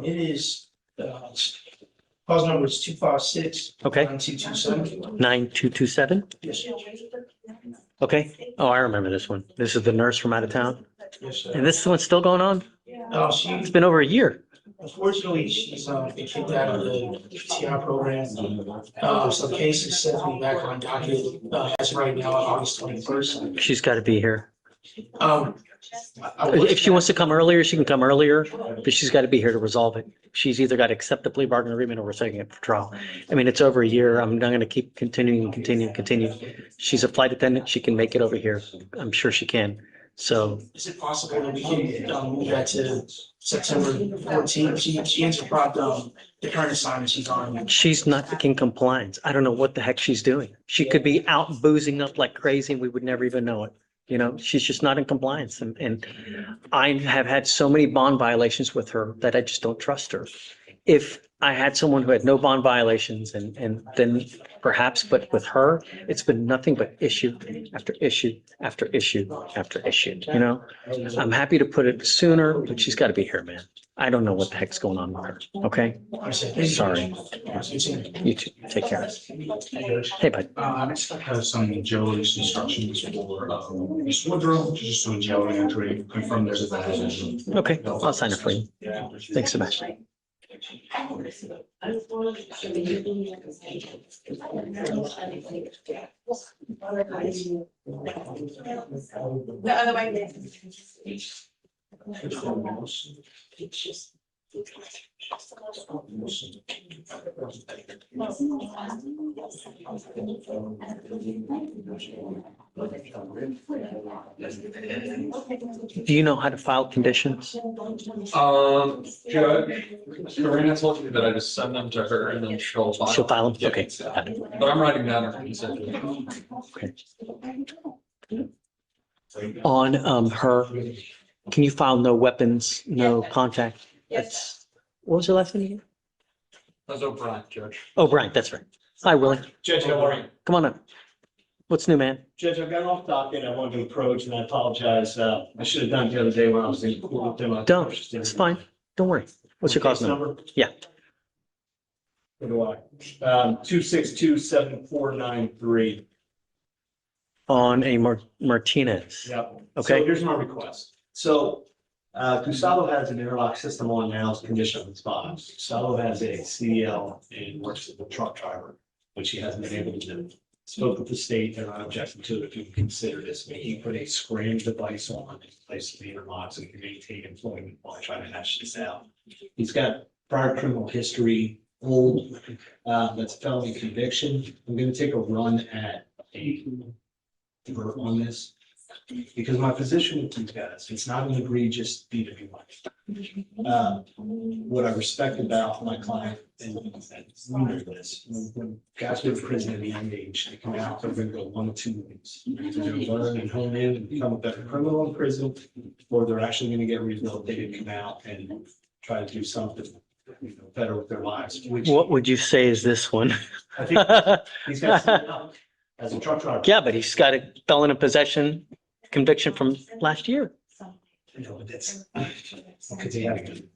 Speaker 18: It is, cause number is 256.
Speaker 3: Okay.
Speaker 18: 9227.
Speaker 3: 9227?
Speaker 18: Yes, sir.
Speaker 3: Okay. Oh, I remember this one. This is the nurse from out of town.
Speaker 18: Yes, sir.
Speaker 3: And this one's still going on?
Speaker 18: She,
Speaker 3: It's been over a year.
Speaker 18: unfortunately, she's been kicked out of the PTI program. So the case is set to be back on docket, as of right now, on August 21st.
Speaker 3: She's got to be here.
Speaker 18: I was-
Speaker 3: If she wants to come earlier, she can come earlier, but she's got to be here to resolve it. She's either got to accept the plea bargain agreement or we're taking it for trial. I mean, it's over a year. I'm not going to keep continuing. She's a flight attendant. She can make it over here. I'm sure she can. So
Speaker 18: Is it possible that we can move that to September 14th? She ends the current assignment she's on.
Speaker 3: she's not in compliance. I don't know what the heck she's doing. She could be out boozing up like crazy and we would never even know it. She's just not in compliance. And I have had so many bond violations with her that I just don't trust her. If I had someone who had no bond violations and then perhaps, but with her, it's been nothing but issue after issue after issue after issue, I'm happy to put it sooner, but she's got to be here, man. I don't know what the heck's going on with her. Okay? Sorry. You too. Take care. Hey, bud.
Speaker 18: I just have some Joe's instructions for Ms. Woodrow, just so Joe and Andrea confirm there's a violation.
Speaker 3: Okay, I'll sign it for you. Thanks so much.
Speaker 20: The other way.
Speaker 3: Do you know how to file conditions?
Speaker 6: Judge, Karina told me that I just send them to her and then she'll file.
Speaker 3: She'll file them?
Speaker 6: Yeah.
Speaker 3: Okay.
Speaker 6: But I'm writing down her consent.
Speaker 3: Okay. On her, can you file no weapons, no contact? That's, what was your last name again?
Speaker 6: That's O'Brien, Judge.
Speaker 3: Oh, Brian, that's right. Hi, Willie.
Speaker 5: Judge, how are you?
Speaker 3: Come on up. What's new, man?
Speaker 5: Judge, I've got off docket. I wanted to approach and I apologize. I should have done it the other day when I was in court with them.
Speaker 3: Don't, it's fine. Don't worry. What's your cause number? Yeah.
Speaker 5: What do I? 2627493.
Speaker 3: On a Martinez.
Speaker 5: Yep.
Speaker 3: Okay.
Speaker 5: So here's my request. So Gustavo has an interlock system on now, as condition of his bond. Gustavo has a CDL and works as a truck driver, which he hasn't been able to do. Spoke with the state, they're not objecting to it if you consider this. He put a scram device on in place of the interlock so he can maintain employment while trying to hash this out. He's got prior criminal history, old, that's a felony conviction. I'm gonna take a run at a vote on this. Because my position with you guys, it's not an egregious DWI. What I respect about my client And numerous, when guys go to prison at a young age, they come out, they're gonna go one of two ways. They're gonna learn and hone in and become a better criminal in prison, or they're actually gonna get rehabilitated, come out and try to do something, better with their lives, which
Speaker 3: What would you say is this one?
Speaker 5: I think he's got some, as a truck driver.
Speaker 3: Yeah, but he's got a felon in possession conviction from last year.
Speaker 5: No, but that's, because he had a good.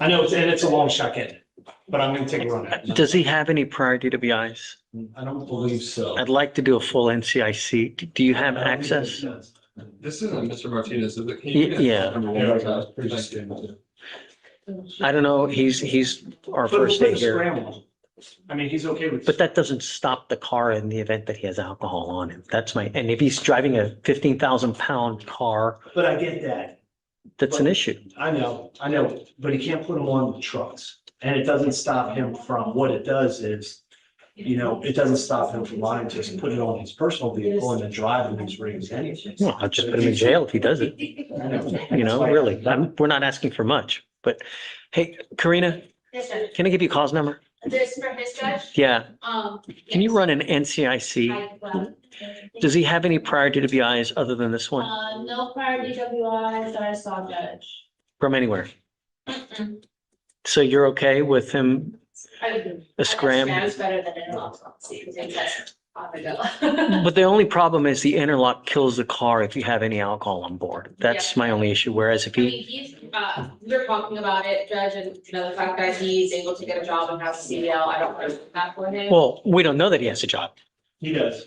Speaker 5: I know, it's a long shot at it, but I'm gonna take a run at it.
Speaker 3: Does he have any prior DWIs?
Speaker 5: I don't believe so.
Speaker 3: I'd like to do a full NCIC. Do you have access?
Speaker 6: This isn't Mr. Martinez, is it?
Speaker 3: Yeah. I don't know. He's our first day here.
Speaker 5: I mean, he's okay with.
Speaker 3: But that doesn't stop the car in the event that he has alcohol on him. That's and if he's driving a 15,000-pound car,
Speaker 5: But I get that.
Speaker 3: that's an issue.
Speaker 5: I know, but he can't put them on the trucks. And it doesn't stop him from, what it does is, it doesn't stop him from wanting to just put it on his personal vehicle and then driving these rigs anyway.
Speaker 3: Well, I'll just put him in jail if he does it. Really, we're not asking for much, but hey, Karina,
Speaker 15: Yes, sir.
Speaker 3: can I give you a cause number?
Speaker 15: This for his judge?
Speaker 3: Yeah. Can you run an NCIC? Does he have any prior DWIs other than this one
Speaker 15: No prior DWIs that I saw, Judge.
Speaker 3: from anywhere? So you're okay with him a scram?
Speaker 15: Scram's better than interlocks, obviously, because that's on the go.
Speaker 3: But the only problem is the interlock kills the car if you have any alcohol on board. That's my only issue. Whereas if
Speaker 15: I mean,
Speaker 3: he,
Speaker 15: he's, we're talking about it, Judge, and the fact that he's able to get a job and have a CDL, I don't know that for him.
Speaker 3: well, we don't know that he has a job.
Speaker 5: He does.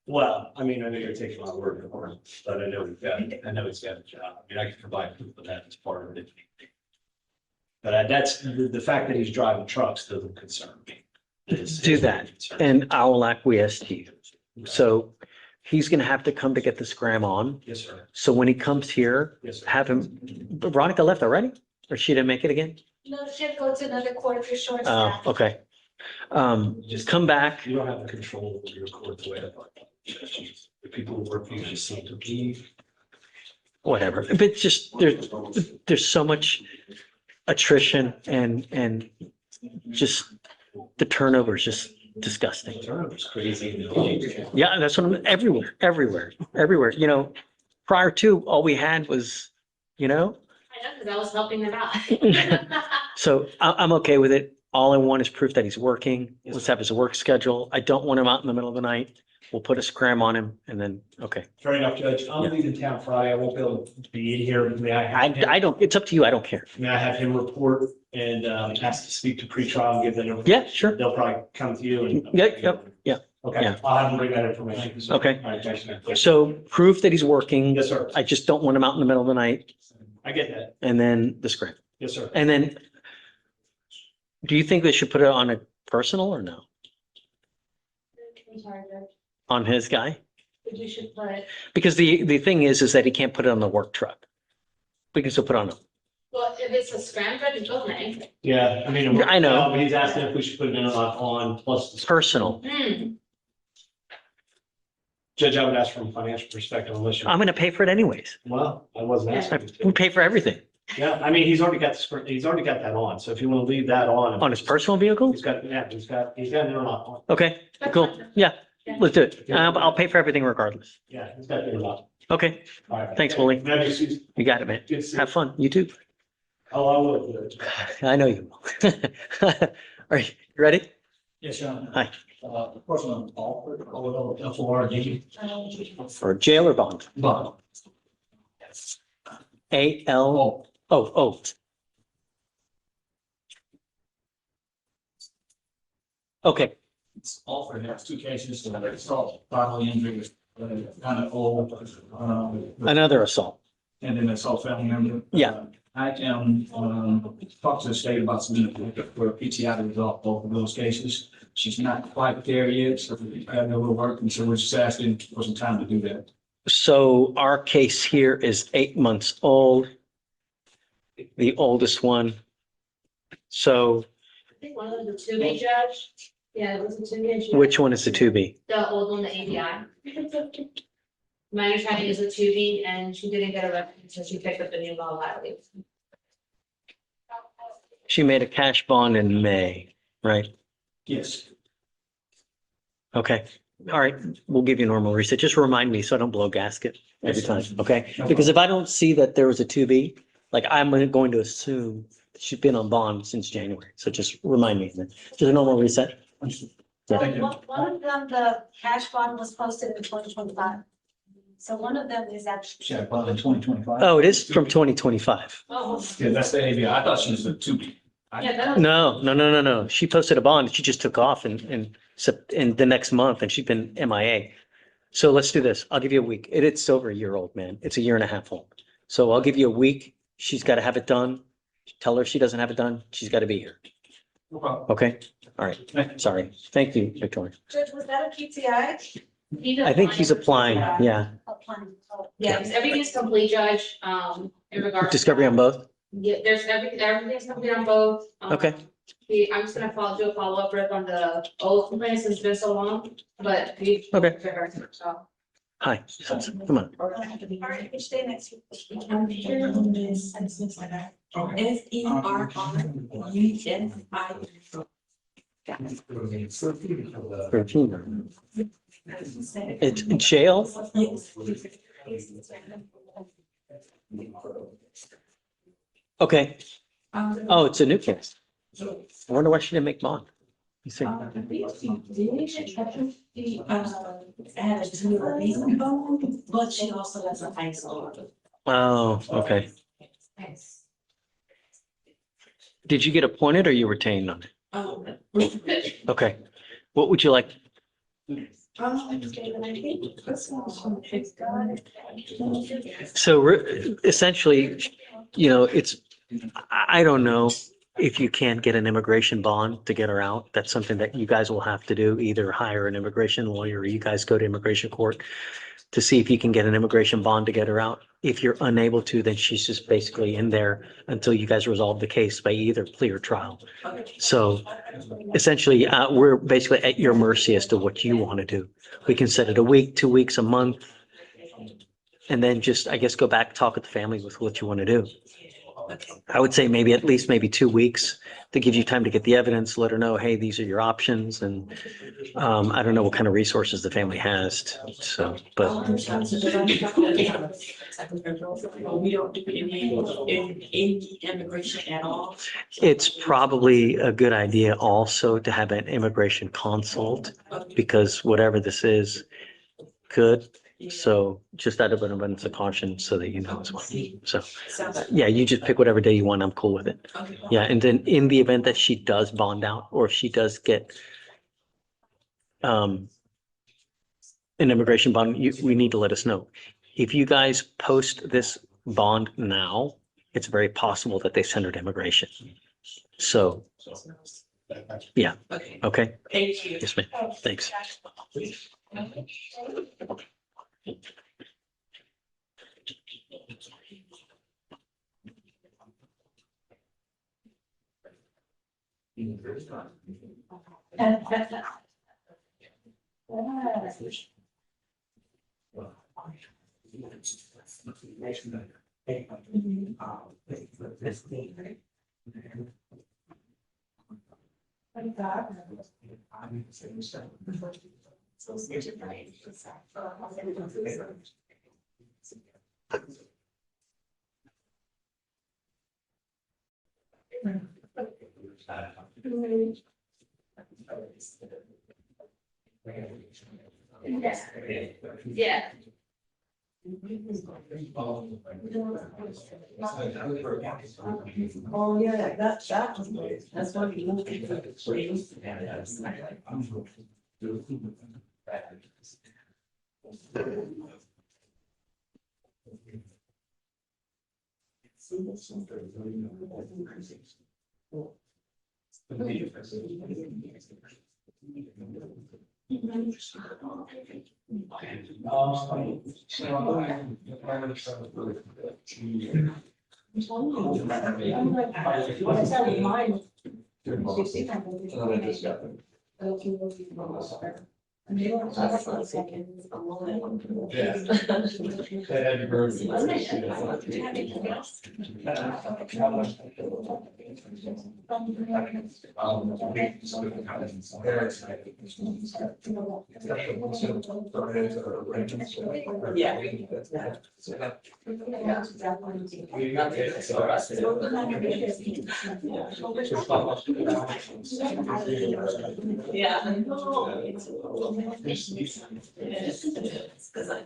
Speaker 5: Well, I mean, I know you're taking my word for it, but I know he's got a job. I mean, I can provide proof of that as part of it. But that's, the fact that he's driving trucks doesn't concern me.
Speaker 3: Do that and I will acquiesce to you. So he's gonna have to come to get the scram on.
Speaker 5: Yes, sir.
Speaker 3: So when he comes here,
Speaker 5: Yes, sir.
Speaker 3: have him, Veronica left already? Or she didn't make it again?
Speaker 2: No, she'll go to another court for short
Speaker 3: Oh,
Speaker 2: staff.
Speaker 3: okay. Just come back.
Speaker 5: You don't have the control over your court the way I thought. The people who work for you just seem to be.
Speaker 3: Whatever, but just there's so much attrition and just the turnover is just disgusting.
Speaker 5: Turnover's crazy.
Speaker 3: Yeah, that's what everywhere. Prior to, all we had was,
Speaker 15: I know, because I was helping him out.
Speaker 3: so I'm okay with it. All I want is proof that he's working. Let's have his work schedule. I don't want him out in the middle of the night. We'll put a scram on him and then, okay.
Speaker 5: Fair enough, Judge. I'm
Speaker 3: Yeah.
Speaker 5: leaving town Friday. I won't be able to be in here. May I have him?
Speaker 3: I don't, it's up to you. I don't care.
Speaker 5: May I have him report and ask to speak to pretrial and give them?
Speaker 3: Yeah, sure.
Speaker 5: They'll probably come to you and.
Speaker 3: Yeah.
Speaker 5: Okay,
Speaker 3: Yeah.
Speaker 5: I'll have them bring that information.
Speaker 3: Okay.
Speaker 5: All right, thanks, man.
Speaker 3: So proof that he's working.
Speaker 5: Yes, sir.
Speaker 3: I just don't want him out in the middle of the night
Speaker 5: I get that.
Speaker 3: and then the scram.
Speaker 5: Yes, sir.
Speaker 3: And then, do you think they should put it on a personal or no?
Speaker 15: I'm sorry, Judge.
Speaker 3: On his guy?
Speaker 15: But you should put,
Speaker 3: Because the thing is that he can't put it on the work truck. We can still put it on him.
Speaker 15: well, if it's a scram, Judge, it's okay.
Speaker 5: Yeah, I mean.
Speaker 3: I know.
Speaker 5: But he's asking if we should put it on plus.
Speaker 3: Personal.
Speaker 5: Judge, I would ask from a financial perspective unless you're.
Speaker 3: I'm gonna pay for it anyways.
Speaker 5: Well, I wasn't asking. you
Speaker 3: We
Speaker 5: to.
Speaker 3: pay for everything.
Speaker 5: Yeah, I mean, he's already got that on. So if you want to leave that on.
Speaker 3: On his personal vehicle?
Speaker 5: He's got an interlock on.
Speaker 3: Okay, cool. Yeah, let's do it. I'll pay for everything regardless.
Speaker 5: Yeah, he's got an interlock.
Speaker 3: Okay,
Speaker 5: All right.
Speaker 3: thanks, Willie.
Speaker 5: Have you seen-
Speaker 3: You got it, man.
Speaker 5: Good to see you.
Speaker 3: Have fun. You too.
Speaker 5: Oh, I would.
Speaker 3: I know you will. All right, you ready?
Speaker 18: Yes, Sean.
Speaker 3: Hi.
Speaker 18: Person on Alford, F-O-R-D.
Speaker 3: For jail or bond?
Speaker 18: Bond.
Speaker 3: A-L, oh. Okay,
Speaker 18: It's Alford has two cases, assault, bodily injury, kind of old.
Speaker 3: another assault.
Speaker 18: And then assault family member.
Speaker 3: Yeah.
Speaker 18: I can, talk to the state about some, for PTI to resolve both of those cases. She's not quite there yet, so we're having a little work, and so we're just asking for some time to do that.
Speaker 3: So our case here is 8 months old. The oldest one. So
Speaker 15: I think one of them was a 2B, Judge. Yeah, it was a 2B.
Speaker 3: which one is the 2B?
Speaker 15: The old one, the ABI. My understanding is a 2B, and she didn't get a record, so she picked up the new law violation.
Speaker 3: She made a cash bond in May, right?
Speaker 18: Yes.
Speaker 3: Okay, all right, we'll give you a normal reset. Just remind me so I don't blow gasket every time, okay? Because if I don't see that there was a 2B, like I'm going to assume she's been on bond since January. So just remind me, then. Just a normal reset.
Speaker 2: So one of them, the cash bond was posted in 2025. So one of them is actually.
Speaker 18: She had a bond in 2025.
Speaker 3: Oh, it is from 2025.
Speaker 2: Oh.
Speaker 18: Yeah, that's the ABI. I thought she was a 2B.
Speaker 3: No. She posted a bond. She just took off in the next month and she's been MIA. So let's do this. I'll give you a week. It's over a year old, man. It's a year and a half old. So I'll give you a week. She's got to have it done. Tell her if she doesn't have it done. She's got to be here.
Speaker 18: No problem.
Speaker 3: Okay? All right. Sorry. Thank you, Victoria.
Speaker 2: Judge, was that a PTI?
Speaker 3: I think he's applying. Yeah.
Speaker 15: Yeah, because everything's complete, Judge, in regards.
Speaker 3: Discovery on both?
Speaker 15: Yeah, everything's complete on both.
Speaker 3: Okay.
Speaker 15: I'm just gonna do a follow-up rip on the old complaint since it's been so long, but we.
Speaker 3: Okay.
Speaker 15: So.
Speaker 3: Hi. Come on.
Speaker 2: All right, which day next week?
Speaker 3: SERI. 13. It's in jail? Okay. Oh, it's a new case. I wonder why she didn't make bond. You see?
Speaker 2: But she also has an ISO.
Speaker 3: Oh, okay. Did you get appointed or you retained on it? Okay. What would you like? So essentially, I don't know if you can't get an immigration bond to get her out. That's something that you guys will have to do, either hire an immigration lawyer or you guys go to immigration court to see if you can get an immigration bond to get her out. If you're unable to, then she's just basically in there until you guys resolve the case by either plea or trial. So essentially, we're basically at your mercy as to what you want to do. We can set it a week, 2 weeks, a month, and then just, I guess, go back, talk with the family with what you want to do. I would say maybe 2 weeks to give you time to get the evidence, let her know, hey, these are your options. And I don't know what kind of resources the family has. So, but.
Speaker 20: We don't do any immigration at all.
Speaker 3: It's probably a good idea also to have an immigration consult because whatever this is could. So just out of an abundance of caution so that you know as well. So yeah, you just pick whatever day you want. I'm cool with it. Yeah. And then in the event that she does bond out or if she does get an immigration bond, we need to let us know. If you guys post this bond now, it's very possible that they send her to immigration. So yeah. Okay.
Speaker 20: Thank you.
Speaker 3: Yes, ma'am. Thanks.
Speaker 15: Yeah.
Speaker 20: Oh, yeah, that was good. That's what we moved.
Speaker 10: Yeah. I know. It's because I.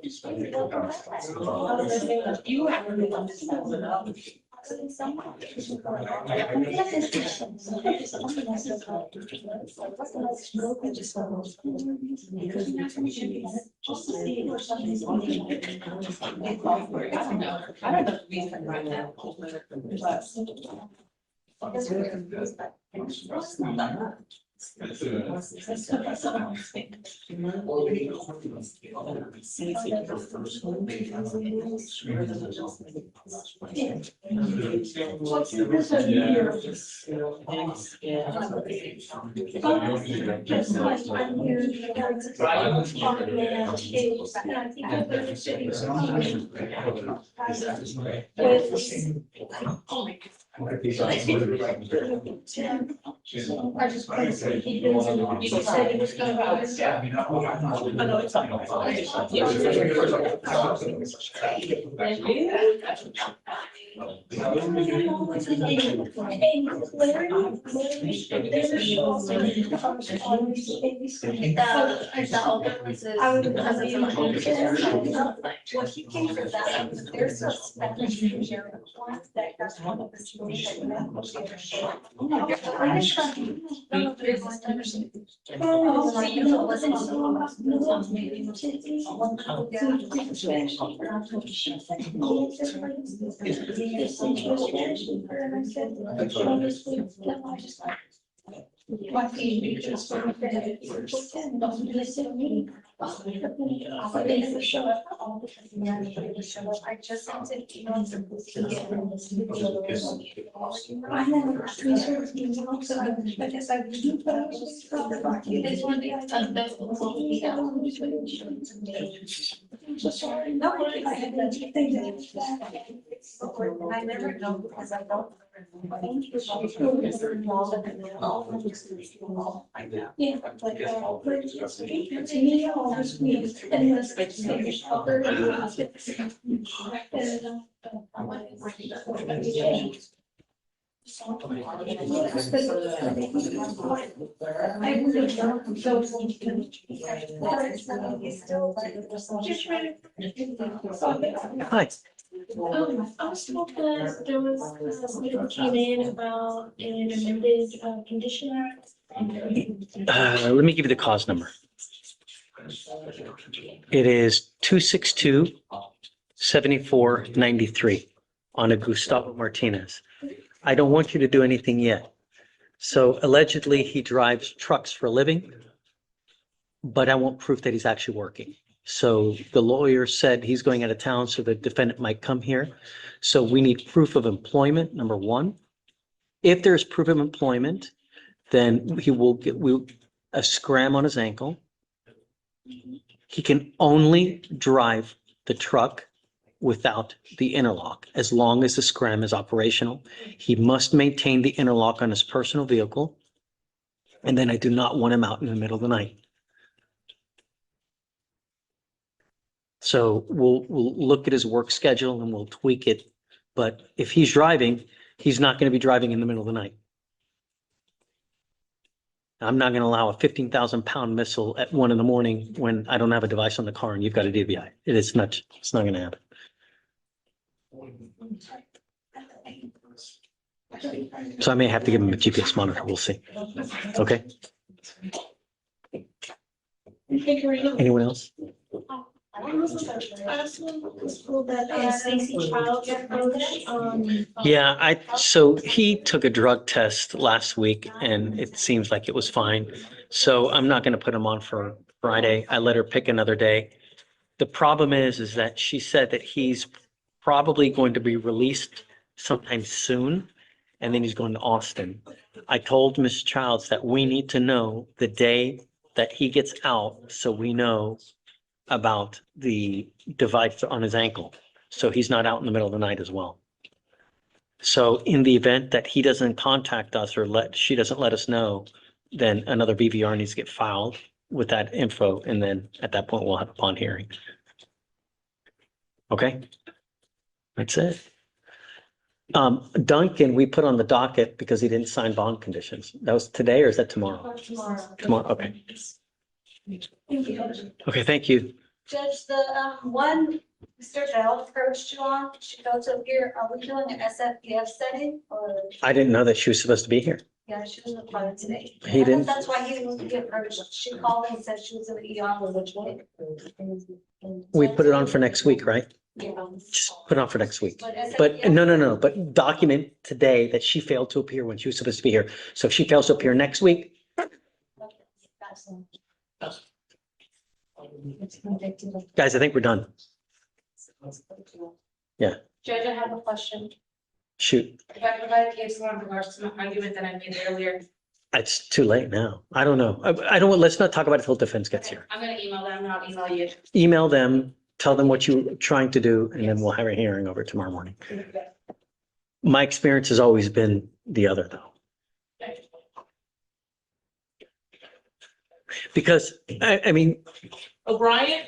Speaker 10: It's a lot. You have really understand it. I don't know if we can write that.
Speaker 15: I just couldn't say he said he was
Speaker 2: Well, he came for that, but there's a Spanish version one that has one of the stories that we I just sent an email to I guess I. No, I never know because I don't. Yeah, like, to me, all this means, unless it's
Speaker 3: Hi.
Speaker 15: I was told that there was something that came in about an amended condition.
Speaker 3: Let me give you the cause number. It is 262-7493 on a Gustavo Martinez. I don't want you to do anything yet. So allegedly, he drives trucks for a living, but I want proof that he's actually working. So the lawyer said he's going out of town, so the defendant might come here. So we need proof of employment, number one. If there's proof of employment, then he will get a scram on his ankle. He can only drive the truck without the interlock, as long as the scram is operational. He must maintain the interlock on his personal vehicle. And then I do not want him out in the middle of the night. So we'll look at his work schedule and we'll tweak it. But if he's driving, he's not going to be driving in the middle of the night. I'm not going to allow a 15,000-pound missile at 1 a.m. when I don't have a device on the car and you've got a DVI. It's not going to happen. So I may have to give him a GPS monitor. We'll see. Okay. Anyone else?
Speaker 2: Stacy Child get approached,
Speaker 3: Yeah, so he took a drug test last week and it seems like it was fine. So I'm not gonna put him on for Friday. I let her pick another day. The problem is that she said that he's probably going to be released sometime soon. And then he's going to Austin. I told Ms. Childs that we need to know the day that he gets out, so we know about the device on his ankle. So he's not out in the middle of the night as well. So in the event that he doesn't contact us or she doesn't let us know, then another BVR needs to get filed with that info. And then at that point, we'll have a bond hearing. Okay? That's it. Duncan, we put on the docket because he didn't sign bond conditions. That was today or is that tomorrow? Tomorrow, okay.
Speaker 2: Thank you.
Speaker 3: Okay, thank you.
Speaker 2: Judge, the one Mr. Bell approached you on, she goes up here, are we doing an SFPF setting or?
Speaker 3: I didn't know that she was supposed to be here.
Speaker 2: Yeah, she was appointed today.
Speaker 3: He didn't-
Speaker 2: That's why he didn't get approached. She called and said she was in the ER, which way?
Speaker 3: We put it on for next week, right?
Speaker 2: Yeah.
Speaker 3: Just put it on for next week.
Speaker 2: But
Speaker 3: But no, but document today that she failed to appear when she was supposed to be here. So if she fails to appear next week, guys, I think we're done. Yeah,
Speaker 15: Judge, I have a question.
Speaker 3: shoot.
Speaker 15: If I provide case law in regards to my argument that I made earlier,
Speaker 3: It's too late now. I don't know. I don't, let's not talk about it till defense gets here.
Speaker 15: I'm gonna email them and I'll email you.
Speaker 3: Email them, tell them what you're trying to do, and then we'll have a hearing over tomorrow morning. My experience has always been the other though. Because, I mean,
Speaker 20: O'Brien,